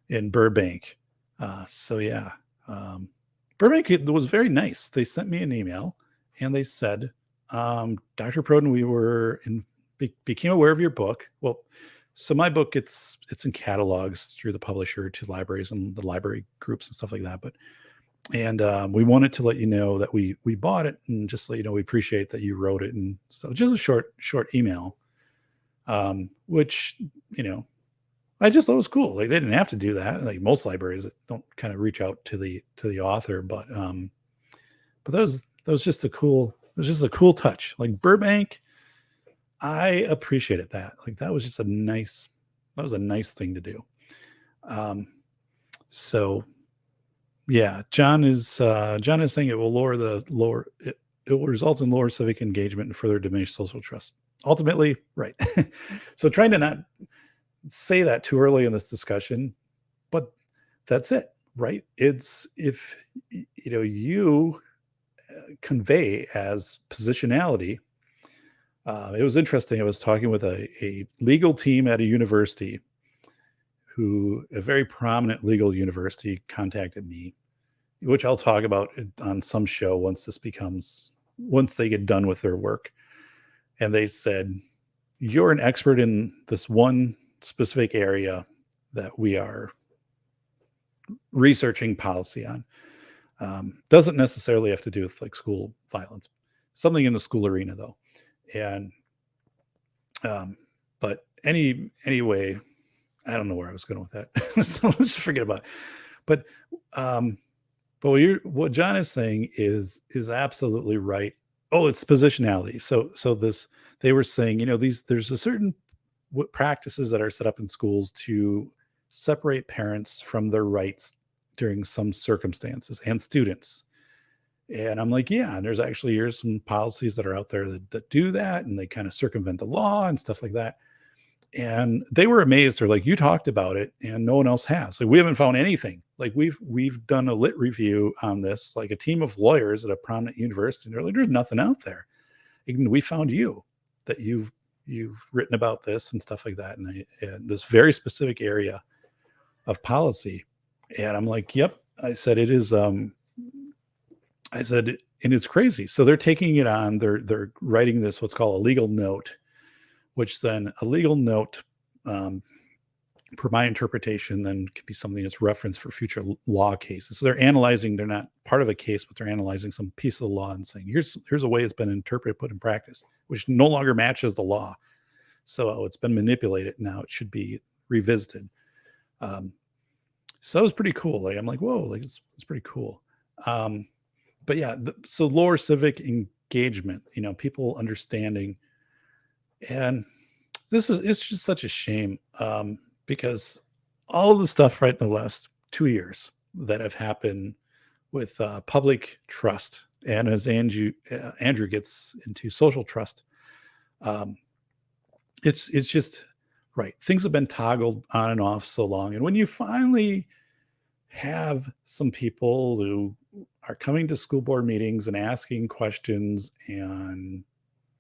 in Burbank. So yeah, Burbank was very nice. They sent me an email and they said, Dr. Proden, became aware of your book. Well, so my book, it's in catalogs through the publisher to libraries and the library groups and stuff like that. And we wanted to let you know that we bought it, and just let you know we appreciate that you wrote it. And so just a short email, which I just thought was cool. Like they didn't have to do that. Like most libraries that don't kind of reach out to the author, but that was just a cool touch. Like Burbank, I appreciated that. Like that was a nice thing to do. So yeah, John is saying it will result in lower civic engagement and further diminish social trust. Ultimately, right. So trying to not say that too early in this discussion, but that's it, right? It's if you convey as positionality. It was interesting. I was talking with a legal team at a university, a very prominent legal university, contacted me, which I'll talk about on some show once they get done with their work. And they said, you're an expert in this one specific area that we are researching policy on. Doesn't necessarily have to do with like school violence, something in the school arena though. And, but anyway, I don't know where I was going with that. So let's just forget about it. But what John is saying is absolutely right. Oh, it's positionality. So they were saying, there's a certain practices that are set up in schools to separate parents from their rights during some circumstances, and students. And I'm like, yeah, and here's some policies that are out there that do that, and they kind of circumvent the law and stuff like that. And they were amazed. They're like, you talked about it and no one else has. Like, we haven't found anything. Like we've done a lit review on this, like a team of lawyers at a prominent university. And they're like, there's nothing out there. And we found that you've written about this and stuff like that. And this very specific area of policy. And I'm like, yep. I said, it is, and it's crazy. So they're taking it on, they're writing this, what's called a legal note, which then a legal note, per my interpretation, then could be something that's referenced for future law cases. So they're not part of a case, but they're analyzing some piece of the law and saying, here's a way it's been interpreted, put in practice, which no longer matches the law. So it's been manipulated. Now it should be revisited. So it was pretty cool. Like, I'm like, whoa, like it's pretty cool. But yeah, so lower civic engagement, people understanding. And it's just such a shame, because all of the stuff right in the last 2 years that have happened with public trust, and as Andrew gets into social trust, it's just right. Things have been toggled on and off so long, and when you finally have some people who are coming to school board meetings and asking questions, and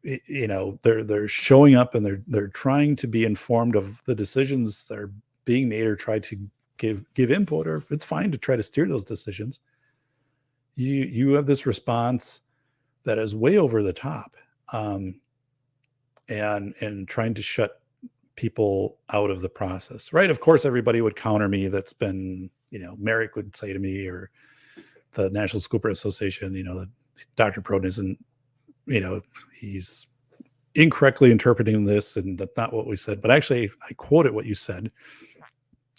they're showing up, and they're trying to be informed of the decisions that are being made, or try to give input, or it's fine to try to steer those decisions. You have this response that is way over the top, and trying to shut people out of the process, right? Of course, everybody would counter me. That's been, Merrick would say to me, or the National School Board Association, that Dr. Proden isn't, he's incorrectly interpreting this, and that's not what we said. But actually, I quoted what you said,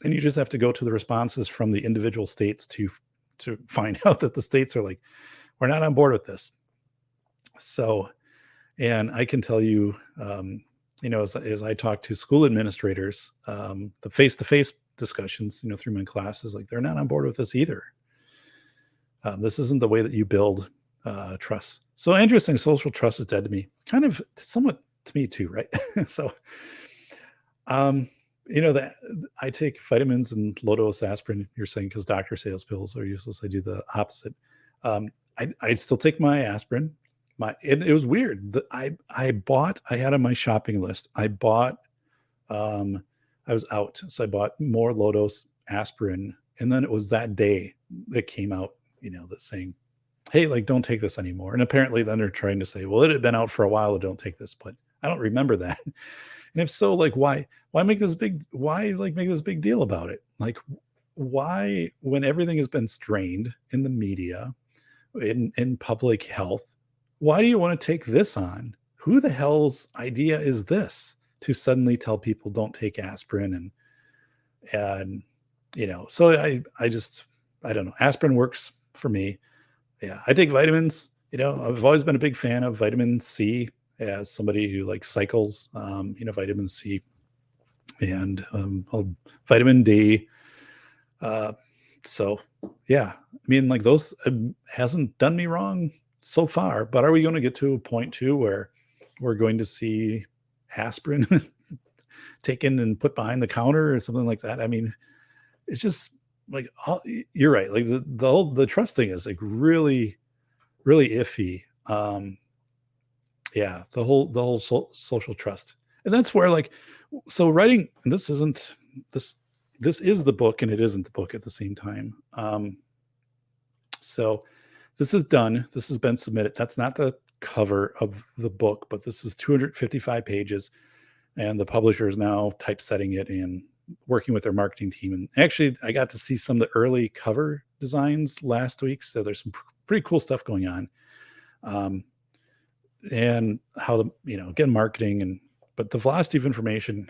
and you just have to go to the responses from the individual states to find out that the states are like, we're not on board with this. So, and I can tell you, as I talk to school administrators, the face-to-face discussions, through my classes, like, they're not on board with this either. This isn't the way that you build trust. So interesting. Social trust is dead to me, kind of somewhat to me too, right? So, that I take vitamins and low-dose aspirin, you're saying, because doctor sales pills are useless. I do the opposite. I still take my aspirin. It was weird. I had on my shopping list, I was out, so I bought more low-dose aspirin, and then it was that day that came out, that's saying, hey, like, don't take this anymore. And apparently then they're trying to say, well, it had been out for a while, don't take this, but I don't remember that. And if so, like, why make this big deal about it? Like, why, when everything has been strained in the media, in public health, why do you want to take this on? Who the hell's idea is this to suddenly tell people don't take aspirin? And so I don't know. Aspirin works for me. Yeah, I take vitamins. I've always been a big fan of vitamin C, as somebody who like cycles, vitamin C and vitamin D. So yeah, I mean, like, those hasn't done me wrong so far, but are we going to get to a point too where we're going to see aspirin taken and put behind the counter or something like that? I mean, it's just like, you're right. Like, the trust thing is like really, really iffy. Yeah, the whole social trust, and that's where, like, so writing. And this is the book, and it isn't the book at the same time. So this is done. This has been submitted. That's not the cover of the book, but this is 255 pages, and the publisher is now typesetting it and working with their marketing team. And actually, I got to see some of the early cover designs last week, so there's some pretty cool stuff going on. And how again, marketing, but the velocity of information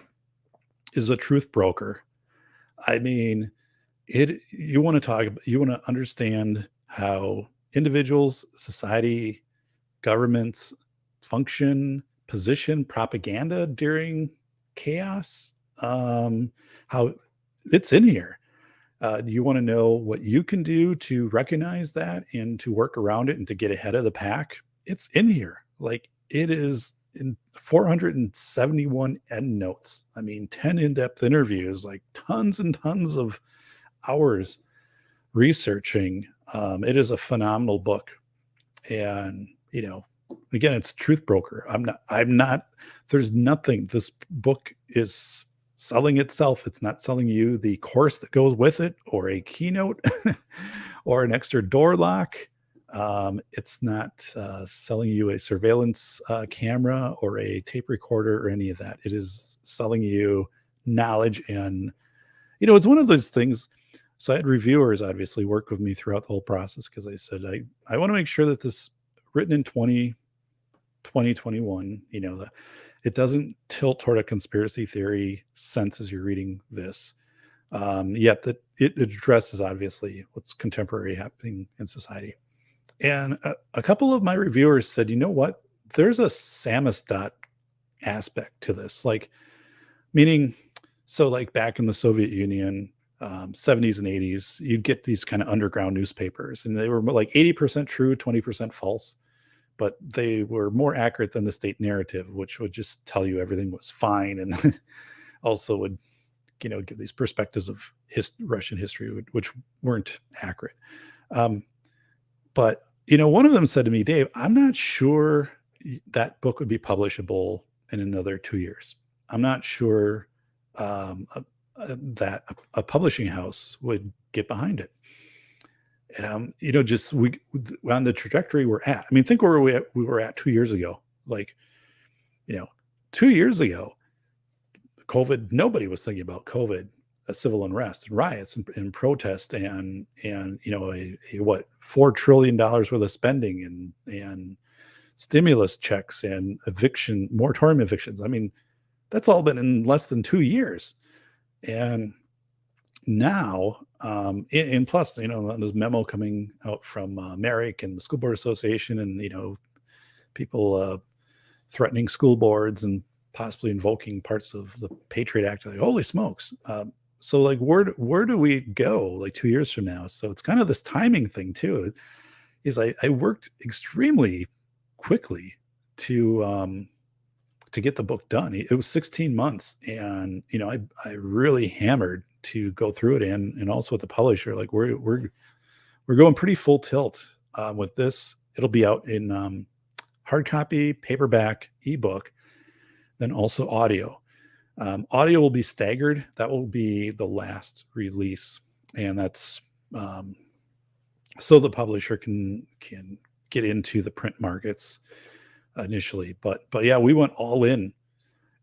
is a truth broker. I mean, you want to understand how individuals, society, governments function, position propaganda during chaos, how it's in here. You want to know what you can do to recognize that and to work around it and to get ahead of the pack. It's in here. Like, it is in 471 endnotes. I mean, 10 in-depth interviews, like tons and tons of hours researching. It is a phenomenal book. And, again, it's truth broker. There's nothing. This book is selling itself. It's not selling you the course that goes with it, or a keynote, or an extra door lock. It's not selling you a surveillance camera or a tape recorder or any of that. It is selling you knowledge. And, it's one of those things. So I had reviewers obviously work with me throughout the whole process, because I said, I want to make sure that this, written in 2021, it doesn't tilt toward a conspiracy theory sense as you're reading this. Yet that it addresses obviously what's contemporary happening in society. And a couple of my reviewers said, you know what, there's a samizdat aspect to this. Like, meaning, so like back in the Soviet Union, 70s and 80s, you'd get these kind of underground newspapers, and they were like 80% true, 20% false, but they were more accurate than the state narrative, which would just tell you everything was fine. And also would, give these perspectives of Russian history, which weren't accurate. But, one of them said to me, "Dave, I'm not sure that book would be publishable in another 2 years. I'm not sure, that a publishing house would get behind it." And, just on the trajectory we're at. I mean, think where we were at 2 years ago. Like, you know, 2 years ago, COVID, nobody was thinking about COVID, civil unrest and riots and protest and a what $4 trillion worth of spending and stimulus checks and moratorium evictions. I mean, that's all been in less than 2 years. And now, and plus, there's memo coming out from Merrick and the School Board Association, and people threatening school boards and possibly invoking parts of the Patriot Act. Like, holy smokes! So, like, where do we go like 2 years from now? So it's kind of this timing thing too. Is I worked extremely quickly to get the book done. It was 16 months, and I really hammered to go through it, and also with the publisher. Like, we're going pretty full tilt with this. It'll be out in hard copy, paperback, ebook, then also audio. Audio will be staggered. That will be the last release, and that's so the publisher can get into the print markets initially. But yeah, we went all in,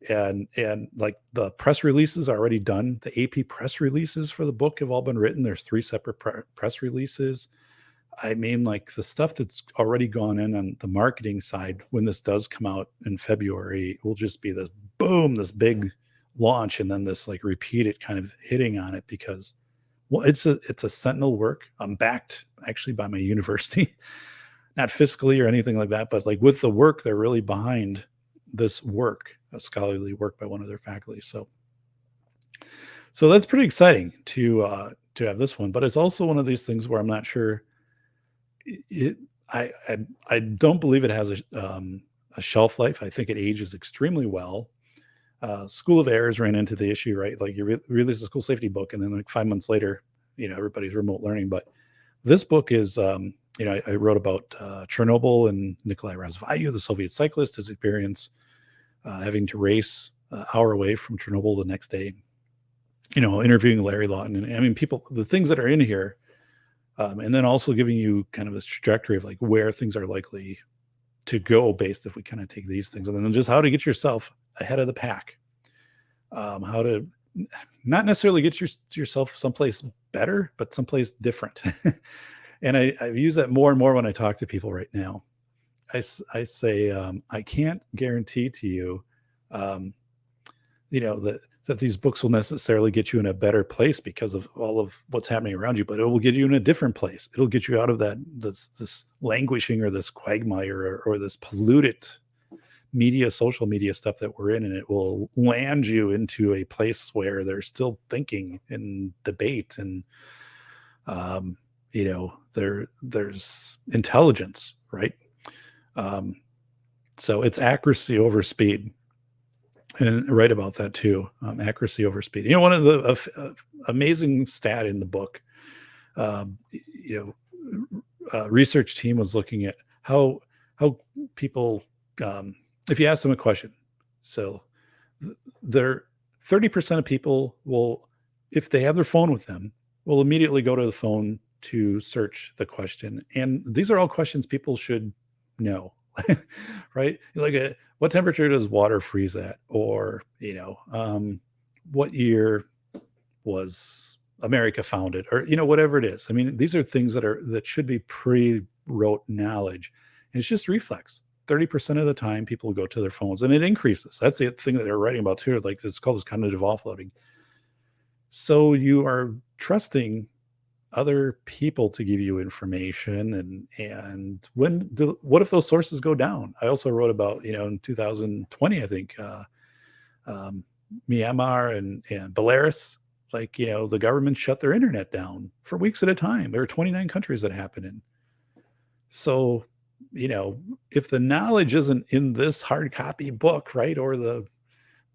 and like the press releases are already done. The AP press releases for the book have all been written. There's 3 separate press releases. I mean, like, the stuff that's already gone in on the marketing side, when this does come out in February, it will just be this boom, this big launch, and then this like repeated kind of hitting on it, because, well, it's a sentinel work. I'm backed actually by my university, not fiscally or anything like that, but like with the work, they're really behind this work, a scholarly work by one of their faculty. So that's pretty exciting to have this one. But it's also one of these things where I'm not sure. I don't believe it has a shelf life. I think it ages extremely well. School of Errors ran into the issue, right? Like, you release a school safety book, and then like 5 months later, everybody's remote learning. But this book is, I wrote about Chernobyl and Nikolai Razvayu, the Soviet cyclist, his experience having to race an hour away from Chernobyl the next day. Interviewing Larry Lawton, and I mean, the things that are in here. And then also giving you kind of this trajectory of like where things are likely to go based if we kind of take these things, and then just how to get yourself ahead of the pack, how to not necessarily get yourself someplace better, but someplace different. And I've used that more and more when I talk to people right now. I say, I can't guarantee to you, that these books will necessarily get you in a better place because of all of what's happening around you, but it will get you in a different place. It'll get you out of this languishing or this quagmire or this polluted social media stuff that we're in, and it will land you into a place where there's still thinking and debate, and there's intelligence, right? So it's accuracy over speed. And write about that too. Accuracy over speed. One of the amazing stat in the book, research team was looking at how people, if you ask them a question, so they're 30% of people will, if they have their phone with them, will immediately go to the phone to search the question. And these are all questions people should know. Right? Like, what temperature does water freeze at? Or, what year was America founded? Or, whatever it is. I mean, these are things that should be pre-rote knowledge. And it's just reflex. 30% of the time people go to their phones, and it increases. That's the thing that they're writing about too. Like, it's called cognitive offloading. So you are trusting other people to give you information, and what if those sources go down? I also wrote about, in 2020, I think, Myanmar and Belarus, like, the government shut their internet down for weeks at a time. There were 29 countries that happened in. So, if the knowledge isn't in this hard copy book, right, or the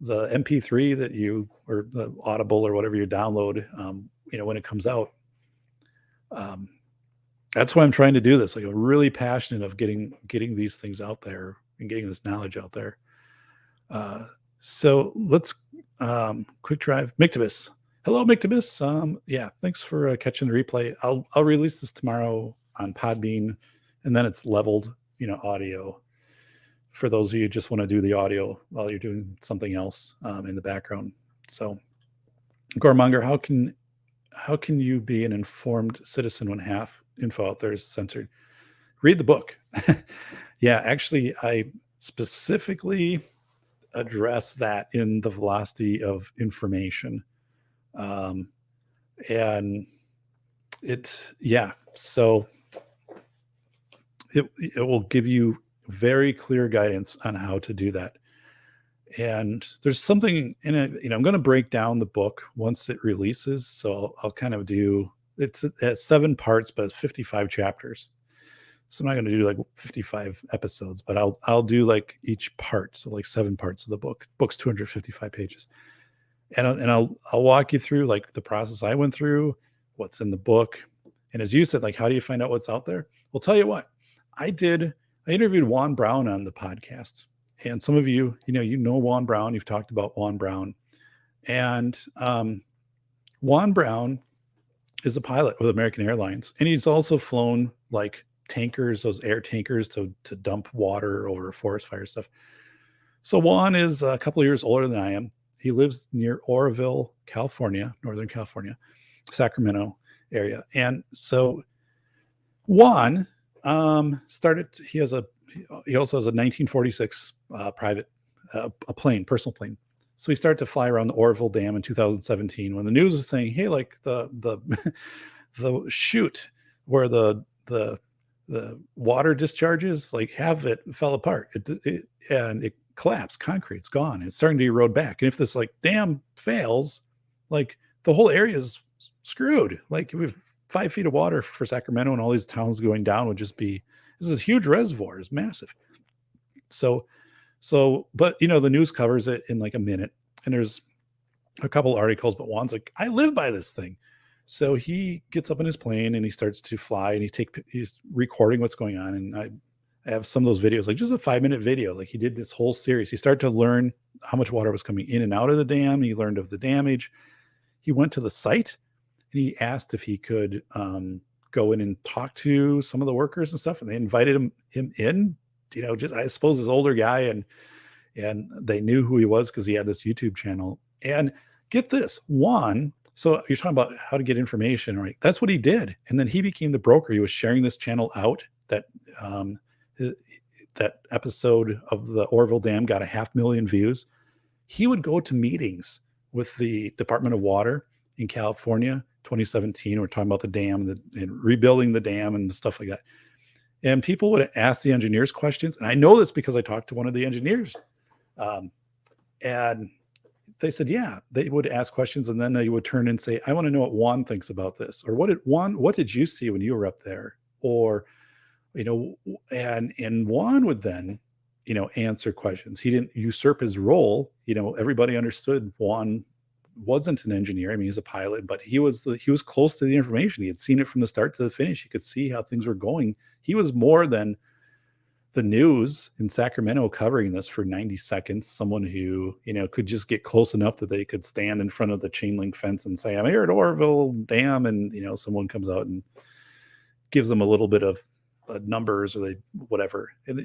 MP3 that or the Audible or whatever you download, when it comes out, That's why I'm trying to do this. Like, I'm really passionate of getting these things out there and getting this knowledge out there. Uh, so let's quick drive. Mictobus. Hello, Mictobus. Yeah, thanks for catching the replay. I'll release this tomorrow on Podbean, and then it's leveled, audio for those of you who just want to do the audio while you're doing something else in the background. So, Gormonger, how can you be an informed citizen when half info out there is censored? Read the book. Yeah, actually, I specifically address that in the velocity of information. And so it will give you very clear guidance on how to do that. And there's something in it, I'm going to break down the book once it releases. So I'll kind of it has 7 parts, but it's 55 chapters. So I'm not going to do like 55 episodes, but I'll do like each part. So like 7 parts of the book. Book's 255 pages. And I'll walk you through like the process I went through, what's in the book. And as you said, like, how do you find out what's out there? Well, tell you what, I interviewed Juan Brown on the podcast. And some of you, Juan Brown, you've talked about Juan Brown. And Juan Brown is a pilot with American Airlines. And he's also flown like tankers, those air tankers to dump water over forest fire stuff. So Juan is a couple of years older than I am. He lives near Oroville, California, Northern California, Sacramento area. And so Juan he also has a 1946 private personal plane. So he started to fly around the Oroville Dam in 2017 when the news was saying, hey, like the the chute where the water discharges, like it fell apart. It collapsed. Concrete's gone. It's starting to erode back. And if this like dam fails, like the whole area is screwed. Like we have 5 feet of water for Sacramento, and all these towns going down would just be, this is a huge reservoir. It's massive. So, but the news covers it in like a minute, and there's a couple articles, but Juan's like, I live by this thing. So he gets up in his plane and he starts to fly, and he's recording what's going on. And I have some of those videos, like just a 5-minute video. Like he did this whole series. He started to learn how much water was coming in and out of the dam. He learned of the damage. He went to the site and he asked if he could go in and talk to some of the workers and stuff. And they invited him in, just, I suppose, this older guy, and they knew who he was because he had this YouTube channel. And get this, Juan, so you're talking about how to get information, right? That's what he did. And then he became the broker. He was sharing this channel out. That episode of the Oroville Dam got 500,000 views. He would go to meetings with the Department of Water in California, 2017. We're talking about the dam and rebuilding the dam and stuff like that. And people would ask the engineers questions. And I know this because I talked to one of the engineers. And they said, yeah, they would ask questions, and then they would turn and say, I want to know what Juan thinks about this, or what did you see when you were up there? Or, and Juan would then, answer questions. He didn't usurp his role. Everybody understood Juan wasn't an engineer. I mean, he's a pilot, but he was close to the information. He had seen it from the start to the finish. He could see how things were going. He was more than the news in Sacramento covering this for 90 seconds. Someone who, could just get close enough that they could stand in front of the chain link fence and say, I'm here at Oroville Dam. And, someone comes out and gives them a little bit of numbers, or whatever. And,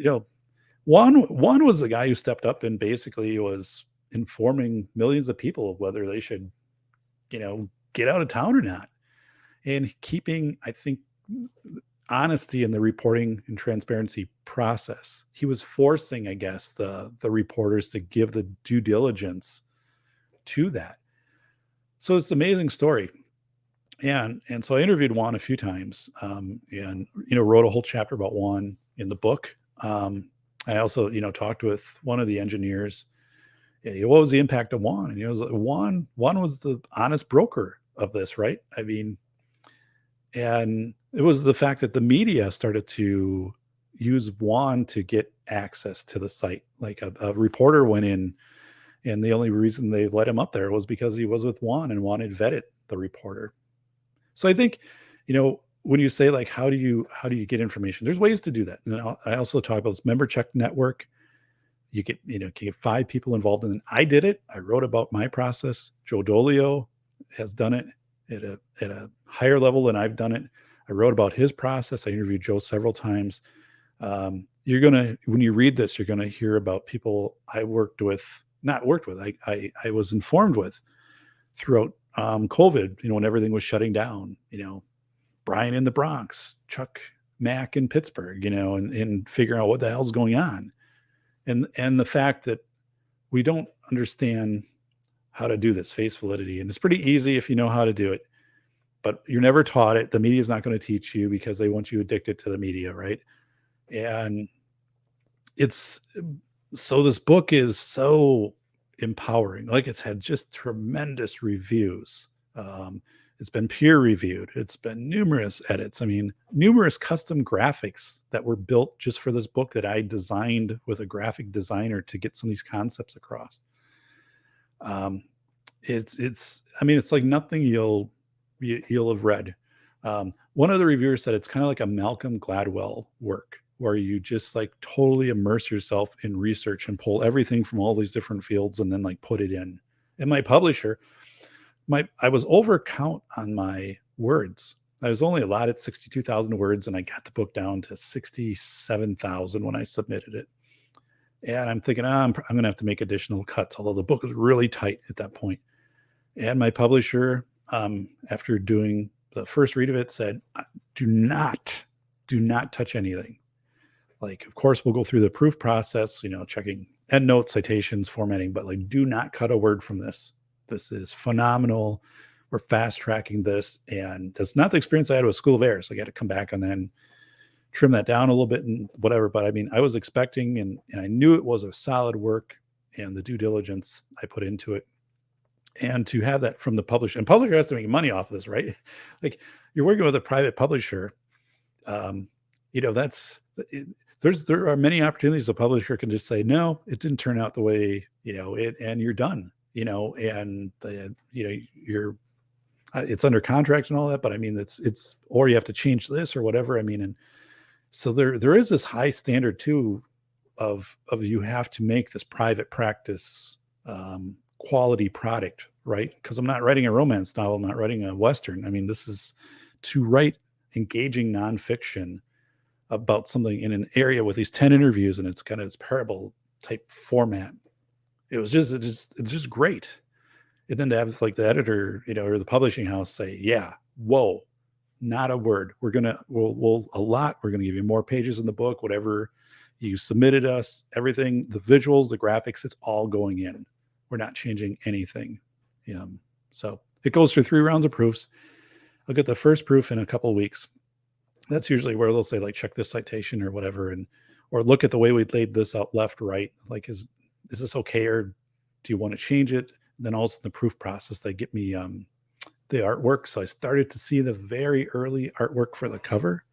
Juan was the guy who stepped up and basically was informing millions of people of whether they should, get out of town or not, and keeping, I think, honesty in the reporting and transparency process. He was forcing, I guess, the reporters to give the due diligence to that. So it's an amazing story. And so I interviewed Juan a few times, and wrote a whole chapter about Juan in the book. I also, talked with one of the engineers. What was the impact of Juan? And Juan was the honest broker of this, right? I mean, and it was the fact that the media started to use Juan to get access to the site. Like a reporter went in, and the only reason they let him up there was because he was with Juan, and Juan had vetted the reporter. So I think, when you say like, how do you get information? There's ways to do that. And I also talk about this member check network. You get 5 people involved in it. I did it. I wrote about my process. Joe Dolio has done it at a higher level than I've done it. I wrote about his process. I interviewed Joe several times. When you read this, you're gonna hear about people I not worked with. I was informed with throughout COVID. When everything was shutting down. Brian in the Bronx, Chuck Mack in Pittsburgh. And figuring out what the hell's going on. And the fact that we don't understand how to do this face validity. And it's pretty easy if you know how to do it, but you're never taught it. The media is not going to teach you because they want you addicted to the media, right? And this book is so empowering. Like, it's had just tremendous reviews. It's been peer reviewed. It's been numerous edits. Numerous custom graphics that were built just for this book that I designed with a graphic designer to get some of these concepts across. It's like nothing you'll have read. One of the reviewers said it's kind of like a Malcolm Gladwell work, where you just like totally immerse yourself in research and pull everything from all these different fields and then like put it in. And my publisher, I was over count on my words. I was only allotted 62,000 words, and I got the book down to 67,000 when I submitted it. And I'm thinking, I'm going to have to make additional cuts, although the book was really tight at that point. And my publisher, after doing the first read of it, said, do not touch anything. Like, of course, we'll go through the proof process, checking endnotes, citations, formatting, but like, do not cut a word from this. This is phenomenal. We're fast tracking this. And that's not the experience I had with School of Air. So I got to come back and then trim that down a little bit and whatever. But I was expecting, and I knew it was a solid work, and the due diligence I put into it. And to have that from the publisher, and publisher has to make money off of this, right? Like, you're working with a private publisher. There are many opportunities a publisher can just say, no, it didn't turn out the way, and you're done. And it's under contract and all that, but it's or you have to change this or whatever. And so there is this high standard too of you have to make this private practice quality product, right? Because I'm not writing a romance novel, I'm not writing a Western. This is to write engaging nonfiction about something in an area with these 10 interviews, and it's kind of this parable type format. It's just great. And then to have like the editor, or the publishing house say, yeah, whoa, not a word. We'll give you more pages in the book, whatever you submitted us, everything, the visuals, the graphics, it's all going in. We're not changing anything. So it goes through 3 rounds of proofs. I'll get the first proof in a couple of weeks. That's usually where they'll say, like, check this citation or whatever, or look at the way we laid this out left, right. Like, is this okay, or do you want to change it? Then also the proof process, they get me the artwork. So I started to see the very early artwork for the cover,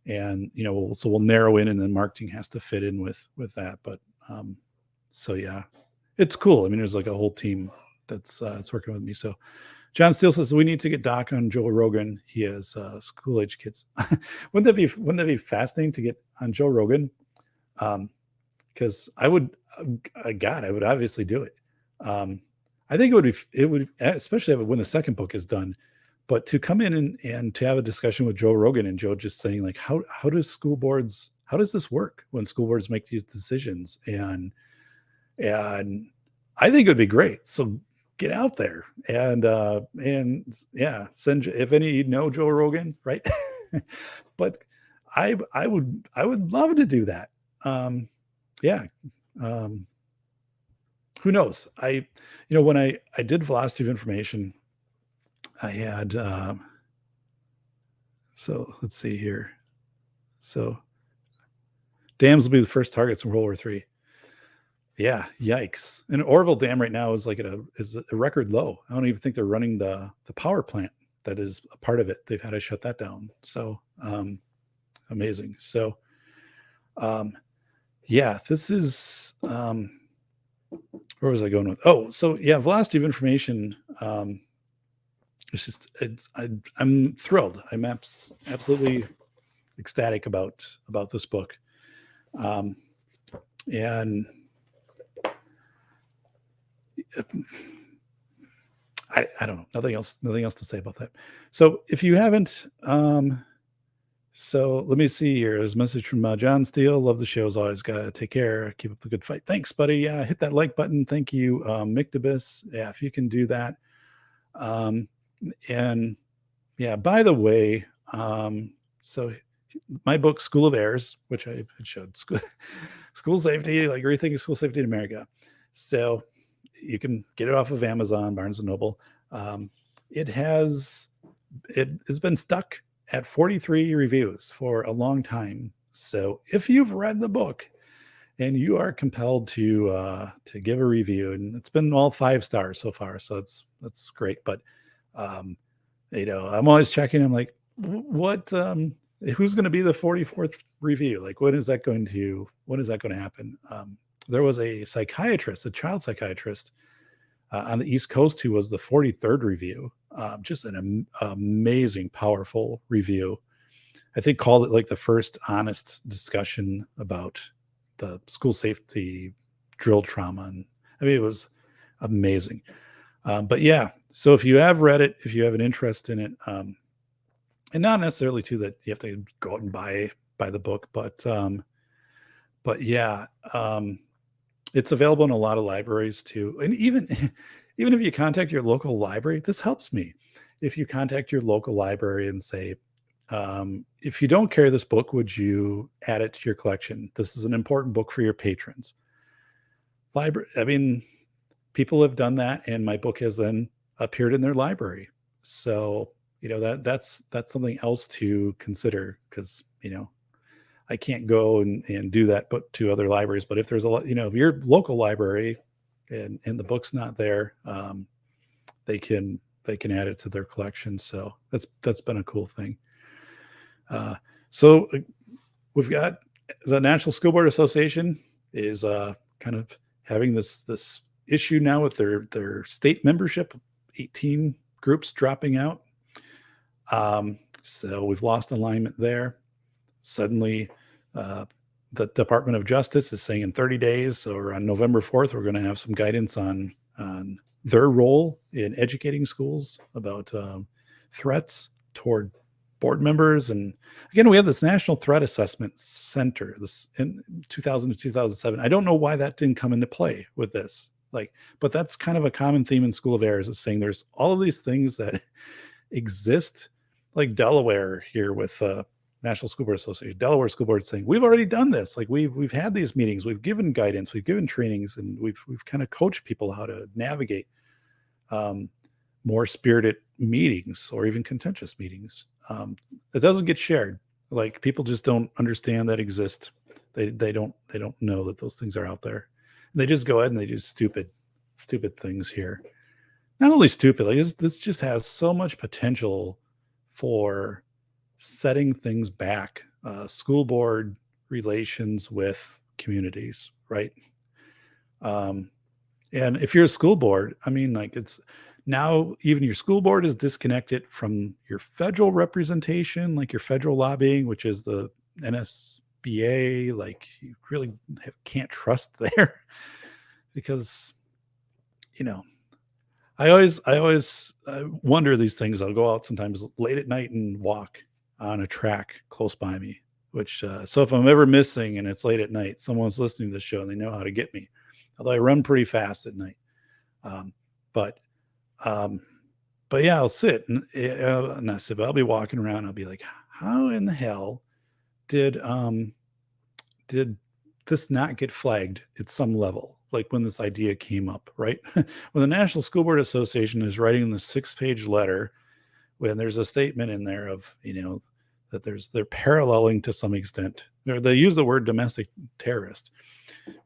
and so we'll narrow in, and then marketing has to fit in with that. But so yeah, it's cool. There's like a whole team that's working with me. So John Steele says we need to get Doc on Joe Rogan. He has school age kids. Wouldn't that be fascinating to get on Joe Rogan? Because I would obviously do it. I think it would, especially when the second book is done, but to come in and to have a discussion with Joe Rogan, and Joe just saying, like, how does this work when school boards make these decisions? And I think it would be great. So get out there and yeah, if any know Joe Rogan, right? But I would love to do that. Yeah. Who knows? When I did Velocity of Information, I had, so let's see here. So dams will be the first targets in World War III. Yeah. Yikes. And Orville Dam right now is like is a record low. I don't even think they're running the power plant that is a part of it. They've had to shut that down. So, amazing. So, yeah, this is, where was I going with? Oh, so yeah, Velocity of Information. it's just I'm thrilled. I'm absolutely ecstatic about this book. Um, and I don't know, nothing else to say about that. So if you haven't, so let me see here. There's a message from John Steele. Love the shows. Always got to take care. Keep up the good fight. Thanks, buddy. Yeah, hit that like button. Thank you, Mictobus. Yeah, if you can do that. And yeah, by the way, so my book, School of Errors, which I showed, school safety, like rethinking school safety in America. So you can get it off of Amazon, Barnes and Noble. It has been stuck at 43 reviews for a long time. So if you've read the book and you are compelled to give a review, and it's been all 5 stars so far, so that's great. But I'm always checking. I'm like, what? Who's going to be the 44th review? Like, when is that going to happen? There was a psychiatrist, a child psychiatrist on the East Coast who was the 43rd review. Just an amazing, powerful review. I think called it like the first honest discussion about the school safety drill trauma. And I mean, it was amazing. But yeah, so if you have read it, if you have an interest in it, and not necessarily too that you have to go out and buy the book, but yeah, it's available in a lot of libraries too. And even if you contact your local library, this helps me. If you contact your local library and say, if you don't carry this book, would you add it to your collection? This is an important book for your patrons. I mean, people have done that, and my book has then appeared in their library. So, that's something else to consider, because, I can't go and do that, but to other libraries. But if there's a lot, if your local library and the book's not there, they can add it to their collection. So that's been a cool thing. So we've got the National School Board Association is kind of having this issue now with their state membership, 18 groups dropping out. So we've lost alignment there. Suddenly, the Department of Justice is saying in 30 days, or on November 4th, we're going to have some guidance on their role in educating schools about threats toward board members. And again, we have this National Threat Assessment Center, this in 2000 to 2007. I don't know why that didn't come into play with this. But that's kind of a common theme in School of Errors, is saying there's all of these things that exist, like Delaware here with National School Board Association, Delaware School Board saying, we've already done this. Like we've had these meetings, we've given guidance, we've given trainings, and we've kind of coached people how to navigate more spirited meetings or even contentious meetings. It doesn't get shared. Like, people just don't understand that exist. They don't know that those things are out there. They just go ahead and they do stupid things here. Not only stupid, like this just has so much potential for setting things back, school board relations with communities, right? And if you're a school board, I mean, like, it's now even your school board is disconnected from your federal representation, like your federal lobbying, which is the NSBA. Like, you really can't trust there because, I always wonder these things. I'll go out sometimes late at night and walk on a track close by me, which, so if I'm ever missing and it's late at night, someone's listening to the show and they know how to get me. Although I run pretty fast at night. But yeah, I'll sit and I said, but I'll be walking around. I'll be like, how in the hell did this not get flagged at some level? Like, when this idea came up, right? When the National School Board Association is writing the 6-page letter, when there's a statement in there of, that they're paralleling to some extent, or they use the word domestic terrorist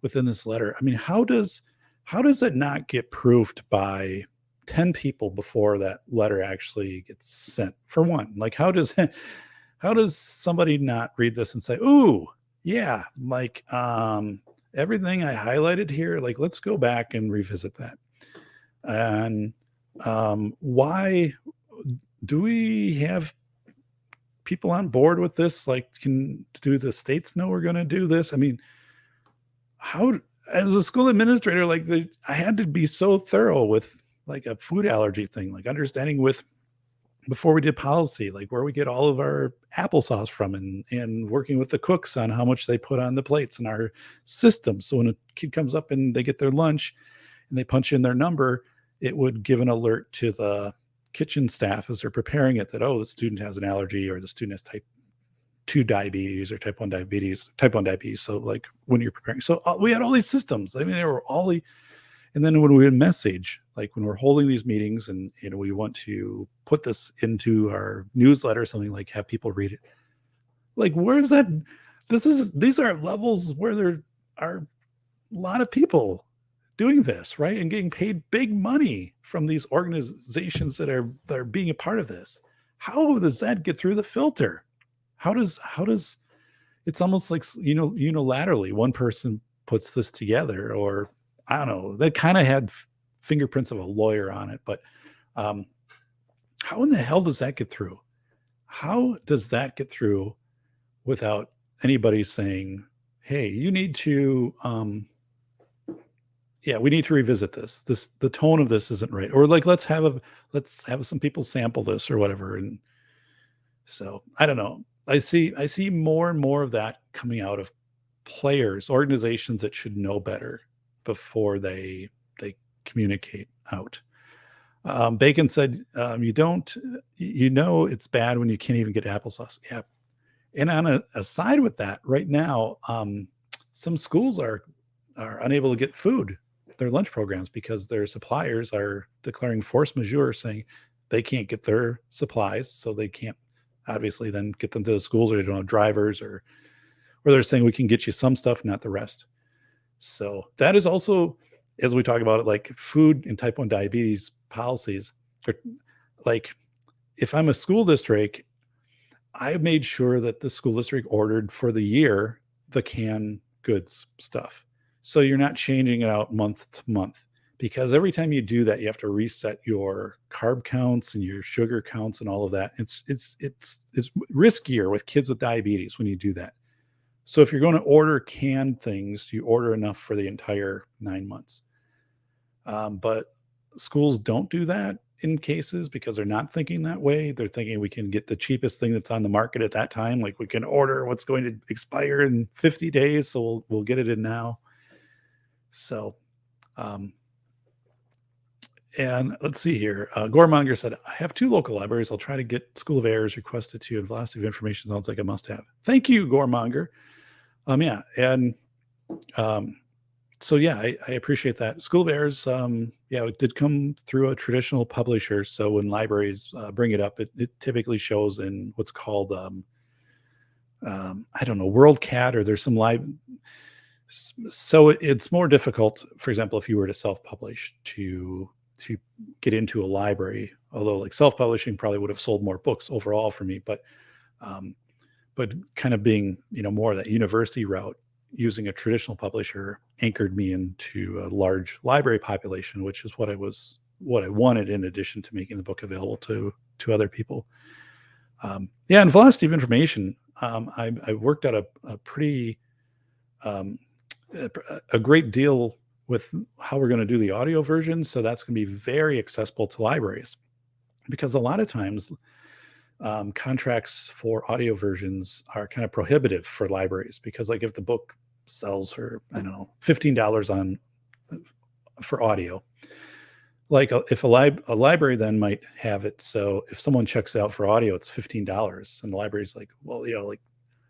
within this letter. I mean, how does it not get proofed by 10 people before that letter actually gets sent? For one, like, how does somebody not read this and say, ooh, yeah, like, everything I highlighted here, like, let's go back and revisit that. And why do we have people on board with this? Like, do the states know we're going to do this? I mean, how, as a school administrator, like I had to be so thorough with like a food allergy thing, like understanding with before we did policy, like where we get all of our applesauce from, and working with the cooks on how much they put on the plates in our system. So when a kid comes up and they get their lunch and they punch in their number, it would give an alert to the kitchen staff as they're preparing it that, oh, the student has an allergy, or the student has type 2 diabetes or type 1 diabetes. So like when you're preparing, so we had all these systems. I mean, they were all and then when we would message, like when we're holding these meetings and we want to put this into our newsletter or something, like have people read it. Like, where's that? These are levels where there are a lot of people doing this, right? And getting paid big money from these organizations that are being a part of this. How does that get through the filter? How does it's almost like, unilaterally one person puts this together, or I don't know, that kind of had fingerprints of a lawyer on it, but how in the hell does that get through? How does that get through without anybody saying, hey, you need to, we need to revisit this. The tone of this isn't right. Or like, let's have some people sample this or whatever. And so I don't know. I see more and more of that coming out of players, organizations that should know better before they communicate out. Bacon said, it's bad when you can't even get applesauce. Yeah. And on a side with that, right now, some schools are unable to get food, their lunch programs, because their suppliers are declaring force majeure, saying they can't get their supplies, so they can't obviously then get them to the schools, or they don't have drivers, or they're saying we can get you some stuff, not the rest. So that is also, as we talk about it, like food and type 1 diabetes policies, or like if I'm a school district, I made sure that the school district ordered for the year the canned goods stuff. So you're not changing it out month to month, because every time you do that, you have to reset your carb counts and your sugar counts and all of that. It's riskier with kids with diabetes when you do that. So if you're going to order canned things, you order enough for the entire 9 months. But schools don't do that in cases because they're not thinking that way. They're thinking we can get the cheapest thing that's on the market at that time. Like we can order what's going to expire in 50 days. So we'll get it in now. So, and let's see here. Goremonger said, I have 2 local libraries. I'll try to get School of Errors requested to, and velocity of information sounds like a must have. Thank you, Goremonger. Yeah. And, so yeah, I appreciate that. School of Errors, it did come through a traditional publisher. So when libraries bring it up, it typically shows in what's called, I don't know, WorldCat, or there's some so it's more difficult, for example, if you were to self-publish, to get into a library, although like self-publishing probably would have sold more books overall for me, but kind of being, more of that university route, using a traditional publisher anchored me into a large library population, which is what I wanted, in addition to making the book available to other people. And velocity of information, I worked out a pretty, a great deal with how we're going to do the audio version. So that's going to be very accessible to libraries, because a lot of times contracts for audio versions are kind of prohibitive for libraries, because like if the book sells for, I don't know, $15 for audio, like if a library then might have it, so if someone checks out for audio, it's $15, and the library's like, well, like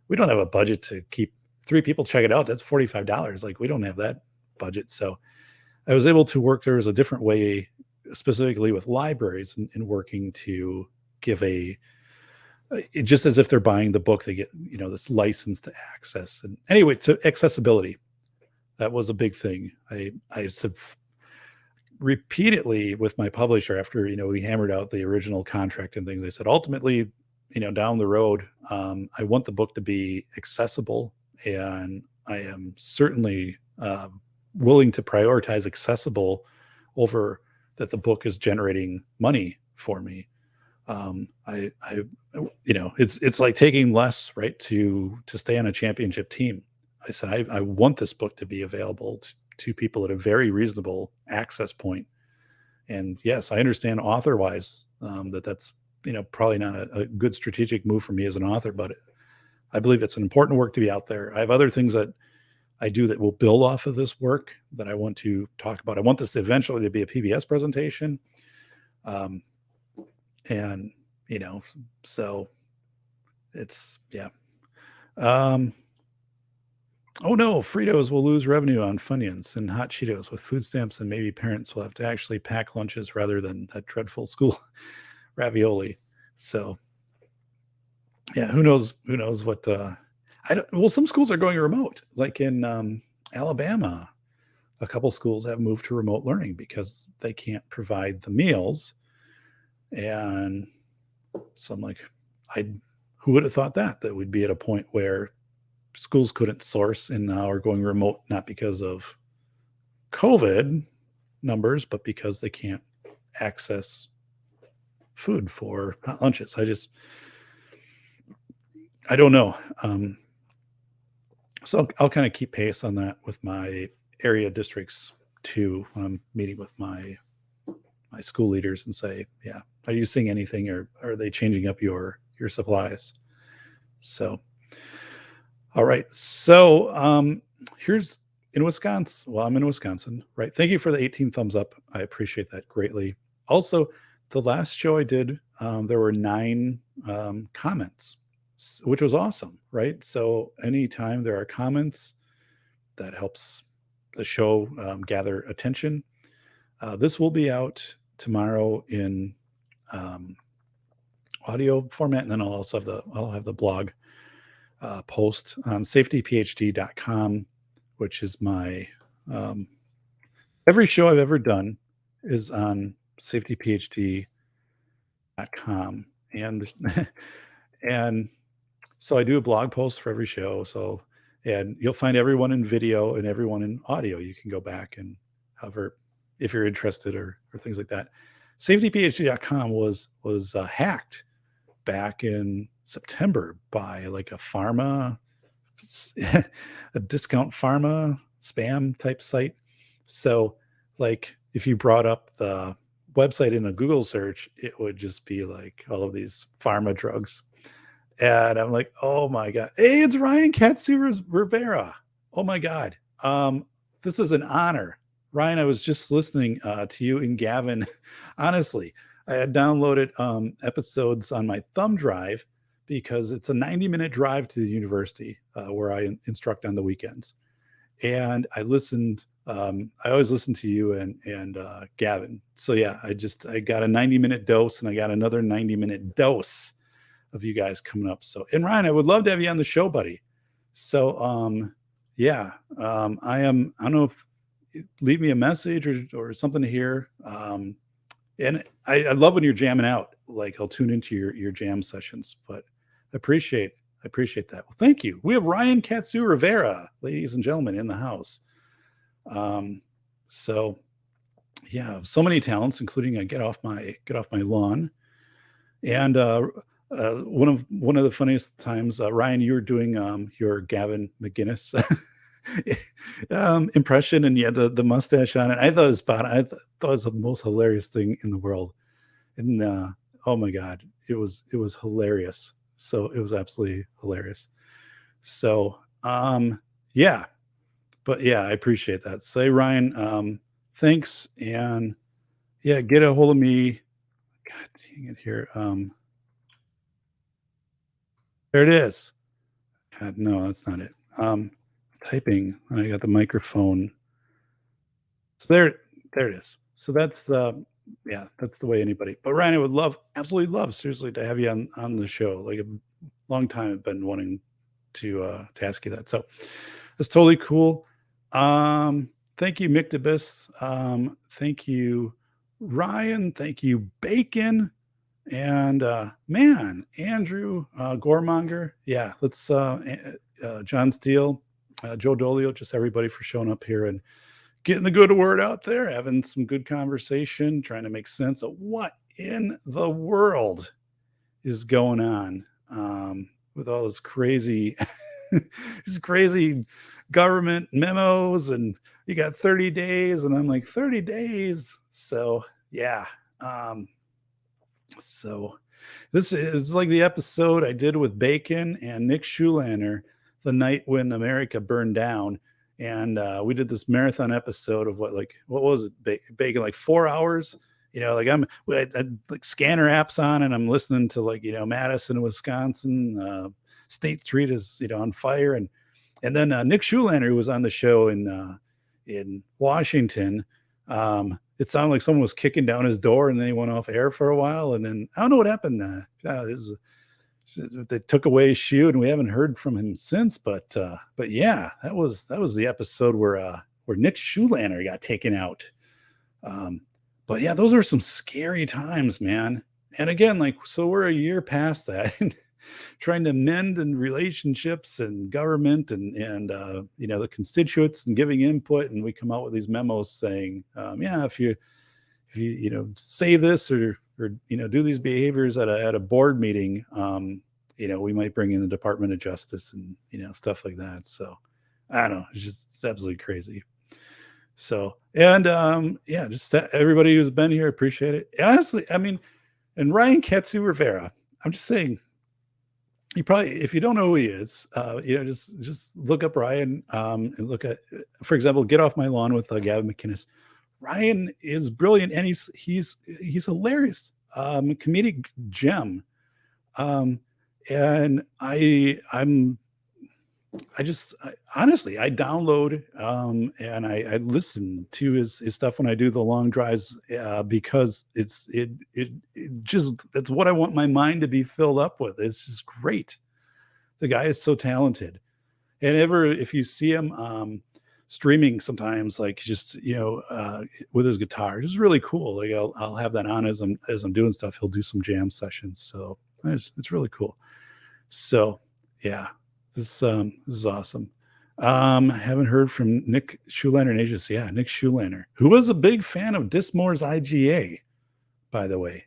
we don't have a budget to keep 3 people check it out, that's $45, like we don't have that budget. So I was able to work, there was a different way specifically with libraries in working to give just as if they're buying the book, they get, this license to access. And anyway, to accessibility, that was a big thing. I said repeatedly with my publisher after, we hammered out the original contract and things, I said, ultimately, down the road, I want the book to be accessible, and I am certainly willing to prioritize accessible over that the book is generating money for me. I it's like taking less, right, to stay on a championship team. I said I want this book to be available to people at a very reasonable access point. And yes, I understand author wise, that's probably not a good strategic move for me as an author, but I believe it's an important work to be out there. I have other things that I do that will build off of this work that I want to talk about. I want this eventually to be a PBS presentation. Um, and, you know, so it's, yeah. Um, oh no, Fritos will lose revenue on Funyuns and hot Cheetos with food stamps, and maybe parents will have to actually pack lunches rather than that dreadful school ravioli. So yeah, who knows what, I don't, well, some schools are going remote, like in Alabama. A couple schools have moved to remote learning because they can't provide the meals. And so I'm like, I who would have thought that we'd be at a point where schools couldn't source and now are going remote, not because of COVID numbers, but because they can't access food for hot lunches. I don't know. So I'll kind of keep pace on that with my area districts too. When I'm meeting with my school leaders and say, yeah, are you seeing anything, or are they changing up your supplies? So, all right. So here's in Wisconsin. Well, I'm in Wisconsin, right? Thank you for the 18 thumbs up. I appreciate that greatly. Also, the last show I did, there were 9 comments, which was awesome, right? So anytime there are comments, that helps the show gather attention. This will be out tomorrow in audio format, and then I'll have the blog post on safetyphd.com, which is my every show I've ever done is on safetyphd.com, and and so I do a blog post for every show. So, and you'll find everyone in video and everyone in audio. You can go back and hover if you're interested, or things like that. Safetyphd.com was hacked back in September by like a pharma, a discount pharma spam type site. So like if you brought up the website in a Google search, it would just be like all of these pharma drugs. And I'm like, oh my God. Hey, it's Ryan Katsu Rivera. Oh my God. This is an honor. Ryan, I was just listening to you and Gavin. Honestly, I had downloaded episodes on my thumb drive because it's a 90-minute drive to the university where I instruct on the weekends. And I listened. I always listen to you and Gavin. So yeah, I got a 90-minute dose, and I got another 90-minute dose of you guys coming up. So, and Ryan, I would love to have you on the show, buddy. So, yeah, I don't know if leave me a message or something to hear. And I love when you're jamming out, like I'll tune into your jam sessions, but I appreciate that. Well, thank you. We have Ryan Katsu Rivera, ladies and gentlemen, in the house. So yeah, so many talents, including get off my lawn. And one of the funniest times, Ryan, you were doing your Gavin McGinnis impression, and you had the mustache on it. I thought it was spot on. I thought it was the most hilarious thing in the world. And oh my God, it was hilarious. So it was absolutely hilarious. So yeah, but yeah, I appreciate that. Say, Ryan, thanks, and yeah, get a hold of me. God dang it here. There it is. God, no, that's not it. Typing. I got the microphone. So there it is. So that's the way anybody. But Ryan, I would absolutely love, seriously, to have you on the show. Like a long time I've been wanting to ask you that. So that's totally cool. Thank you, Mictobus. Thank you, Ryan. Thank you, Bacon. And man, Andrew Gormonger. Yeah, let's John Steele, Joe Dolio, just everybody for showing up here and getting the good word out there, having some good conversation, trying to make sense of what in the world is going on with all this crazy, these crazy government memos, and you got 30 days, and I'm like 30 days. So yeah, um, so this is like the episode I did with Bacon and Nick Schulander the night when America burned down. And we did this marathon episode of what was it, Bacon, like 4 hours. Like I had like scanner apps on, and I'm listening to Madison, Wisconsin. State Street is on fire, and then Nick Schulander, who was on the show in Washington. It sounded like someone was kicking down his door, and then he went off air for a while, and then I don't know what happened. They took away his shoe, and we haven't heard from him since. But yeah, that was the episode where Nick Schulander got taken out. But yeah, those are some scary times, man. And again, so we're a year past that, trying to mend in relationships and government and the constituents and giving input, and we come out with these memos saying, yeah, if you say this or do these behaviors at a board meeting, we might bring in the Department of Justice and stuff like that. So I don't know, it's absolutely crazy. So and yeah, just everybody who's been here, appreciate it. Honestly, I mean, and Ryan Katsu Rivera, I'm just saying, you probably, if you don't know who he is, just look up Ryan, and look at, for example, Get Off My Lawn with Gavin McInnes. Ryan is brilliant, and he's hilarious, comedic gem. And honestly, I download and I listen to his stuff when I do the long drives, because it just, that's what I want my mind to be filled up with. It's just great. The guy is so talented. And if you see him streaming sometimes, just with his guitar, it's really cool. Like I'll have that on as I'm doing stuff. He'll do some jam sessions, so it's really cool. So yeah. This is awesome. I haven't heard from Nick Schulander in ages. Yeah, Nick Schulander, who was a big fan of Dismore's IGA, by the way,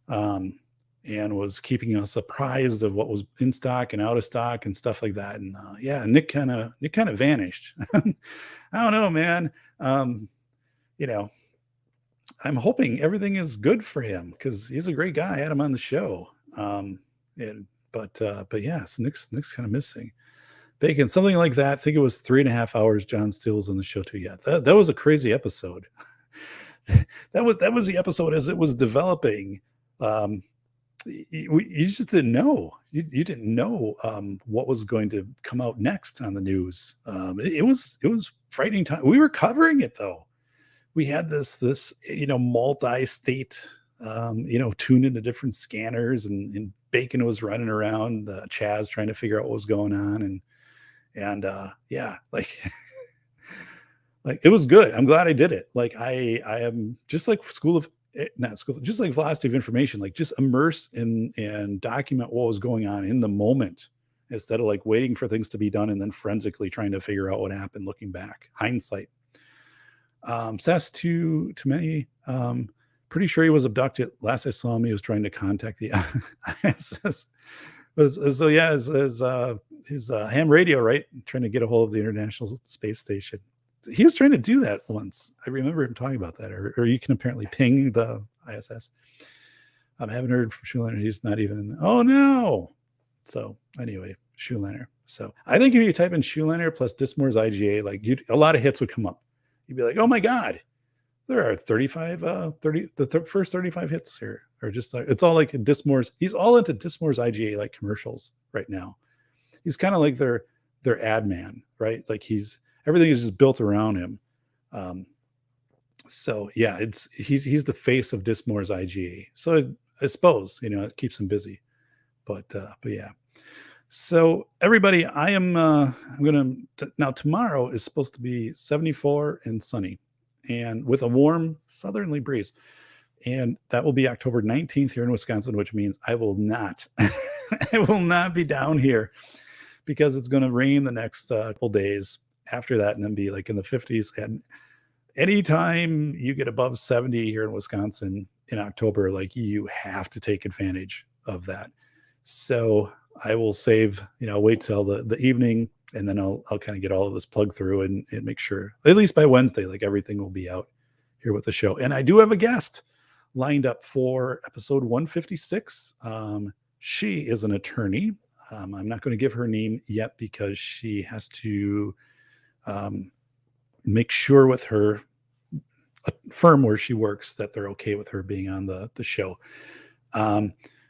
and was keeping us apprised of what was in stock and out of stock and stuff like that. And yeah, Nick kind of vanished. I don't know, man. I'm hoping everything is good for him, because he's a great guy. I had him on the show. But yes, Nick's kind of missing. Bacon, something like that. I think it was 3.5 hours. John Steele was on the show too. Yeah, that was a crazy episode. that was the episode as it was developing. You just didn't know. You didn't know what was going to come out next on the news. It was frightening time. We were covering it though. We had this multi-state tuned into different scanners, and Bacon was running around Chaz trying to figure out what was going on, and yeah, it was good. I'm glad I did it. I am just like just like Velocity of Information, just immerse and document what was going on in the moment, instead of waiting for things to be done and then forensically trying to figure out what happened looking back. Hindsight. Sass to many. Pretty sure he was abducted. Last I saw him, he was trying to contact the ISS. So yeah, his ham radio, right? Trying to get a hold of the International Space Station. He was trying to do that once. I remember him talking about that. Or you can apparently ping the ISS. I haven't heard from Schulander. He's not even in. Oh no. So anyway, Schulander. So I think if you type in Schulander plus Dismore's IGA, a lot of hits would come up. You'd be like, oh my God, there are 35, the first 35 hits here are just it's all like Dismore's. He's all into Dismore's IGA commercials right now. He's kind of like their ad man, right? Everything is just built around him. So yeah, he's the face of Dismore's IGA. So I suppose, it keeps him busy, but yeah. So everybody, I'm going to, now tomorrow is supposed to be 74 and sunny and with a warm southerly breeze. And that will be October 19th here in Wisconsin, which means I will not, I will not be down here, because it's going to rain the next couple days after that, and then be in the 50s. And anytime you get above 70 here in Wisconsin, in October, like you have to take advantage of that. So I will save, wait till the evening, and then I'll kind of get all of this plugged through and make sure at least by Wednesday, like everything will be out here with the show. And I do have a guest lined up for episode 156. She is an attorney. I'm not going to give her name yet because she has to make sure with her firm where she works that they're okay with her being on the show.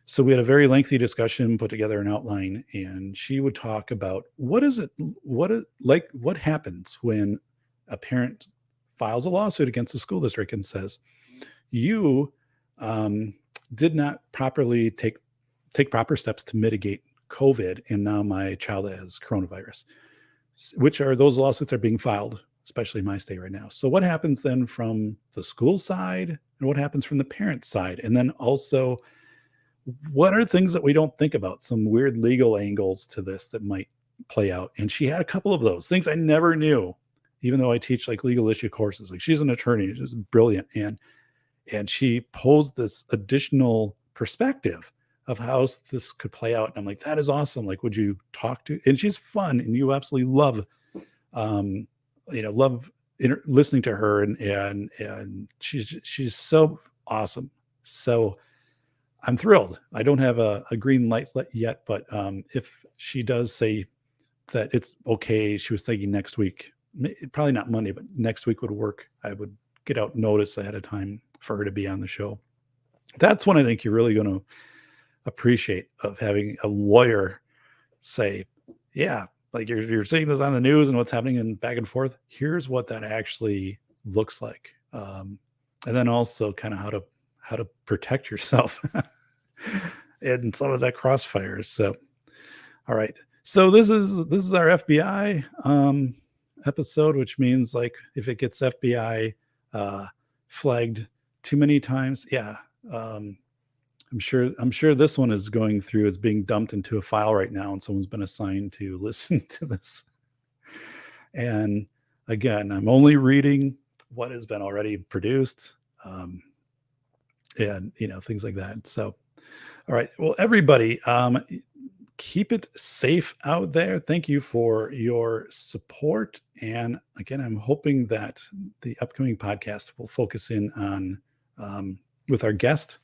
So we had a very lengthy discussion, put together an outline, and she would talk about what happens when a parent files a lawsuit against the school district and says, you did not properly take proper steps to mitigate COVID, and now my child has coronavirus, which are those lawsuits are being filed, especially in my state right now. So what happens then from the school side, and what happens from the parent side? And then also, what are things that we don't think about, some weird legal angles to this that might play out? And she had a couple of those things I never knew, even though I teach like legal issue courses. Like, she's an attorney, she's brilliant. And she posed this additional perspective of how this could play out. And I'm like, that is awesome. Like, would you talk to, and she's fun, and you absolutely love, listening to her, and she's so awesome. So I'm thrilled. I don't have a green light yet, but if she does say that it's okay, she was thinking next week, probably not Monday, but next week would work. I would get out notice ahead of time for her to be on the show. That's when I think you're really going to appreciate of having a lawyer say, yeah, like you're seeing this on the news and what's happening and back and forth. Here's what that actually looks like. And then also kind of how to protect yourself in some of that crossfires. So, all right. So this is our FBI episode, which means like if it gets FBI flagged too many times, yeah. I'm sure this one is going through, is being dumped into a file right now, and someone's been assigned to listen to this. And again, I'm only reading what has been already produced, and things like that. So, all right. Well, everybody, keep it safe out there. Thank you for your support. And again, I'm hoping that the upcoming podcast will focus in on with our guest.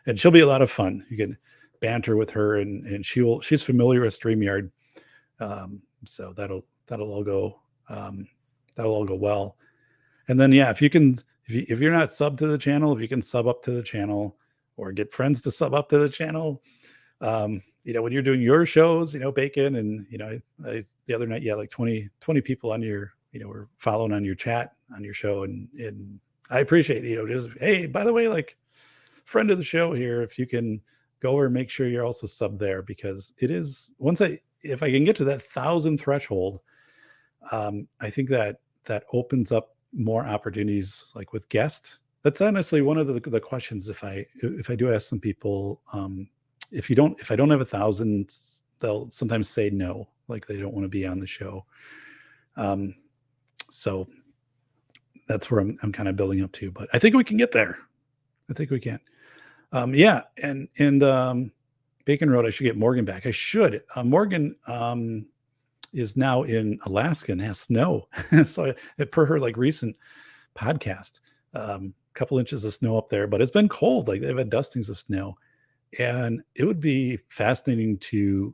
And she'll be a lot of fun. You can banter with her, and she's familiar with StreamYard. So that'll all go well. And then, yeah, if you're not sub to the channel, if you can sub up to the channel or get friends to sub up to the channel, when you're doing your shows, Bacon, and, the other night, yeah, like 20 people on your, were following on your chat on your show. And I appreciate, just, hey, by the way, like, friend of the show here, if you can go over and make sure you're also sub there, because it is, if I can get to that 1,000 threshold, I think that opens up more opportunities, like with guests. That's honestly one of the questions. If I do ask some people, if I don't have 1,000, they'll sometimes say no, like they don't want to be on the show. So that's where I'm kind of building up to, but I think we can get there. I think we can. Yeah. And Bacon wrote, I should get Morgan back. I should. Morgan is now in Alaska and has snow. So per her like recent podcast, couple inches of snow up there, but it's been cold. Like they've had dustings of snow, and it would be fascinating to,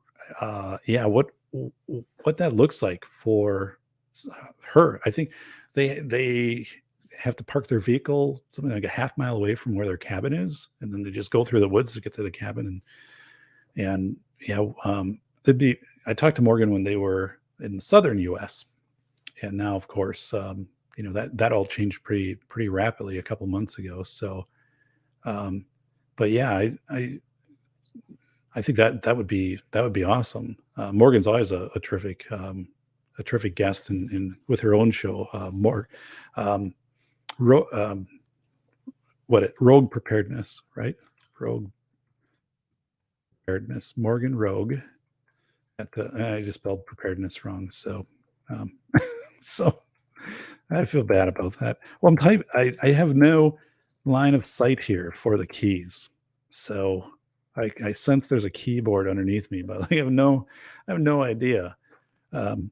what that looks like for her. I think they have to park their vehicle something like a half mile away from where their cabin is, and then they just go through the woods to get to the cabin. I talked to Morgan when they were in the southern US, and now of course that all changed pretty rapidly a couple months ago. So but yeah, I think that would be awesome. Morgan's always a terrific guest, and with her own show, Rogue Preparedness, right? Rogue Preparedness, Morgan Rogue. I just spelled preparedness wrong, so so I feel bad about that. Well, I have no line of sight here for the keys. So I sense there's a keyboard underneath me, but I have no idea. Um,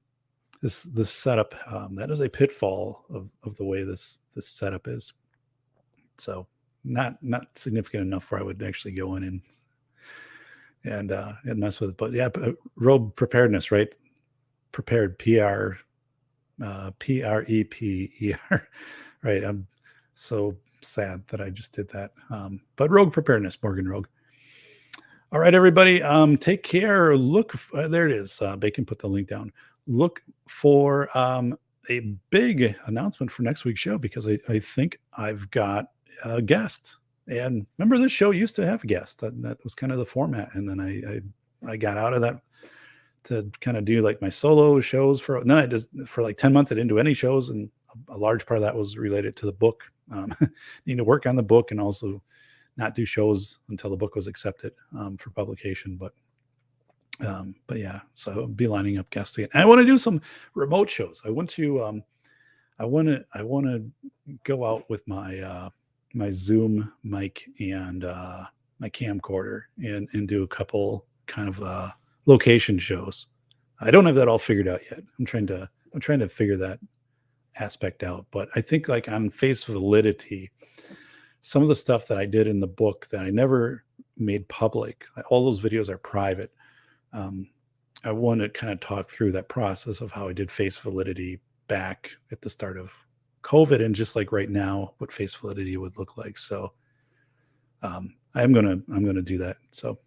this setup, that is a pitfall of the way this setup is. So not significant enough where I would actually go in and mess with it. But yeah, road preparedness, right? Prepared, PREPER, right? I'm so sad that I just did that. But rogue preparedness, Morgan Rogue. All right, everybody, take care. Look, there it is. Bacon put the link down. Look for a big announcement for next week's show, because I think I've got a guest. And remember, this show used to have a guest. That was kind of the format. And then I got out of that to kind of do like my solo shows for like 10 months. I didn't do any shows. And a large part of that was related to the book. Need to work on the book and also not do shows until the book was accepted for publication. But yeah, so I'll be lining up guests again. And I want to do some remote shows. I want to go out with my my Zoom mic and my camcorder and do a couple kind of location shows. I don't have that all figured out yet. I'm trying to figure that aspect out. But I think, like, on face validity, some of the stuff that I did in the book that I never made public, all those videos are private. I want to kind of talk through that process of how I did face validity back at the start of COVID, and just like right now, what face validity would look like. So I'm gonna do that. So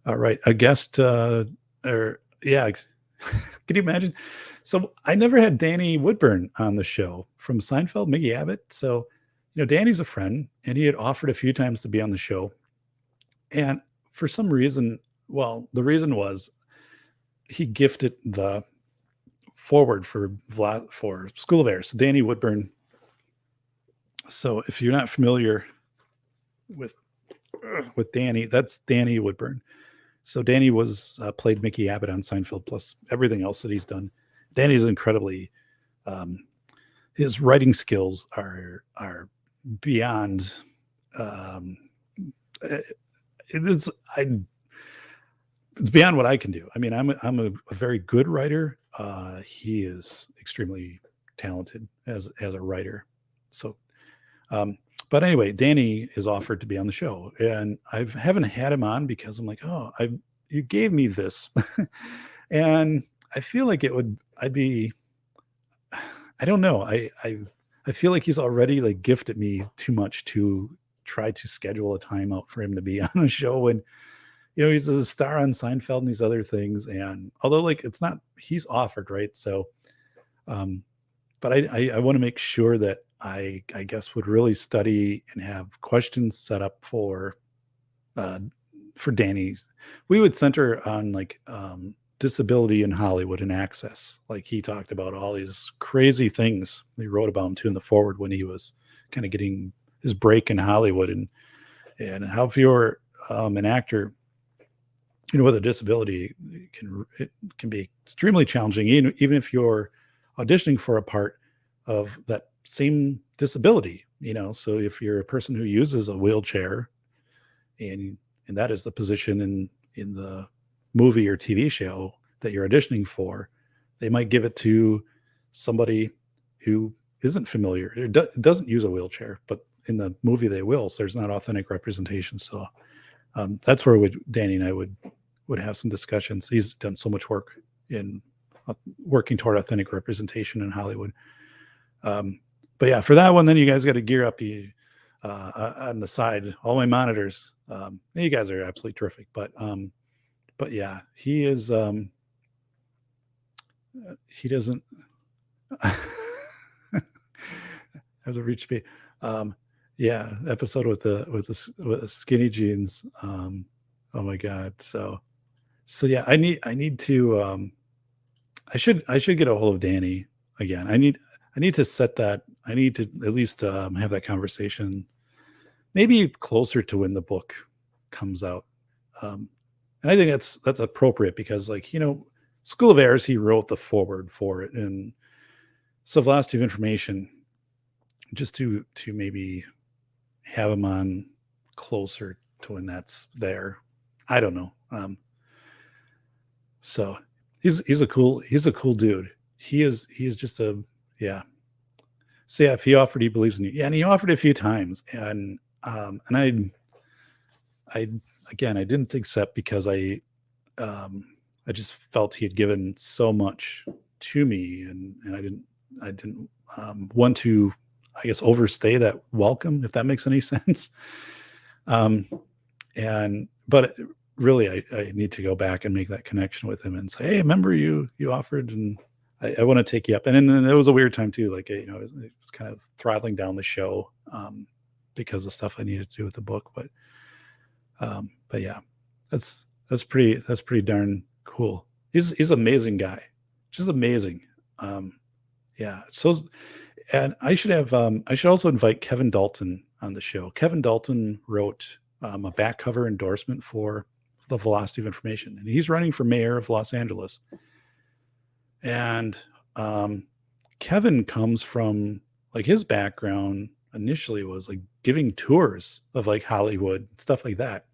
all right, a guest yeah. Can you imagine? So I never had Danny Woodburn on the show from Seinfeld, Mickey Abbott. So, Danny's a friend, and he had offered a few times to be on the show. And for some reason, well, the reason was he gifted the forward for School of Air. So Danny Woodburn. So if you're not familiar with Danny, that's Danny Woodburn. So Danny was played Mickey Abbott on Seinfeld, plus everything else that he's done. Danny's incredibly, his writing skills are beyond. It's beyond what I can do. I mean, I'm a very good writer. He is extremely talented as a writer. So, but anyway, Danny is offered to be on the show, and I haven't had him on because I'm like, you gave me this, and I feel like I don't know. I feel like he's already like gifted me too much to try to schedule a time out for him to be on a show. And, he's a star on Seinfeld and these other things. And although, like, it's not, he's offered, right? So, but I want to make sure that I guess would really study and have questions set up for Danny. We would center on like disability in Hollywood and access. Like, he talked about all these crazy things. He wrote about them too in the forward when he was kind of getting his break in Hollywood, and how, if you're an actor, with a disability, it can be extremely challenging, even if you're auditioning for a part of that same disability. So if you're a person who uses a wheelchair, and that is the position in the movie or TV show that you're auditioning for, they might give it to somebody who isn't familiar, doesn't use a wheelchair, but in the movie they will. So there's not authentic representation. So that's where Danny and I would have some discussions. He's done so much work in working toward authentic representation in Hollywood. But yeah, for that one, then you guys got to gear up on the side. All my monitors, you guys are absolutely terrific. But yeah, he is. He doesn't have the reach to be. Yeah, episode with the skinny jeans. Oh my God. So yeah, I need to. I should get a hold of Danny again. I need to set that. I need to at least have that conversation, maybe closer to when the book comes out. And I think that's appropriate because, like, School of Airs, he wrote the foreword for it, and so velocity of information, just to maybe have him on closer to when that's there. I don't know. So he's a cool dude. He is just a yeah. So yeah, if he offered, he believes in you. Yeah, and he offered a few times, and I again I didn't accept because I just felt he had given so much to me, and I didn't want to, I guess, overstay that welcome, if that makes any sense. Um, and but really, I need to go back and make that connection with him and say, hey, remember you offered, and I want to take you up. And then it was a weird time too, like it was kind of throttling down the show because of stuff I needed to do with the book. But yeah, that's pretty darn cool. He's an amazing guy, just amazing. Yeah. So, and I should also invite Kevin Dalton on the show. Kevin Dalton wrote a back cover endorsement for the Velocity of Information, and he's running for mayor of Los Angeles. And Kevin comes from, like, his background initially was like giving tours of like Hollywood, stuff like that.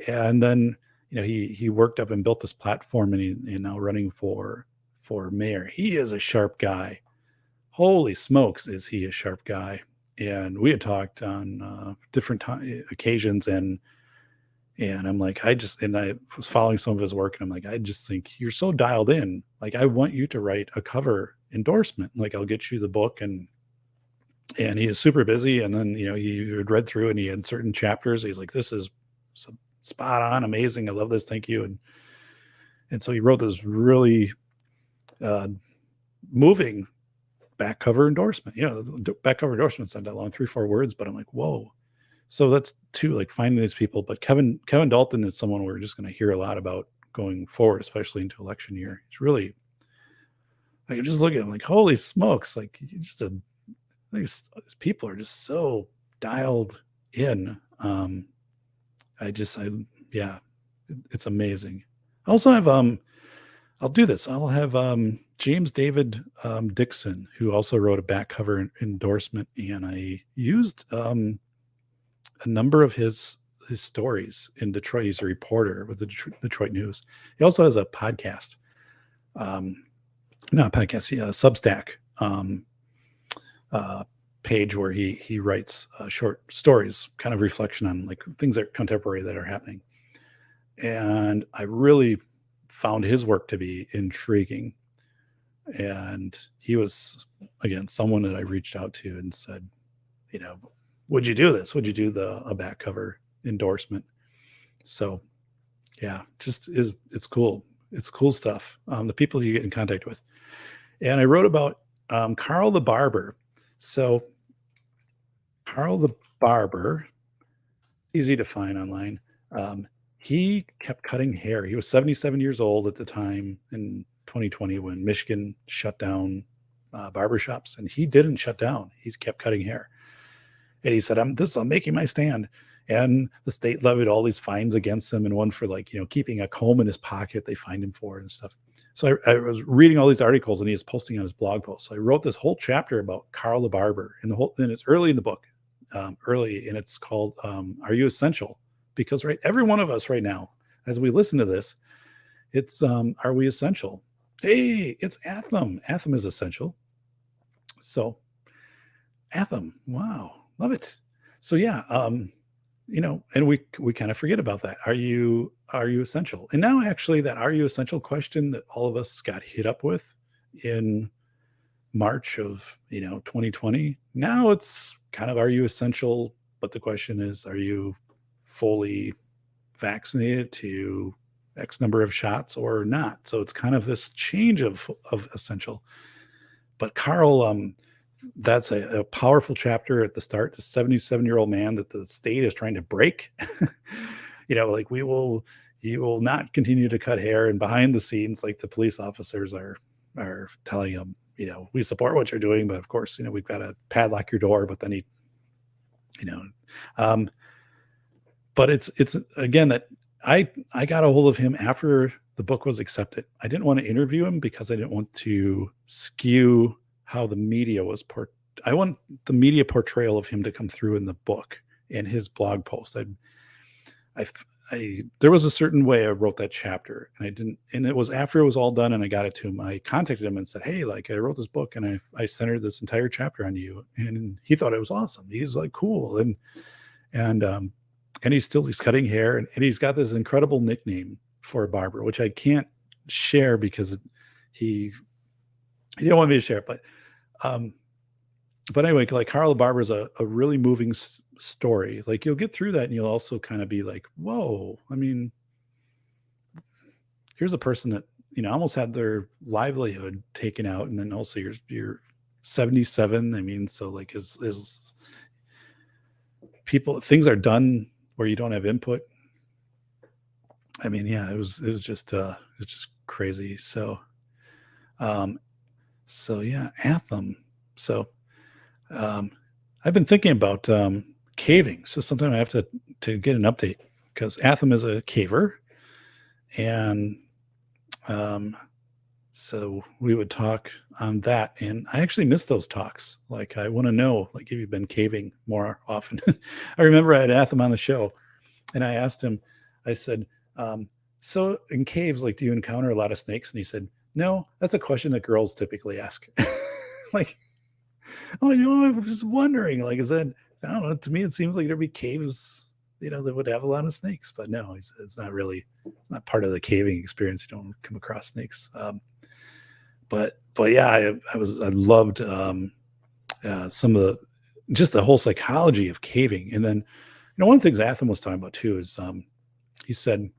And then, he worked up and built this platform, and he's now running for mayor. He is a sharp guy. Holy smokes, is he a sharp guy. And we had talked on different occasions, and I'm like, I was following some of his work, and I'm like, I just think you're so dialed in. Like, I want you to write a cover endorsement. Like, I'll get you the book. And he is super busy. And then, he had read through, and he had certain chapters. He's like, this is spot on, amazing. I love this. Thank you. And so he wrote this really moving back cover endorsement. The back cover endorsement's not that long, 3-4 words, but I'm like, whoa. So that's two, like, finding these people. But Kevin Dalton is someone we're just going to hear a lot about going forward, especially into election year. It's really, like, I just look at him like, holy smokes, like, these people are just so dialed in. Yeah, it's amazing. I also have I'll do this. I'll have James David Dixon, who also wrote a back cover endorsement, and I used a number of his stories in Detroit. He's a reporter with the Detroit News. He also has a podcast, not a podcast, yeah, a Substack page where he writes short stories, kind of reflection on like things that are contemporary that are happening. And I really found his work to be intriguing. And he was, again, someone that I reached out to and said, would you do this? Would you do a back cover endorsement? So yeah, it's cool. It's cool stuff. The people you get in contact with. And I wrote about Carl the Barber. So Carl the Barber, easy to find online. He kept cutting hair. He was 77 years old at the time in 2020 when Michigan shut down barbershops, and he didn't shut down. He kept cutting hair. And he said, I'm making my stand. And the state levied all these fines against him, and one for, like, keeping a comb in his pocket, they fined him for it and stuff. So I was reading all these articles, and he was posting on his blog post. So I wrote this whole chapter about Carl the Barber, and it's early in the book, and it's called Are You Essential? Because every one of us right now, as we listen to this, it's are we essential? Hey, it's Atham. Atham is essential. So Atham, wow, love it. So yeah, and we kind of forget about that. Are you essential? And now, actually, that are you essential question that all of us got hit up with in March of 2020. Now it's kind of, are you essential? But the question is, are you fully vaccinated to X number of shots or not? So it's kind of this change of essential. But Carl, that's a powerful chapter at the start. The 77-year-old man that the state is trying to break. Like, you will not continue to cut hair, and behind the scenes, like, the police officers are telling him, we support what you're doing, but of course, we've got to padlock your door. But then but it's again that I got a hold of him after the book was accepted. I didn't want to interview him because I didn't want to skew how the media was want the media portrayal of him to come through in the book and his blog post. There was a certain way I wrote that chapter, and I didn't, and it was after it was all done and I got it to him. I contacted him and said, "Hey, like, I wrote this book and I centered this entire chapter on you." And he thought it was awesome. He's like, "Cool." And he's cutting hair, and he's got this incredible nickname for a barber, which I can't share because he didn't want me to share it. But anyway, like, Carl the Barber is a really moving story. Like, you'll get through that and you'll also kind of be like, whoa, I mean, here's a person that, almost had their livelihood taken out. And then also you're 77. I mean, so like, is things are done where you don't have input. I mean, yeah, it was just crazy. So yeah, Atham. So I've been thinking about caving. So sometime I have to get an update, because Atham is a caver. And so we would talk on that. And I actually miss those talks. Like, I want to know, like, if you've been caving more often. I remember I had Atham on the show, and I asked him, I said, so in caves, like, do you encounter a lot of snakes? And he said, no, that's a question that girls typically ask. Like, oh, I was just wondering, like, I don't know, to me, it seems like there'd be caves, that would have a lot of snakes, but no, it's not part of the caving experience. You don't come across snakes. But yeah, I loved some of just the whole psychology of caving. And then, one of the things Atham was talking about too is, he said,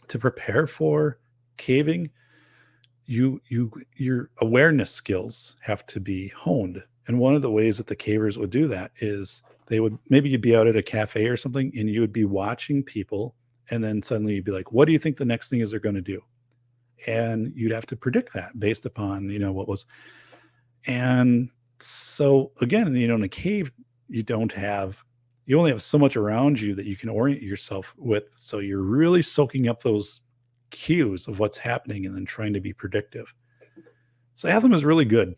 to prepare for caving, your awareness skills have to be honed. And one of the ways that the cavers would do that is maybe you'd be out at a cafe or something, and you would be watching people, and then suddenly you'd be like, what do you think the next thing is they're going to do? And you'd have to predict that based upon, what was. And so again, in a cave, you only have so much around you that you can orient yourself with. So you're really soaking up those cues of what's happening and then trying to be predictive. So Atham is really good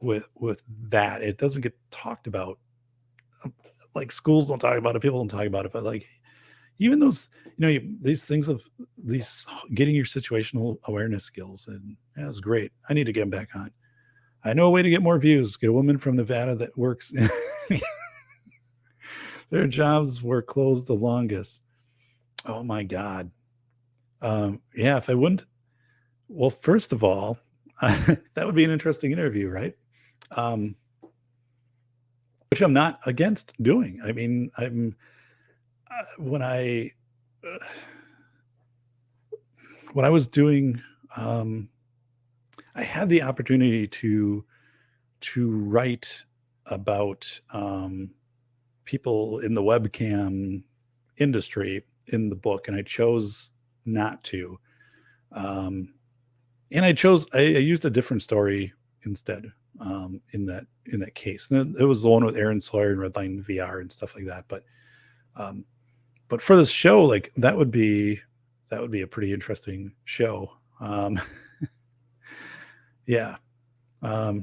with that. It doesn't get talked about. Like, schools don't talk about it, people don't talk about it, but like, even those, these things of these getting your situational awareness skills, and that's great. I need to get them back on. I know a way to get more views. Get a woman from Nevada that works. Their jobs were closed the longest. Oh my God. Yeah, if I wouldn't, well, first of all, that would be an interesting interview, right? Which I'm not against doing. I mean, when I was doing, I had the opportunity to write about people in the webcam industry in the book, and I chose not to. And I used a different story instead in that case. And it was the one with Aaron Sawyer and Redline VR and stuff like that. But for this show, like, that would be a pretty interesting show. Yeah. A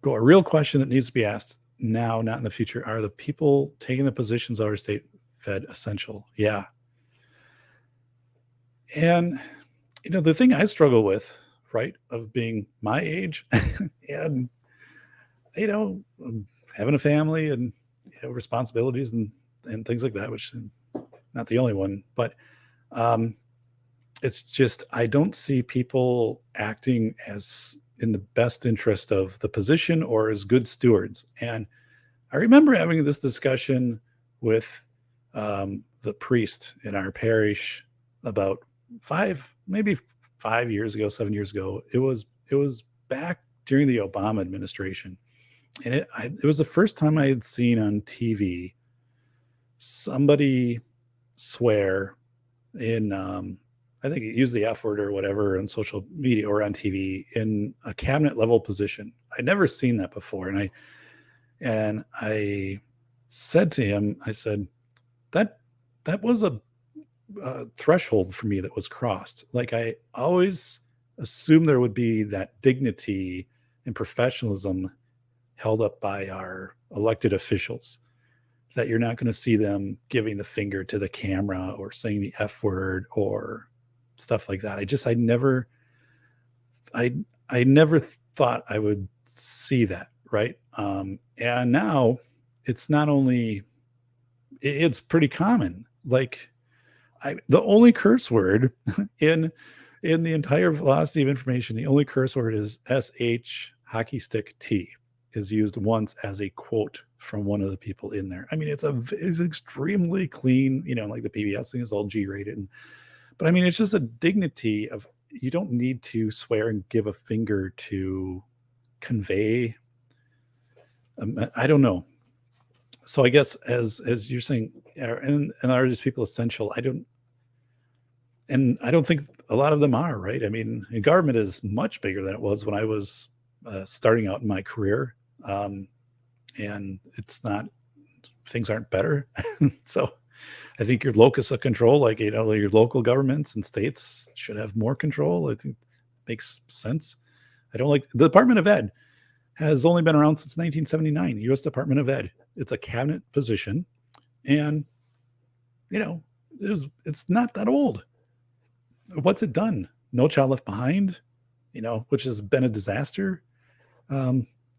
real question that needs to be asked now, not in the future: are the people taking the positions of our state Fed essential? Yeah. And the thing I struggle with, right, of being my age and having a family and responsibilities and things like that, which I'm not the only one, but it's just, I don't see people acting as in the best interest of the position or as good stewards. And I remember having this discussion with the priest in our parish about 7 years ago. It was back during the Obama administration. And it was the first time I had seen on TV somebody swear in, I think it used the F word or whatever on social media or on TV in a cabinet level position. I'd never seen that before. And I said to him, I said, that was a threshold for me that was crossed. Like, I always assumed there would be that dignity and professionalism held up by our elected officials, that you're not going to see them giving the finger to the camera or saying the F word or stuff like that. I never thought I would see that, right? And now it's not only, it's pretty common. Like, the only curse word in the entire velocity of information, the only curse word is sh hockey stick t is used once as a quote from one of the people in there. I mean, it's extremely clean, like the PBS thing is all G rated, but I mean, it's just a dignity of, you don't need to swear and give a finger to convey. I don't know. So I guess as you're saying, and are these people essential? I don't think a lot of them are, right? I mean, government is much bigger than it was when I was starting out in my career, and it's not. Things aren't better. So I think your locus of control, like, your local governments and states should have more control. I think it makes sense. I don't like the Department of Ed has only been around since 1979. U.S. Department of Ed. It's a cabinet position, and it's not that old. What's it done? No Child Left Behind, which has been a disaster.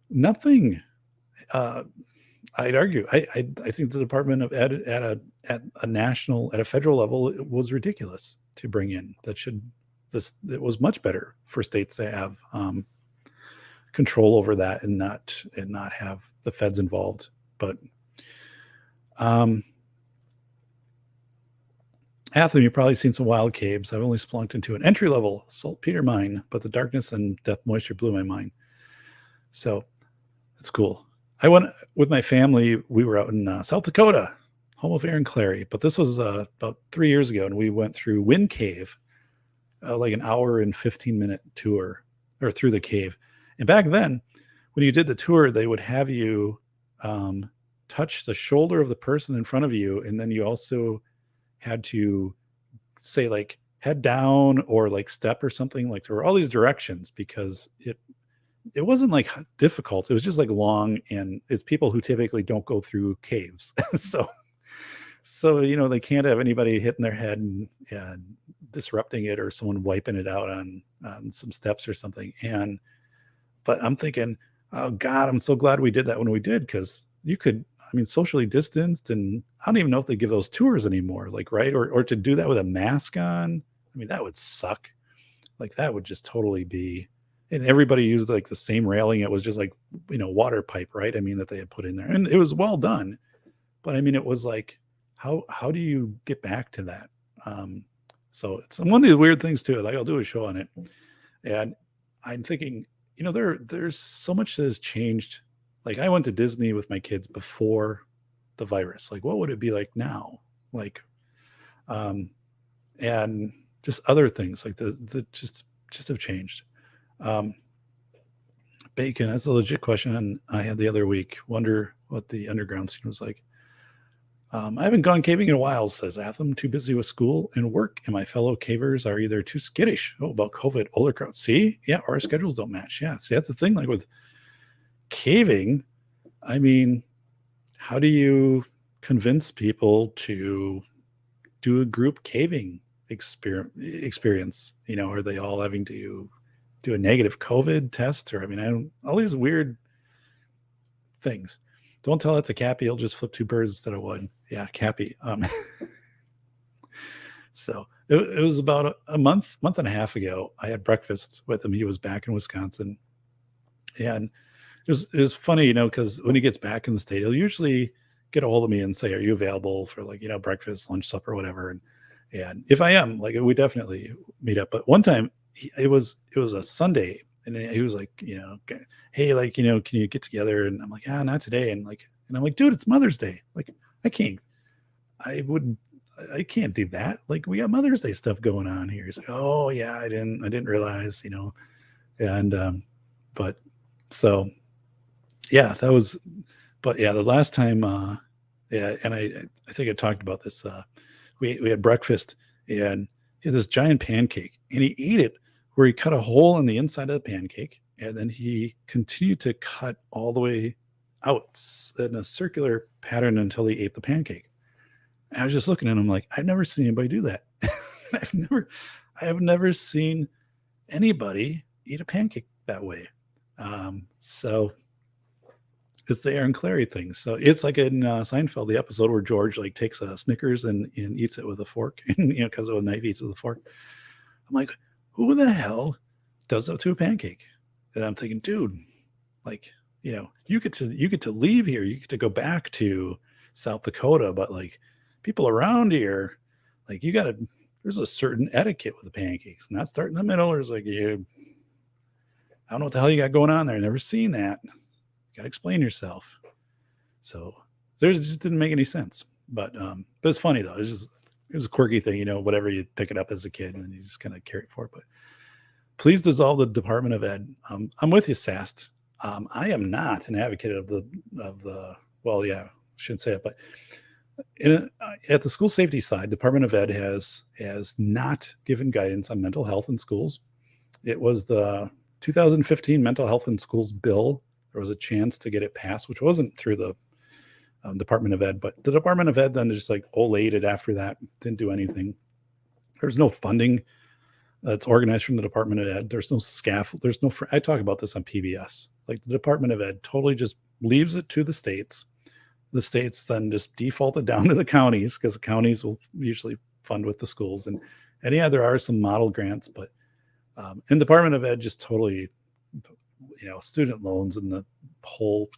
Nothing. I'd argue. I think the Department of Ed at a federal level, it was ridiculous to bring in. It was much better for states to have control over that and not have the feds involved. But Atham, you've probably seen some wild caves. I've only splunked into an entry-level saltpeter mine, but the darkness and depth moisture blew my mind. So it's cool. I went with my family. We were out in South Dakota, home of Aaron Clary. But this was about 3 years ago, and we went through Wind Cave, like an hour and 15-minute tour, or through the cave. And back then, when you did the tour, they would have you touch the shoulder of the person in front of you, and then you also had to say, like, head down or like step or something. Like, there were all these directions because it wasn't like difficult. It was just like long, and it's people who typically don't go through caves. so they can't have anybody hitting their head and disrupting it, or someone wiping it out on some steps or something. But I'm thinking, oh God, I'm so glad we did that when we did, because you could, socially distanced, and I don't even know if they give those tours anymore, like, right? Or to do that with a mask on. That would suck. Like, that would just totally be, and everybody used like the same railing. It was just like, water pipe, right? That they had put in there, and it was well done. But it was like, how do you get back to that? So it's one of these weird things too. Like, I'll do a show on it, and I'm thinking, there's so much that has changed. Like, I went to Disney with my kids before the virus. Like, what would it be like now? Like, and just other things like the just have changed. Bacon, that's a legit question I had the other week. Wonder what the underground scene was like. I haven't gone caving in a while, says Atham. Too busy with school and work, and my fellow cavers are either too skittish. Oh, about COVID, older crowd. See? Yeah, our schedules don't match. Yeah, see, that's the thing. Like, with caving, how do you convince people to do a group caving experience? Are they all having to do a negative COVID test? Or, all these weird things. Don't tell that to Cappy. He'll just flip two birds instead of one. Yeah, Cappy. So it was about a month and a half ago. I had breakfast with him. He was back in Wisconsin. And it was funny, because when he gets back in the state, he'll usually get a hold of me and say, are you available for, like, breakfast, lunch, supper, whatever. And if I am, like, we definitely meet up. But one time it was a Sunday, and he was like, hey, like, can you get together? And I'm like, not today. And I'm like, dude, it's Mother's Day. Like, I can't do that. Like, we got Mother's Day stuff going on here. He's like, oh yeah, I didn't realize, and but so yeah, that was, but yeah, the last time, yeah, and I think I talked about this. We had breakfast, and he had this giant pancake, and he ate it where he cut a hole in the inside of the pancake, And then he continued to cut all the way out in a circular pattern until he ate the pancake. And I was just looking at him like, I've never seen anybody do that. I've never, I have never seen anybody eat a pancake that way. So it's the Aaron Clary thing. So it's like in Seinfeld, the episode where George like takes a Snickers and eats it with a fork, and because of a knife, eats it with a fork. I'm like, who the hell does that to a pancake? And I'm thinking, dude, like, you get to leave here, you get to go back to South Dakota, but like people around here, like there's a certain etiquette with the pancakes, not start in the middle. There's like, I don't know what the hell you got going on there. Never seen that. Got to explain yourself. So it just didn't make any sense. But it's funny though. It was a quirky thing, whatever you pick it up as a kid and then you just kind of carry it forward. But please dissolve the Department of Ed. I'm with you, Sast. I am not an advocate of the well, yeah, I shouldn't say it, but at the school safety side, Department of Ed has not given guidance on mental health in schools. It was the 2015 Mental Health in Schools bill. There was a chance to get it passed, which wasn't through the Department of Ed, but the Department of Ed then just like olayed it after that, didn't do anything. There's no funding that's organized from the Department of Ed. There's no scaffold. There's no, I talk about this on PBS. Like the Department of Ed totally just leaves it to the states. The states then just default it down to the counties because the counties will usually fund with the schools. And yeah, there are some model grants, but in the Department of Ed just totally, student loans and the whole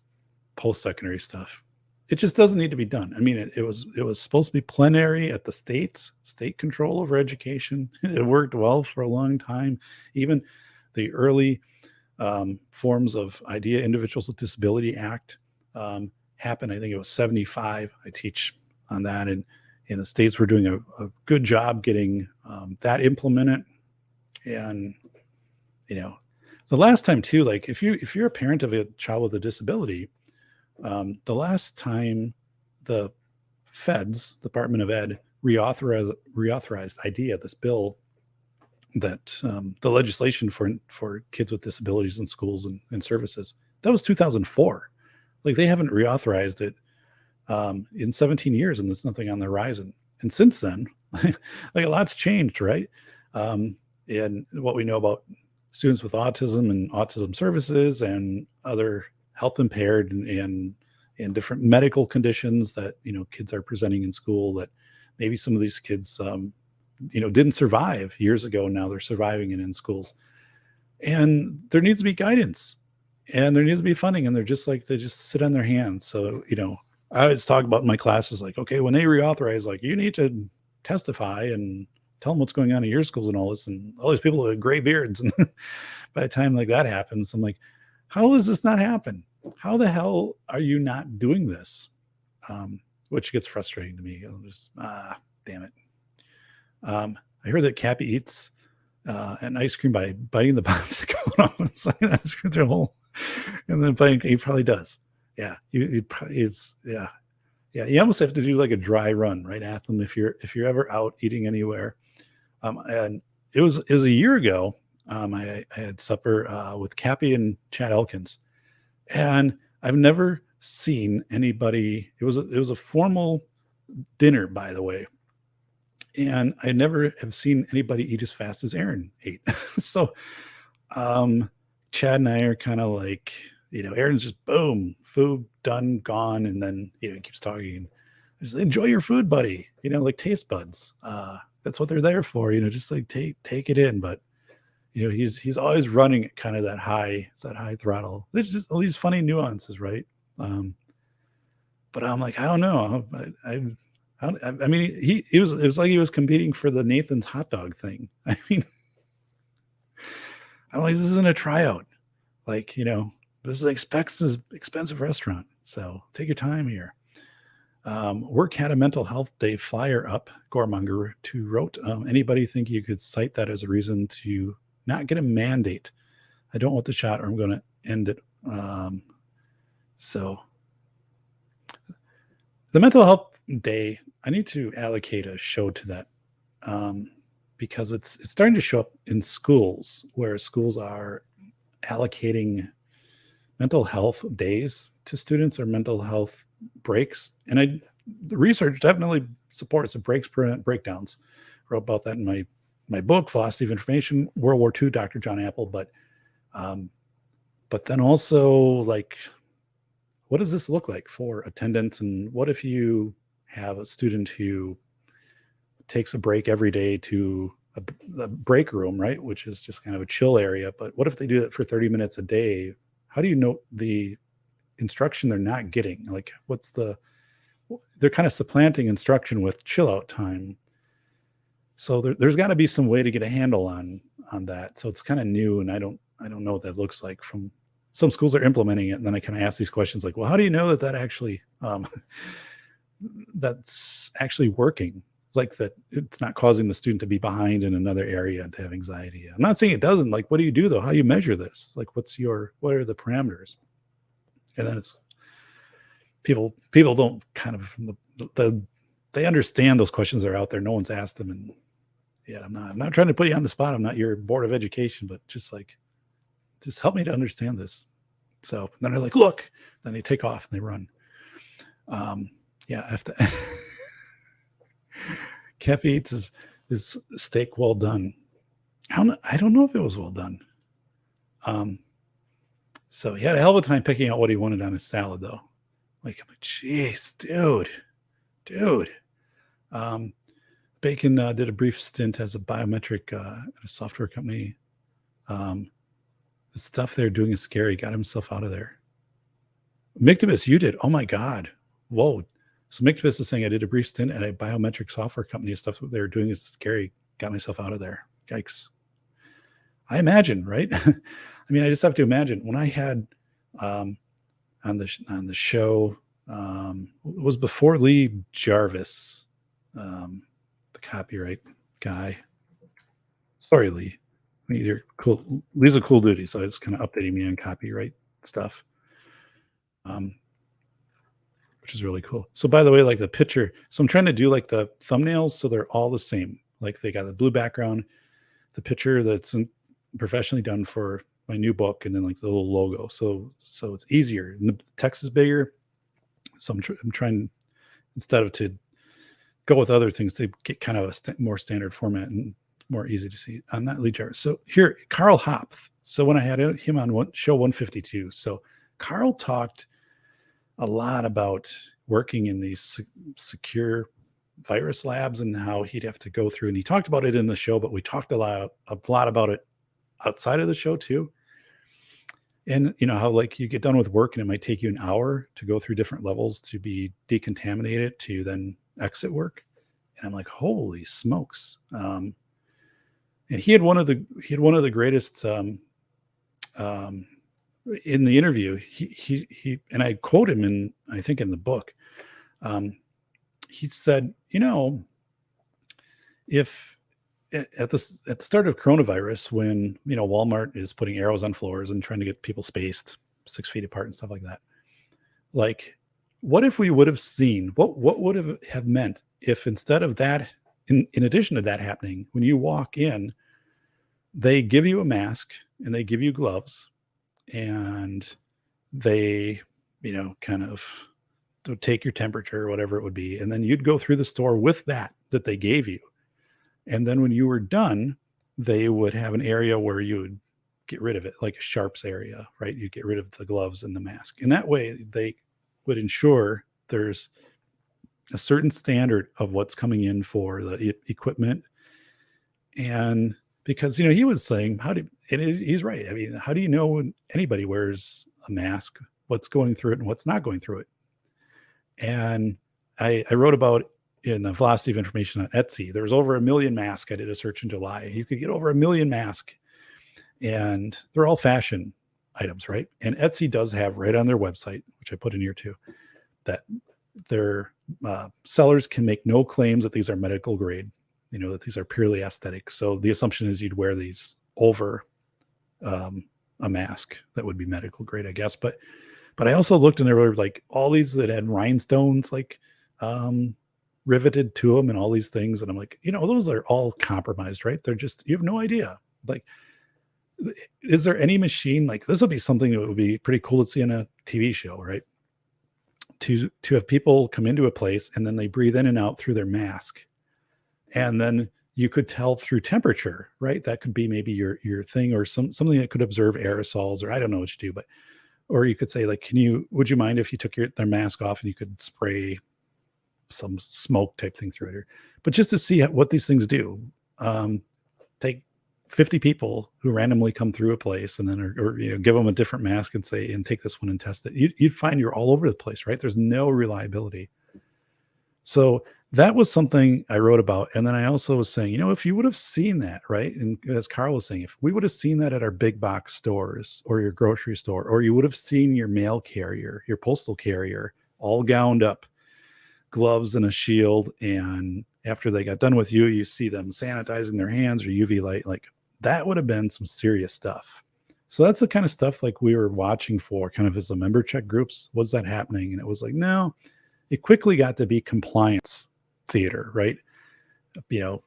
post-secondary stuff. It just doesn't need to be done. I mean, it was supposed to be plenary at the state control over education. It worked well for a long time. Even the early forms of IDEA, Individuals with Disability Act, happened. I think it was 75. I teach on that, and the states were doing a good job getting that implemented. And the last time too, like if you're a parent of a child with a disability, the last time the feds, Department of Ed, reauthorized IDEA, this bill that the legislation for kids with disabilities in schools and services, that was 2004. Like they haven't reauthorized it in 17 years, and there's nothing on the horizon. And since then, like a lot's changed, right? And what we know about students with autism and autism services and other health impaired and different medical conditions that kids are presenting in school, that maybe some of these kids didn't survive years ago. Now they're surviving it in schools, and there needs to be guidance and there needs to be funding, and they just sit on their hands. So I always talk about in my classes, like, okay, when they reauthorize, like, you need to testify and tell them what's going on in your schools and all this, and all these people with gray beards. And by the time like that happens, I'm like, how does this not happen? How the hell are you not doing this? Which gets frustrating to me. I'm just, damn it. I heard that Cappy eats an ice cream by biting the bottom of the cone off and sliding the ice cream through a hole, and then biting. He probably does. Yeah, yeah. You almost have to do like a dry run right at them if you're ever out eating anywhere. And it was a year ago. I had supper with Cappy and Chad Elkins, and I've never seen anybody. It was a formal dinner, by the way, and I never have seen anybody eat as fast as Aaron ate. So Chad and I are kind of like, Aaron's just boom, food done, gone, and then he keeps talking and just enjoy your food, buddy. Like taste buds. That's what they're there for. Just like take it in. But he's always running at kind of that high throttle. There's just all these funny nuances, right? But I'm like, I don't know. I mean, it was like he was competing for the Nathan's hot dog thing. I mean, I'm like, this isn't a tryout. Like, this is an expensive restaurant. So take your time here. Work had a mental health day flyer up, Goremonger, who wrote, anybody think you could cite that as a reason to not get a mandate? I don't want the shot or I'm going to end it. So the mental health day, I need to allocate a show to that because it's starting to show up in schools where schools are allocating mental health days to students or mental health breaks. And the research definitely supports the breaks prevent breakdowns. I wrote about that in my book, Philosophy of Information, World War II, Dr. John Apple. But then also, like, what does this look like for attendance? And what if you have a student who takes a break every day to a break room, right? Which is just kind of a chill area. But what if they do it for 30 minutes a day? How do you know the instruction they're not getting? Like, they're kind of supplanting instruction with chill out time. So there's got to be some way to get a handle on that. So it's kind of new, and I don't know what that looks like. From some schools are implementing it, and then I kind of ask these questions like, well, how do you know that actually that's actually working? Like, that it's not causing the student to be behind in another area and to have anxiety. I'm not saying it doesn't. Like, what do you do though? How do you measure this? Like, what are the parameters? And then it's people don't kind of they understand those questions are out there. No one's asked them, and yeah, I'm not trying to put you on the spot. I'm not your board of education, but just help me to understand this. So then they're like, look, then they take off and they run. Yeah, I have to. Kev eats his steak well done. I don't know if it was well done. So he had a hell of a time picking out what he wanted on his salad, though. Like, I'm like, geez, dude. Bacon did a brief stint as a biometric at a software company. The stuff they're doing is scary. Got himself out of there. Mictibus, you did. Oh my God. Whoa. So Mictibus is saying, I did a brief stint at a biometric software company. Stuff that they're doing is scary. Got myself out of there. Yikes. I imagine, right? I mean, I just have to imagine when I had on the show, it was before Lee Jarvis, the copyright guy. Sorry, Lee. You're cool. Lee's a cool dude, so it's kind of updating me on copyright stuff, which is really cool. So, by the way, like the picture, so I'm trying to do like the thumbnails so they're all the same. Like, they got the blue background, the picture that's professionally done for my new book, and then like the little logo. So it's easier. And the text is bigger. So I'm trying, instead of to go with other things, to get kind of a more standard format and more easy to see on that lead chart. So here, Carl Hopf. So when I had him on show 152, so Carl talked a lot about working in these secure virus labs and how he'd have to go through, and he talked about it in the show, but we talked a lot about it outside of the show too. And you know how, like, you get done with work and it might take you an hour to go through different levels to be decontaminated to then exit work. And I'm like, holy smokes. And he had one of the greatest in the interview. He and I quote him I think in the book. He said, if at the start of coronavirus, when Walmart is putting arrows on floors and trying to get people spaced 6 feet apart and stuff like that, like, what if we would have seen what would have meant if instead of that, in addition to that happening, when you walk in, they give you a mask and they give you gloves and they kind of take your temperature or whatever it would be, and then you'd go through the store with that they gave you. And then when you were done, they would have an area where you would get rid of it, like a sharps area, right? You get rid of the gloves and the mask. And that way they would ensure there's a certain standard of what's coming in for the equipment. And because, he was saying, he's right. I mean, how do you know when anybody wears a mask, what's going through it and what's not going through it? And I wrote about in the Philosophy of Information on Etsy, there was over 1 million masks. I did a search in July. You could get over 1 million masks, and they're all fashion items, right? And Etsy does have right on their website, which I put in here too, that their sellers can make no claims that these are medical grade, that these are purely aesthetic. So the assumption is you'd wear these over a mask that would be medical grade, I guess. But I also looked, and there were like all these that had rhinestones, like riveted to them and all these things. And I'm like, those are all compromised, right? They're just, you have no idea. Like, is there any machine, like this would be something that would be pretty cool to see in a TV show, right? To have people come into a place and then they breathe in and out through their mask. And then you could tell through temperature, right? That could be maybe your thing, or something that could observe aerosols, or I don't know what you do, but or you could say, like, would you mind if you took their mask off and you could spray some smoke type thing through it? But just to see what these things do. Take 50 people who randomly come through a place, and then or give them a different mask and say, and take this one and test it. You'd find you're all over the place, right? There's no reliability. So that was something I wrote about. And then I also was saying, if you would have seen that, right? And as Carl was saying, if we would have seen that at our big box stores or your grocery store, or you would have seen your mail carrier, your postal carrier, all gowned up, gloves and a shield, and after they got done with you, you see them sanitizing their hands or UV light, like that would have been some serious stuff. So that's the kind of stuff like we were watching for, kind of as a member check groups. Was that happening? And it was like, no, it quickly got to be compliance theater, right? You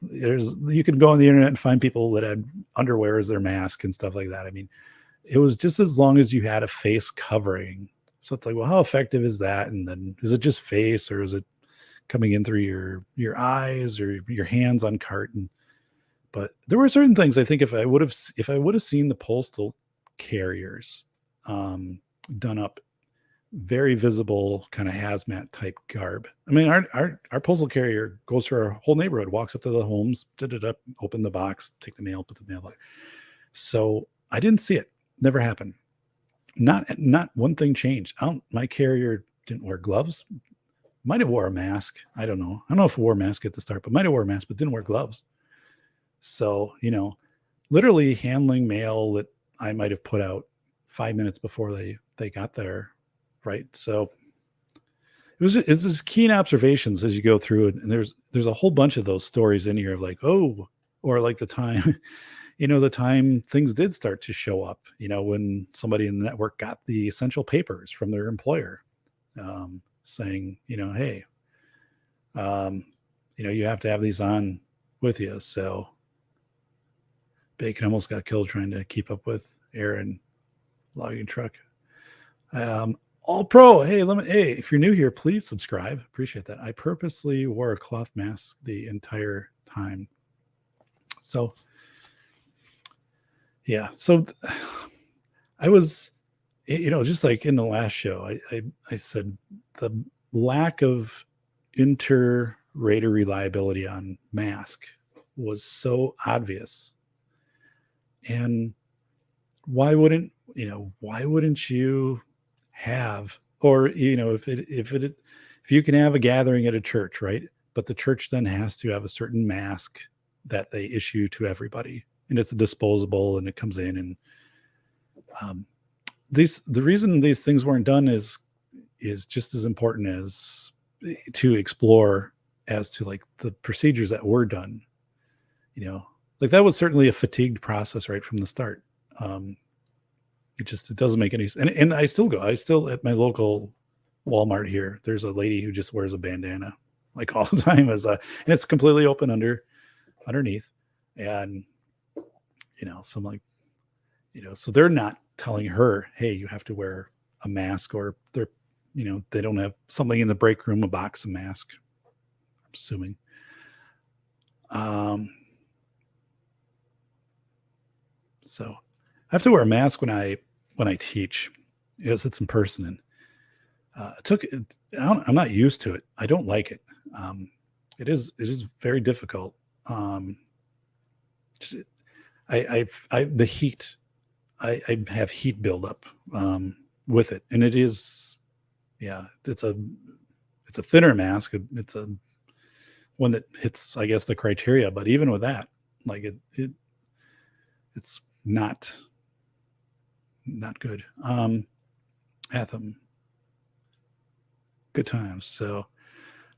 could go on the internet and find people that had underwear as their mask and stuff like that. I mean, it was just as long as you had a face covering. So it's like, well, how effective is that? And then is it just face, or is it coming in through your eyes or your hands on carton? But there were certain things, I think, if I would have seen the postal carriers done up very visible kind of hazmat type garb. I mean, our postal carrier goes through our whole neighborhood, walks up to the homes, open the box, take the mail, put the mail back. So I didn't see it. Never happened. Not one thing changed. My carrier didn't wear gloves. Might have wore a mask. I don't know. I don't know if it wore a mask at the start, but might have wore a mask, but didn't wear gloves. So, literally handling mail that I might have put out 5 minutes before they got there. Right. So it's just keen observations as you go through it. And there's a whole bunch of those stories in here of like, oh, or like the time, the time things did start to show up, when somebody in the network got the essential papers from their employer, saying, hey, you have to have these on with you. So Bacon almost got killed trying to keep up with Aaron logging truck. All pro. Hey, if you're new here, please subscribe. Appreciate that. I purposely wore a cloth mask the entire time. So yeah. So I was, just like in the last show, I said the lack of inter-rater reliability on mask was so obvious. And why wouldn't you have, or if you can have a gathering at a church, right? But the church then has to have a certain mask that they issue to everybody, and it's a disposable, and it comes in, and the reason these things weren't done is just as important as to explore as to like the procedures that were done. Like that was certainly a fatigued process right from the start. It doesn't make any sense. And I still at my local Walmart here, there's a lady who just wears a bandana like all the time and it's completely open underneath. And, so I'm like, so they're not telling her, hey, you have to wear a mask, or they don't have something in the break room, a box of mask, I'm assuming. So I have to wear a mask when I teach, because it's in person, and I'm not used to it. I don't like it. It is very difficult. The heat, I have heat buildup with it, and it is, it's a thinner mask. It's a one that hits, I guess, the criteria. But even with that, like it's not good. Atham, good times. So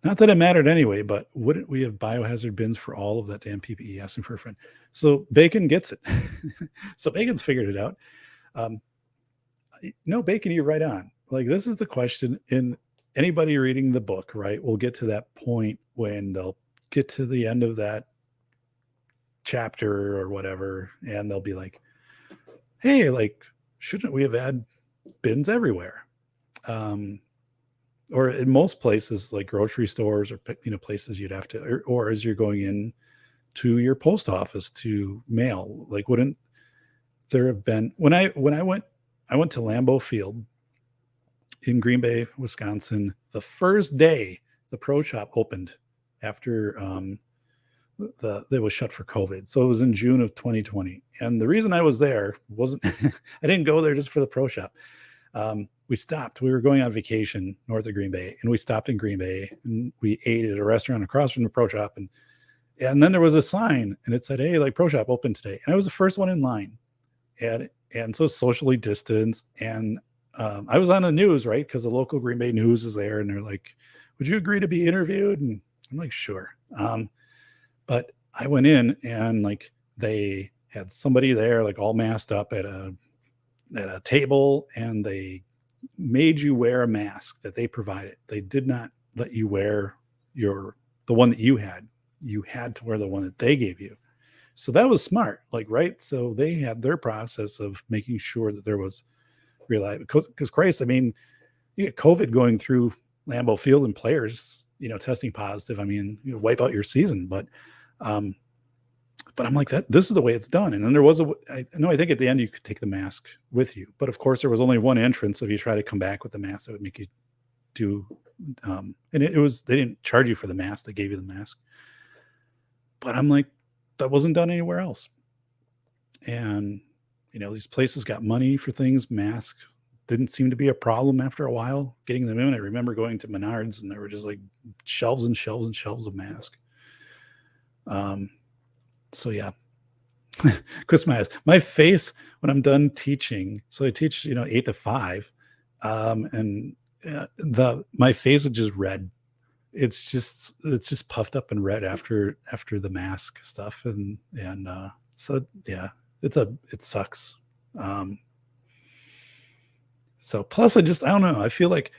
not that it mattered anyway, but wouldn't we have biohazard bins for all of that damn PPE? Asking for a friend. So Bacon gets it. So Bacon's figured it out. No, Bacon, you're right on. Like, this is the question in anybody reading the book, right? We'll get to that point when they'll get to the end of that chapter or whatever, and they'll be like, hey, like, shouldn't we have had bins everywhere? Um, or in most places, like grocery stores or places you'd have to, or as you're going in to your post office to mail, like, wouldn't there have been I went to Lambeau Field in Green Bay, Wisconsin, the first day the pro shop opened after it was shut for COVID. So it was in June of 2020. And the reason I was there wasn't I didn't go there just for the pro shop. We stopped. We were going on vacation north of Green Bay, and we stopped in Green Bay, and we ate at a restaurant across from the pro shop, and then there was a sign, and it said, "Hey, like, pro shop open today." And I was the first one in line, and so socially distanced, and I was on the news, right? Because the local Green Bay news is there, and they're like, "Would you agree to be interviewed?" And I'm like, "Sure." But I went in, and like, they had somebody there, like, all masked up at a table, and they made you wear a mask that they provided. They did not let you wear the one that you had. You had to wear the one that they gave you. So that was smart, like, right? So they had their process of making sure that there was reliable, because Christ, I mean, you get COVID going through Lambeau Field and players, testing positive. I mean, wipe out your season. Um, but I'm like, that this is the way it's done. And then there was I think at the end you could take the mask with you, but of course there was only one entrance. So if you try to come back with the mask, that would make you do, and it was, they didn't charge you for the mask. They gave you the mask, but I'm like, that wasn't done anywhere else. And, these places got money for things. Mask didn't seem to be a problem after a while getting them in. I remember going to Menards, and there were just like shelves and shelves and shelves of masks. So yeah, Chris, my face when I'm done teaching. So I teach, 8 to 5, and my face is just red. It's just puffed up and red after the mask stuff, and so yeah, it sucks. So plus I don't know. I feel like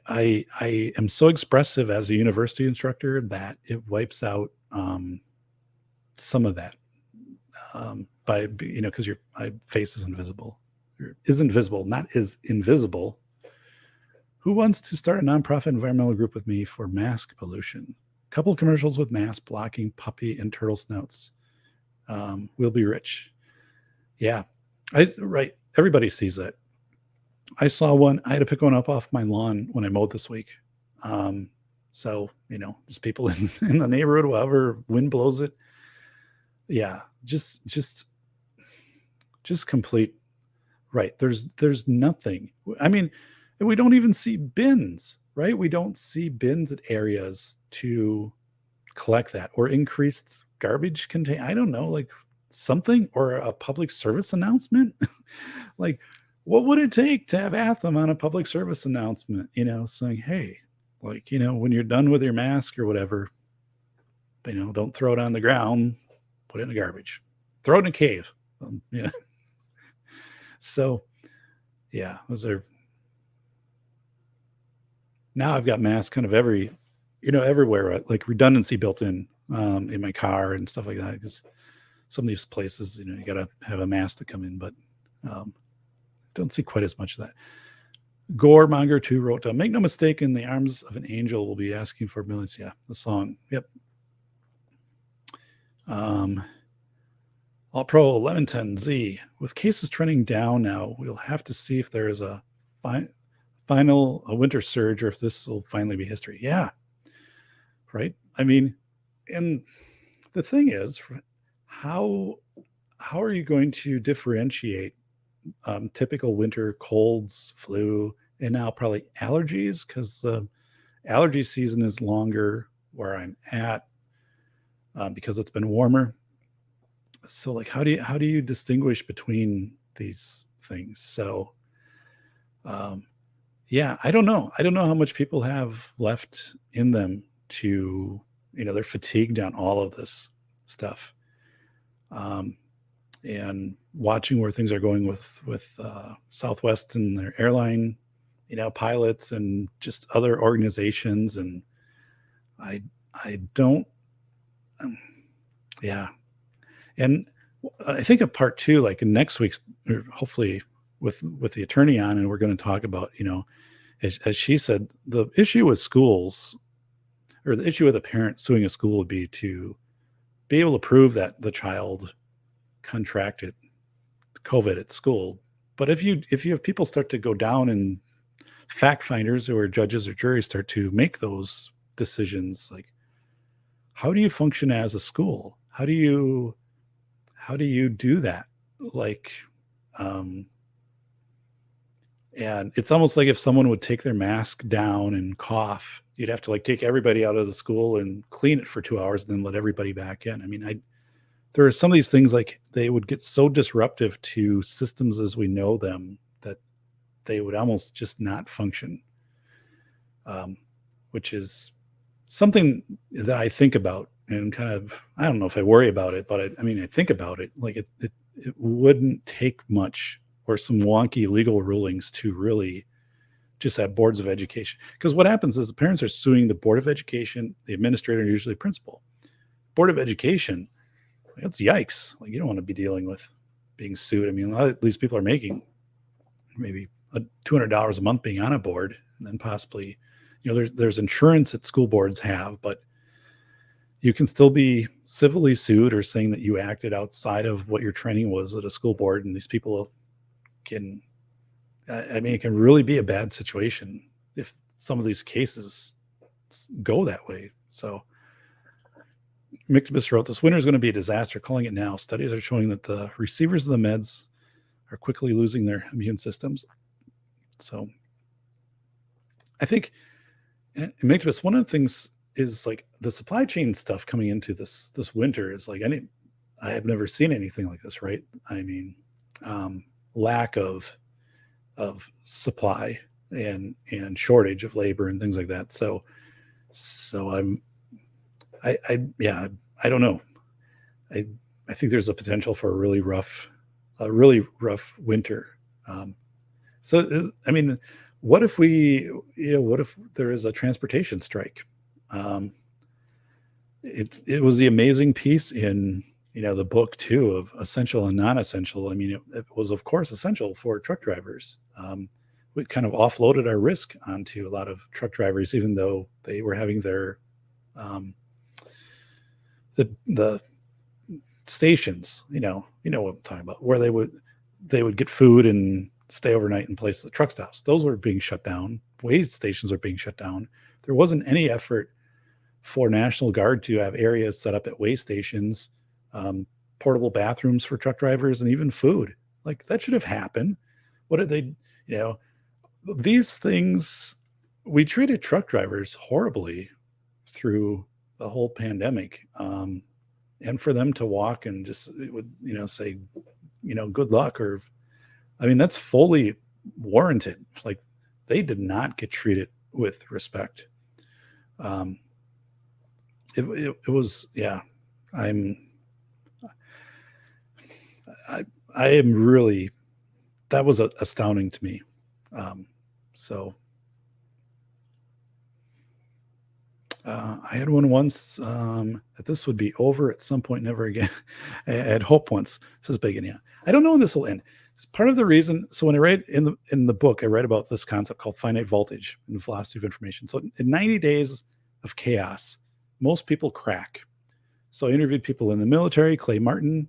I am so expressive as a university instructor that it wipes out some of that, by, because my face is invisible, or isn't visible, not is invisible. Who wants to start a nonprofit environmental group with me for mask pollution? Couple commercials with mask blocking puppy and turtle snouts. We'll be rich. Yeah, right. Everybody sees that. I saw one. I had to pick one up off my lawn when I mowed this week. So just people in the neighborhood, however wind blows it. Yeah, just complete. Right. There's nothing. I mean, we don't even see bins, right? We don't see bins at areas to collect that, or increased garbage contain. I don't know, like something, or a public service announcement. Like, what would it take to have Atham on a public service announcement, saying, hey, like, when you're done with your mask or whatever, don't throw it on the ground, put it in the garbage, throw it in a cave. Yeah. So yeah, those are, now I've got masks kind of everywhere, like redundancy built in my car and stuff like that. Because some of these places, you got to have a mask to come in, but don't see quite as much of that. Goremonger 2 wrote down, make no mistake, in the arms of an angel will be asking for millions. Yeah, the song. Yep. All Pro 1110Z, with cases trending down now, we'll have to see if there is a winter surge, or if this will finally be history. Yeah. Right. I mean, and the thing is, how are you going to differentiate typical winter colds, flu, and now probably allergies? Because the allergy season is longer where I'm at, because it's been warmer. So like, how do you distinguish between these things? So yeah, I don't know how much people have left in them to, they're fatigued on all of this stuff. And watching where things are going with Southwest and their airline, pilots, and just other organizations. And I don't, yeah. And I think a part two, like in next week's, or hopefully with the attorney on, and we're going to talk about, as she said, the issue with schools, or the issue with a parent suing a school, would be to be able to prove that the child contracted COVID at school. But if you have people start to go down, and fact finders or judges or juries start to make those decisions, like, how do you function as a school? How do you do that? Like, um, and it's almost like if someone would take their mask down and cough, you'd have to like take everybody out of the school and clean it for 2 hours and then let everybody back in. I mean, there are some of these things, like, they would get so disruptive to systems as we know them that they would almost just not function, um, which is something that I think about, and kind of, I don't know if I worry about it, but I mean, I think about it, like it wouldn't take much or some wonky legal rulings to really just have boards of education. Because what happens is the parents are suing the board of education, the administrator, usually principal. Board of education, that's yikes. Like, you don't want to be dealing with being sued. I mean, a lot of these people are making maybe $200 a month being on a board, and then possibly, there's insurance that school boards have, but you can still be civilly sued or saying that you acted outside of what your training was at a school board. And these people can, I mean, it can really be a bad situation if some of these cases go that way. So Mictobus wrote, "This winter is going to be a disaster, calling it now. Studies are showing that the receivers of the meds are quickly losing their immune systems." So I think, Mictobus, one of the things is, like, the supply chain stuff coming into this winter is like, I have never seen anything like this, right? I mean, lack of supply and shortage of labor and things like that. So yeah, I don't know. I think there's a potential for a really rough winter. I mean, what if there is a transportation strike? It was the amazing piece in, the book too, of essential and non-essential. I mean, it was of course essential for truck drivers. We kind of offloaded our risk onto a lot of truck drivers, even though they were having their the stations, what I'm talking about, where they would get food and stay overnight in place of the truck stops. Those were being shut down. Way stations are being shut down. There wasn't any effort for National Guard to have areas set up at way stations, portable bathrooms for truck drivers, and even food. Like, that should have happened. What did they, these things, we treated truck drivers horribly through the whole pandemic. And for them to walk and just, it would, say, good luck, or, I mean, that's fully warranted. Like, they did not get treated with respect. It was, yeah, I am really, that was astounding to me. So I had one once, that this would be over at some point, never again. I had hope once, says Bacon. Yeah, I don't know when this will end. It's part of the reason. So when I read in the book, I read about this concept called finite voltage in the velocity of information. So in 90 days of chaos, most people crack. So I interviewed people in the military. Clay Martin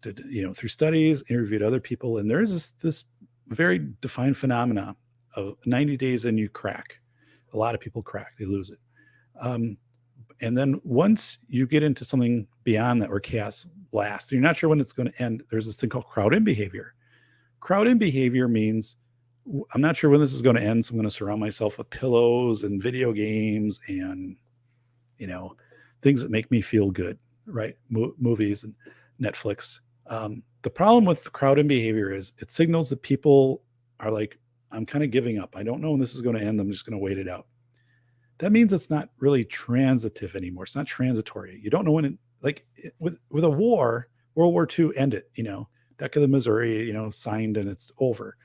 did, through studies, interviewed other people, and there is this very defined phenomena of 90 days and you crack. A lot of people crack; they lose it. And then once you get into something beyond that, where chaos lasts, you're not sure when it's going to end. There's this thing called crowd-in behavior. Crowd-in behavior means, I'm not sure when this is going to end, so I'm going to surround myself with pillows and video games and, things that make me feel good, right? Movies and Netflix. The problem with the crowd-in behavior is it signals that people are like, I'm kind of giving up. I don't know when this is going to end. I'm just going to wait it out. That means it's not really transitive anymore. It's not transitory. You don't know when it, like, with a war, World War II ended, Deck of the Missouri, signed, and it's over.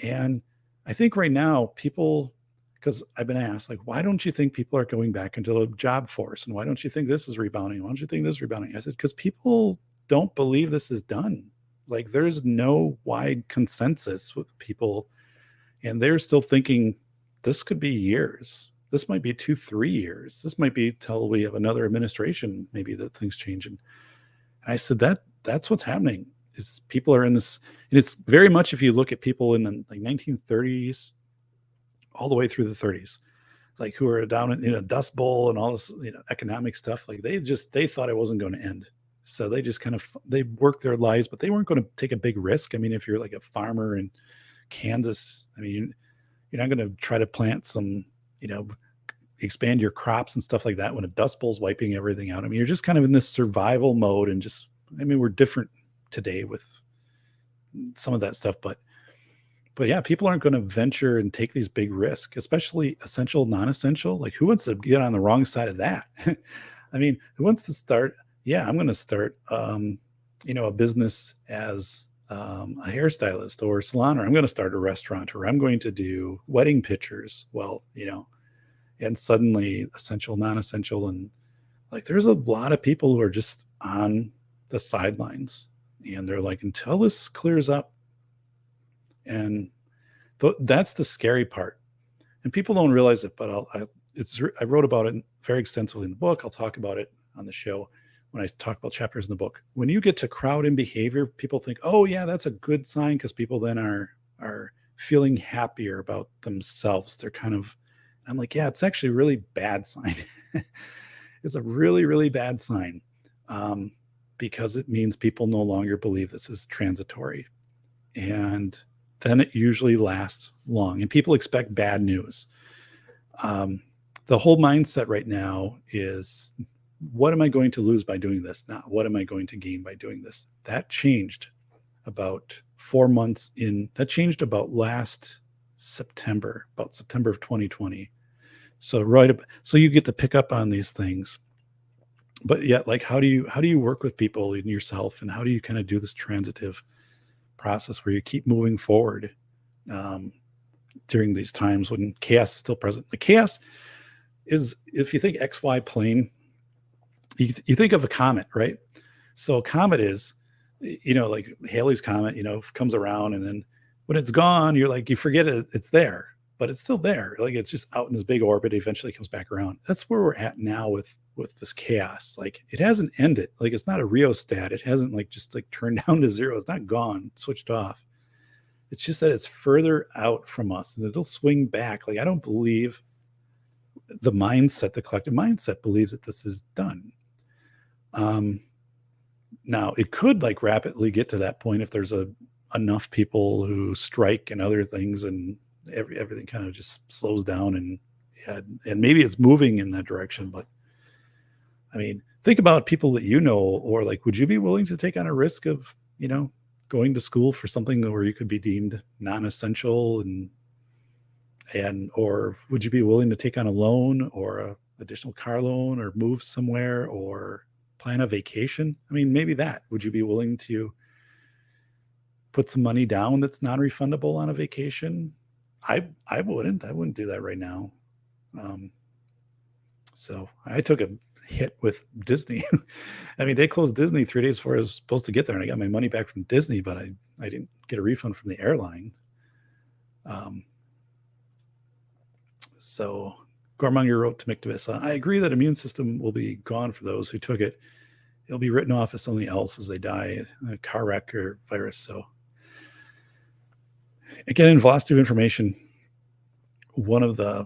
And I think right now people, because I've been asked, like, why don't you think people are going back into the job force? And why don't you think this is rebounding? Why don't you think this is rebounding? I said, because people don't believe this is done. Like there's no wide consensus with people, and they're still thinking this could be years. This might be 2-3 years. This might be till we have another administration, maybe, that things change. And I said that's what's happening. Is people are in this, and it's very much, if you look at people in the like 1930s all the way through the 30s, like who are down in Dust Bowl and all this economic stuff, like they thought it wasn't going to end. So they just kind of, they worked their lives, but they weren't going to take a big risk. I mean, if you're like a farmer in Kansas, I mean, you're not going to try to plant some, expand your crops and stuff like that when a Dust Bowl's wiping everything out. I mean, you're just kind of in this survival mode, and just, I mean, we're different today with some of that stuff, but yeah, people aren't going to venture and take these big risks, especially essential, non-essential. Like, who wants to get on the wrong side of that? I mean, who wants to start? Yeah, I'm going to start, a business as a hairstylist or a salon, or I'm going to start a restaurant, or I'm going to do wedding pictures. Well, and suddenly essential, non-essential. And like, there's a lot of people who are just on the sidelines, and they're like, until this clears up. And that's the scary part. And people don't realize it, but I wrote about it very extensively in the book. I'll talk about it on the show when I talk about chapters in the book. When you get to crowd in behavior, people think, oh yeah, that's a good sign, because people then are feeling happier about themselves. They're kind of, I'm like, yeah, it's actually a really bad sign. It's a really, really bad sign, because it means people no longer believe this is transitory. And then it usually lasts long, and people expect bad news. The whole mindset right now is, what am I going to lose by doing this? Not what am I going to gain by doing this? That changed about 4 months in. That changed about last September, about September of 2020. So so you get to pick up on these things, but yet, like, how do you work with people and yourself, and how do you kind of do this transitive process where you keep moving forward during these times when chaos is still present? The chaos is, if you think XY plane, you think of a comet, right? So a comet is, like Halley's Comet, comes around, and then when it's gone, you're like, you forget it's there, but it's still there. Like, it's just out in this big orbit, eventually comes back around. That's where we're at now with this chaos. Like, it hasn't ended. Like, it's not a rheostat. It hasn't just turned down to zero. It's not gone, switched off. It's just that it's further out from us, and it'll swing back. Like, I don't believe the collective mindset believes that this is done. Now it could rapidly get to that point if there's enough people who strike and other things, and everything kind of just slows down, and maybe it's moving in that direction. But I mean, think about people that or would you be willing to take on a risk of, going to school for something where you could be deemed non-essential, or would you be willing to take on a loan, or a additional car loan, or move somewhere, or plan a vacation? I mean, maybe that. Would you be willing to put some money down that's non-refundable on a vacation? I wouldn't do that right now. So I took a hit with Disney. I mean, they closed Disney 3 days before I was supposed to get there, and I got my money back from Disney, but I didn't get a refund from the airline. So Gormonger wrote to McDavis, I agree that immune system will be gone for those who took it. It'll be written off as something else as they die, a car wreck or virus. So again, in Velocity of Information, one of the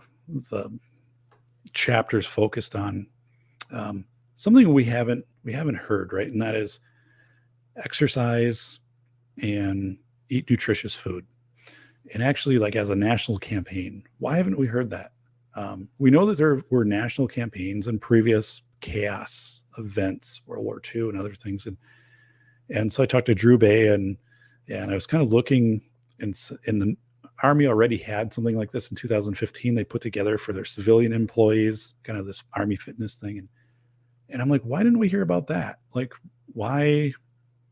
chapters focused on something we haven't heard, right? And that is exercise and eat nutritious food. And actually, as a national campaign, why haven't we heard that? We know that there were national campaigns in previous chaos events, World War II and other things. And so I talked to Drew Bay, and I was kind of looking, in the Army already had something like this in 2015. They put together for their civilian employees, kind of this Army fitness thing. And I'm like, why didn't we hear about that? Like, why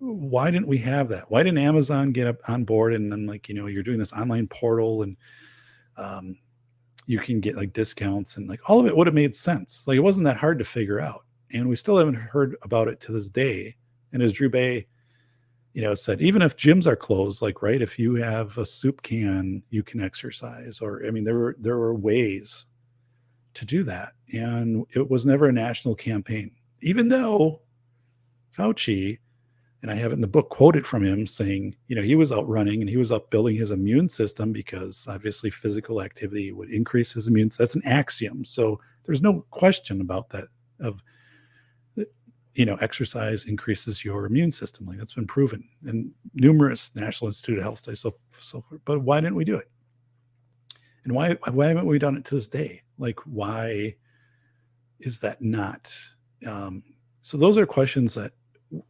didn't we have that? Why didn't Amazon get up on board? And then you're doing this online portal, and you can get discounts, and all of it would have made sense. It wasn't that hard to figure out, and we still haven't heard about it to this day. And as Drew Bay, said, even if gyms are closed, like, right, if you have a soup can, you can exercise. Or, I mean, there were ways to do that. And it was never a national campaign, even though Fauci, and I have it in the book, quoted from him saying, he was out running and he was up building his immune system because obviously physical activity would increase his immune. That's an axiom. So there's no question about that exercise increases your immune system. Like, that's been proven in numerous National Institute of Health studies. So forth. But why didn't we do it? And why haven't we done it to this day? Like, why is that not? So those are questions that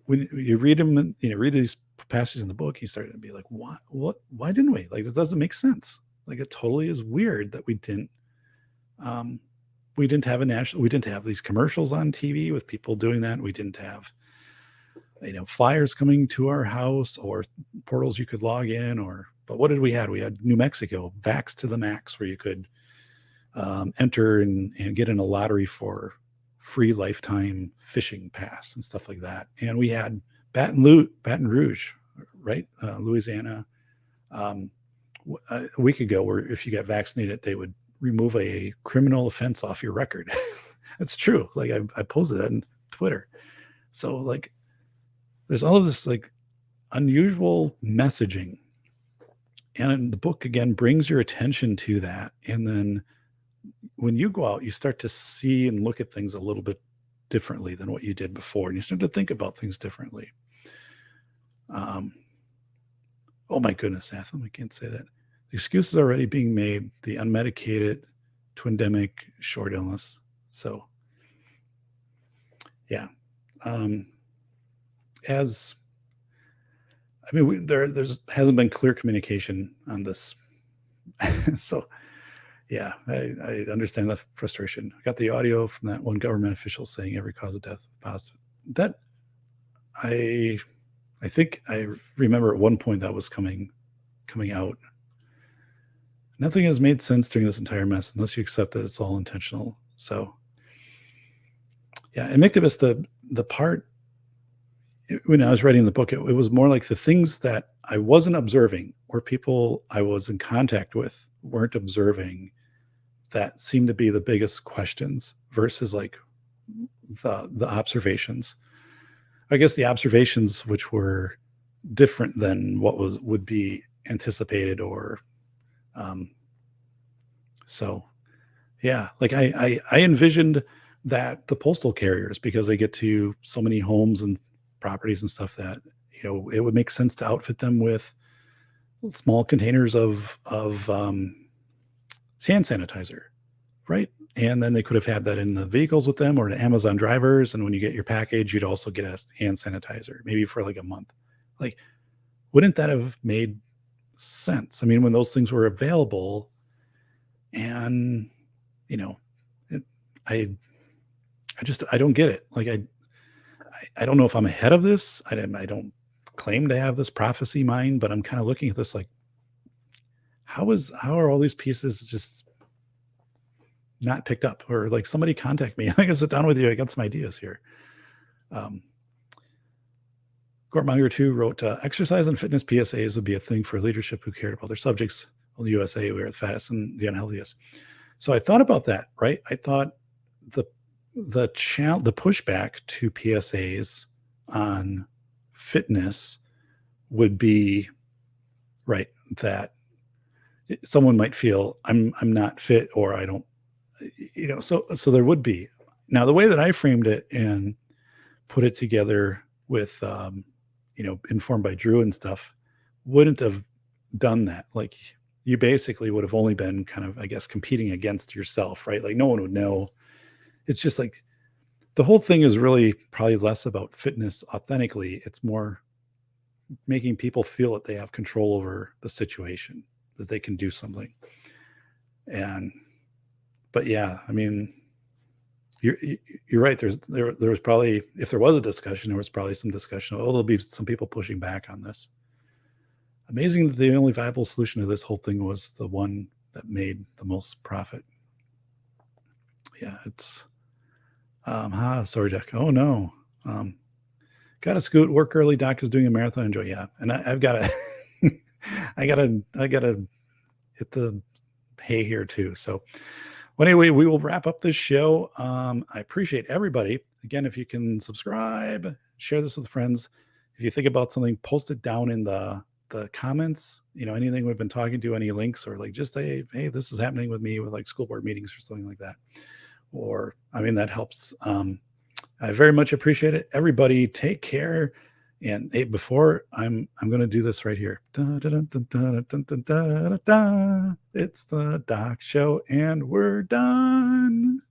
when you read them, read these passages in the book, you start to be like, why didn't we? Like, it doesn't make sense. Like, it totally is weird that we didn't have these commercials on TV with people doing that. We didn't have, flyers coming to our house or portals you could log in, but what did we have? We had New Mexico, Vax to the Max, where you could enter and get in a lottery for free lifetime fishing pass and stuff like that. And we had Baton Rouge, right? Louisiana, a week ago, where if you got vaccinated, they would remove a criminal offense off your record. That's true. Like, I posted that on Twitter. So, like, there's all of this like unusual messaging. And the book again brings your attention to that. And then when you go out, you start to see and look at things a little bit differently than what you did before. And you start to think about things differently. Oh my goodness, Atham, I can't say that. The excuses are already being made, the unmedicated, twindemic, short illness. So, yeah. There's hasn't been clear communication on this. So, yeah, I understand the frustration. I got the audio from that one government official saying every cause of death positive. That I think I remember at one point that was coming out. Nothing has made sense during this entire mess unless you accept that it's all intentional. So, yeah, and Mictibus, the part when I was writing the book, it was more like the things that I wasn't observing or people I was in contact with weren't observing that seemed to be the biggest questions versus like the observations. I guess the observations which were different than what would be anticipated or so yeah, like I envisioned that the postal carriers, because they get to so many homes and properties and stuff, that it would make sense to outfit them with small containers of hand sanitizer, right? And then they could have had that in the vehicles with them or the Amazon drivers, and when you get your package, you'd also get a hand sanitizer, maybe for like a month. Like, wouldn't that have made sense? I mean, when those things were available, and I don't get it. Like, I don't know if I'm ahead of this. I don't claim to have this prophecy mind, but I'm kind of looking at this like, how are all these pieces just not picked up? Or like, somebody contact me. I can sit down with you. I got some ideas here. Gortmonger 2 wrote, exercise and fitness PSAs would be a thing for leadership who cared about their subjects. Well, the USA, we are the fattest and the unhealthiest. So I thought about that, right? I thought the pushback to PSAs on fitness would be, right, that someone might feel I'm not fit, or I don't, so there would be. Now, the way that I framed it and put it together with, informed by Drew and stuff, wouldn't have done that. Like, you basically would have only been kind of, I guess, competing against yourself, right? Like, no one would know. It's just like, the whole thing is really probably less about fitness authentically. It's more making people feel that they have control over the situation, that they can do something. But yeah, I mean, you're right. There was probably, if there was a discussion, there was probably some discussion. Oh, there'll be some people pushing back on this. Amazing that the only viable solution to this whole thing was the one that made the most profit. Yeah, it's sorry, Jack. Oh no. Got to scoot. Work early. Doc is doing a marathon. Enjoy. Yeah, and I've got to, I gotta hit the hay here too. So, well, anyway, we will wrap up this show. I appreciate everybody. Again, if you can subscribe, share this with friends. If you think about something, post it down in the comments. Anything we've been talking to, any links, or like just say, hey, this is happening with me with like school board meetings or something like that. Or that helps. I very much appreciate it. Everybody, take care. And hey, before I'm going to do this right here. It's the Doc Show, and we're done.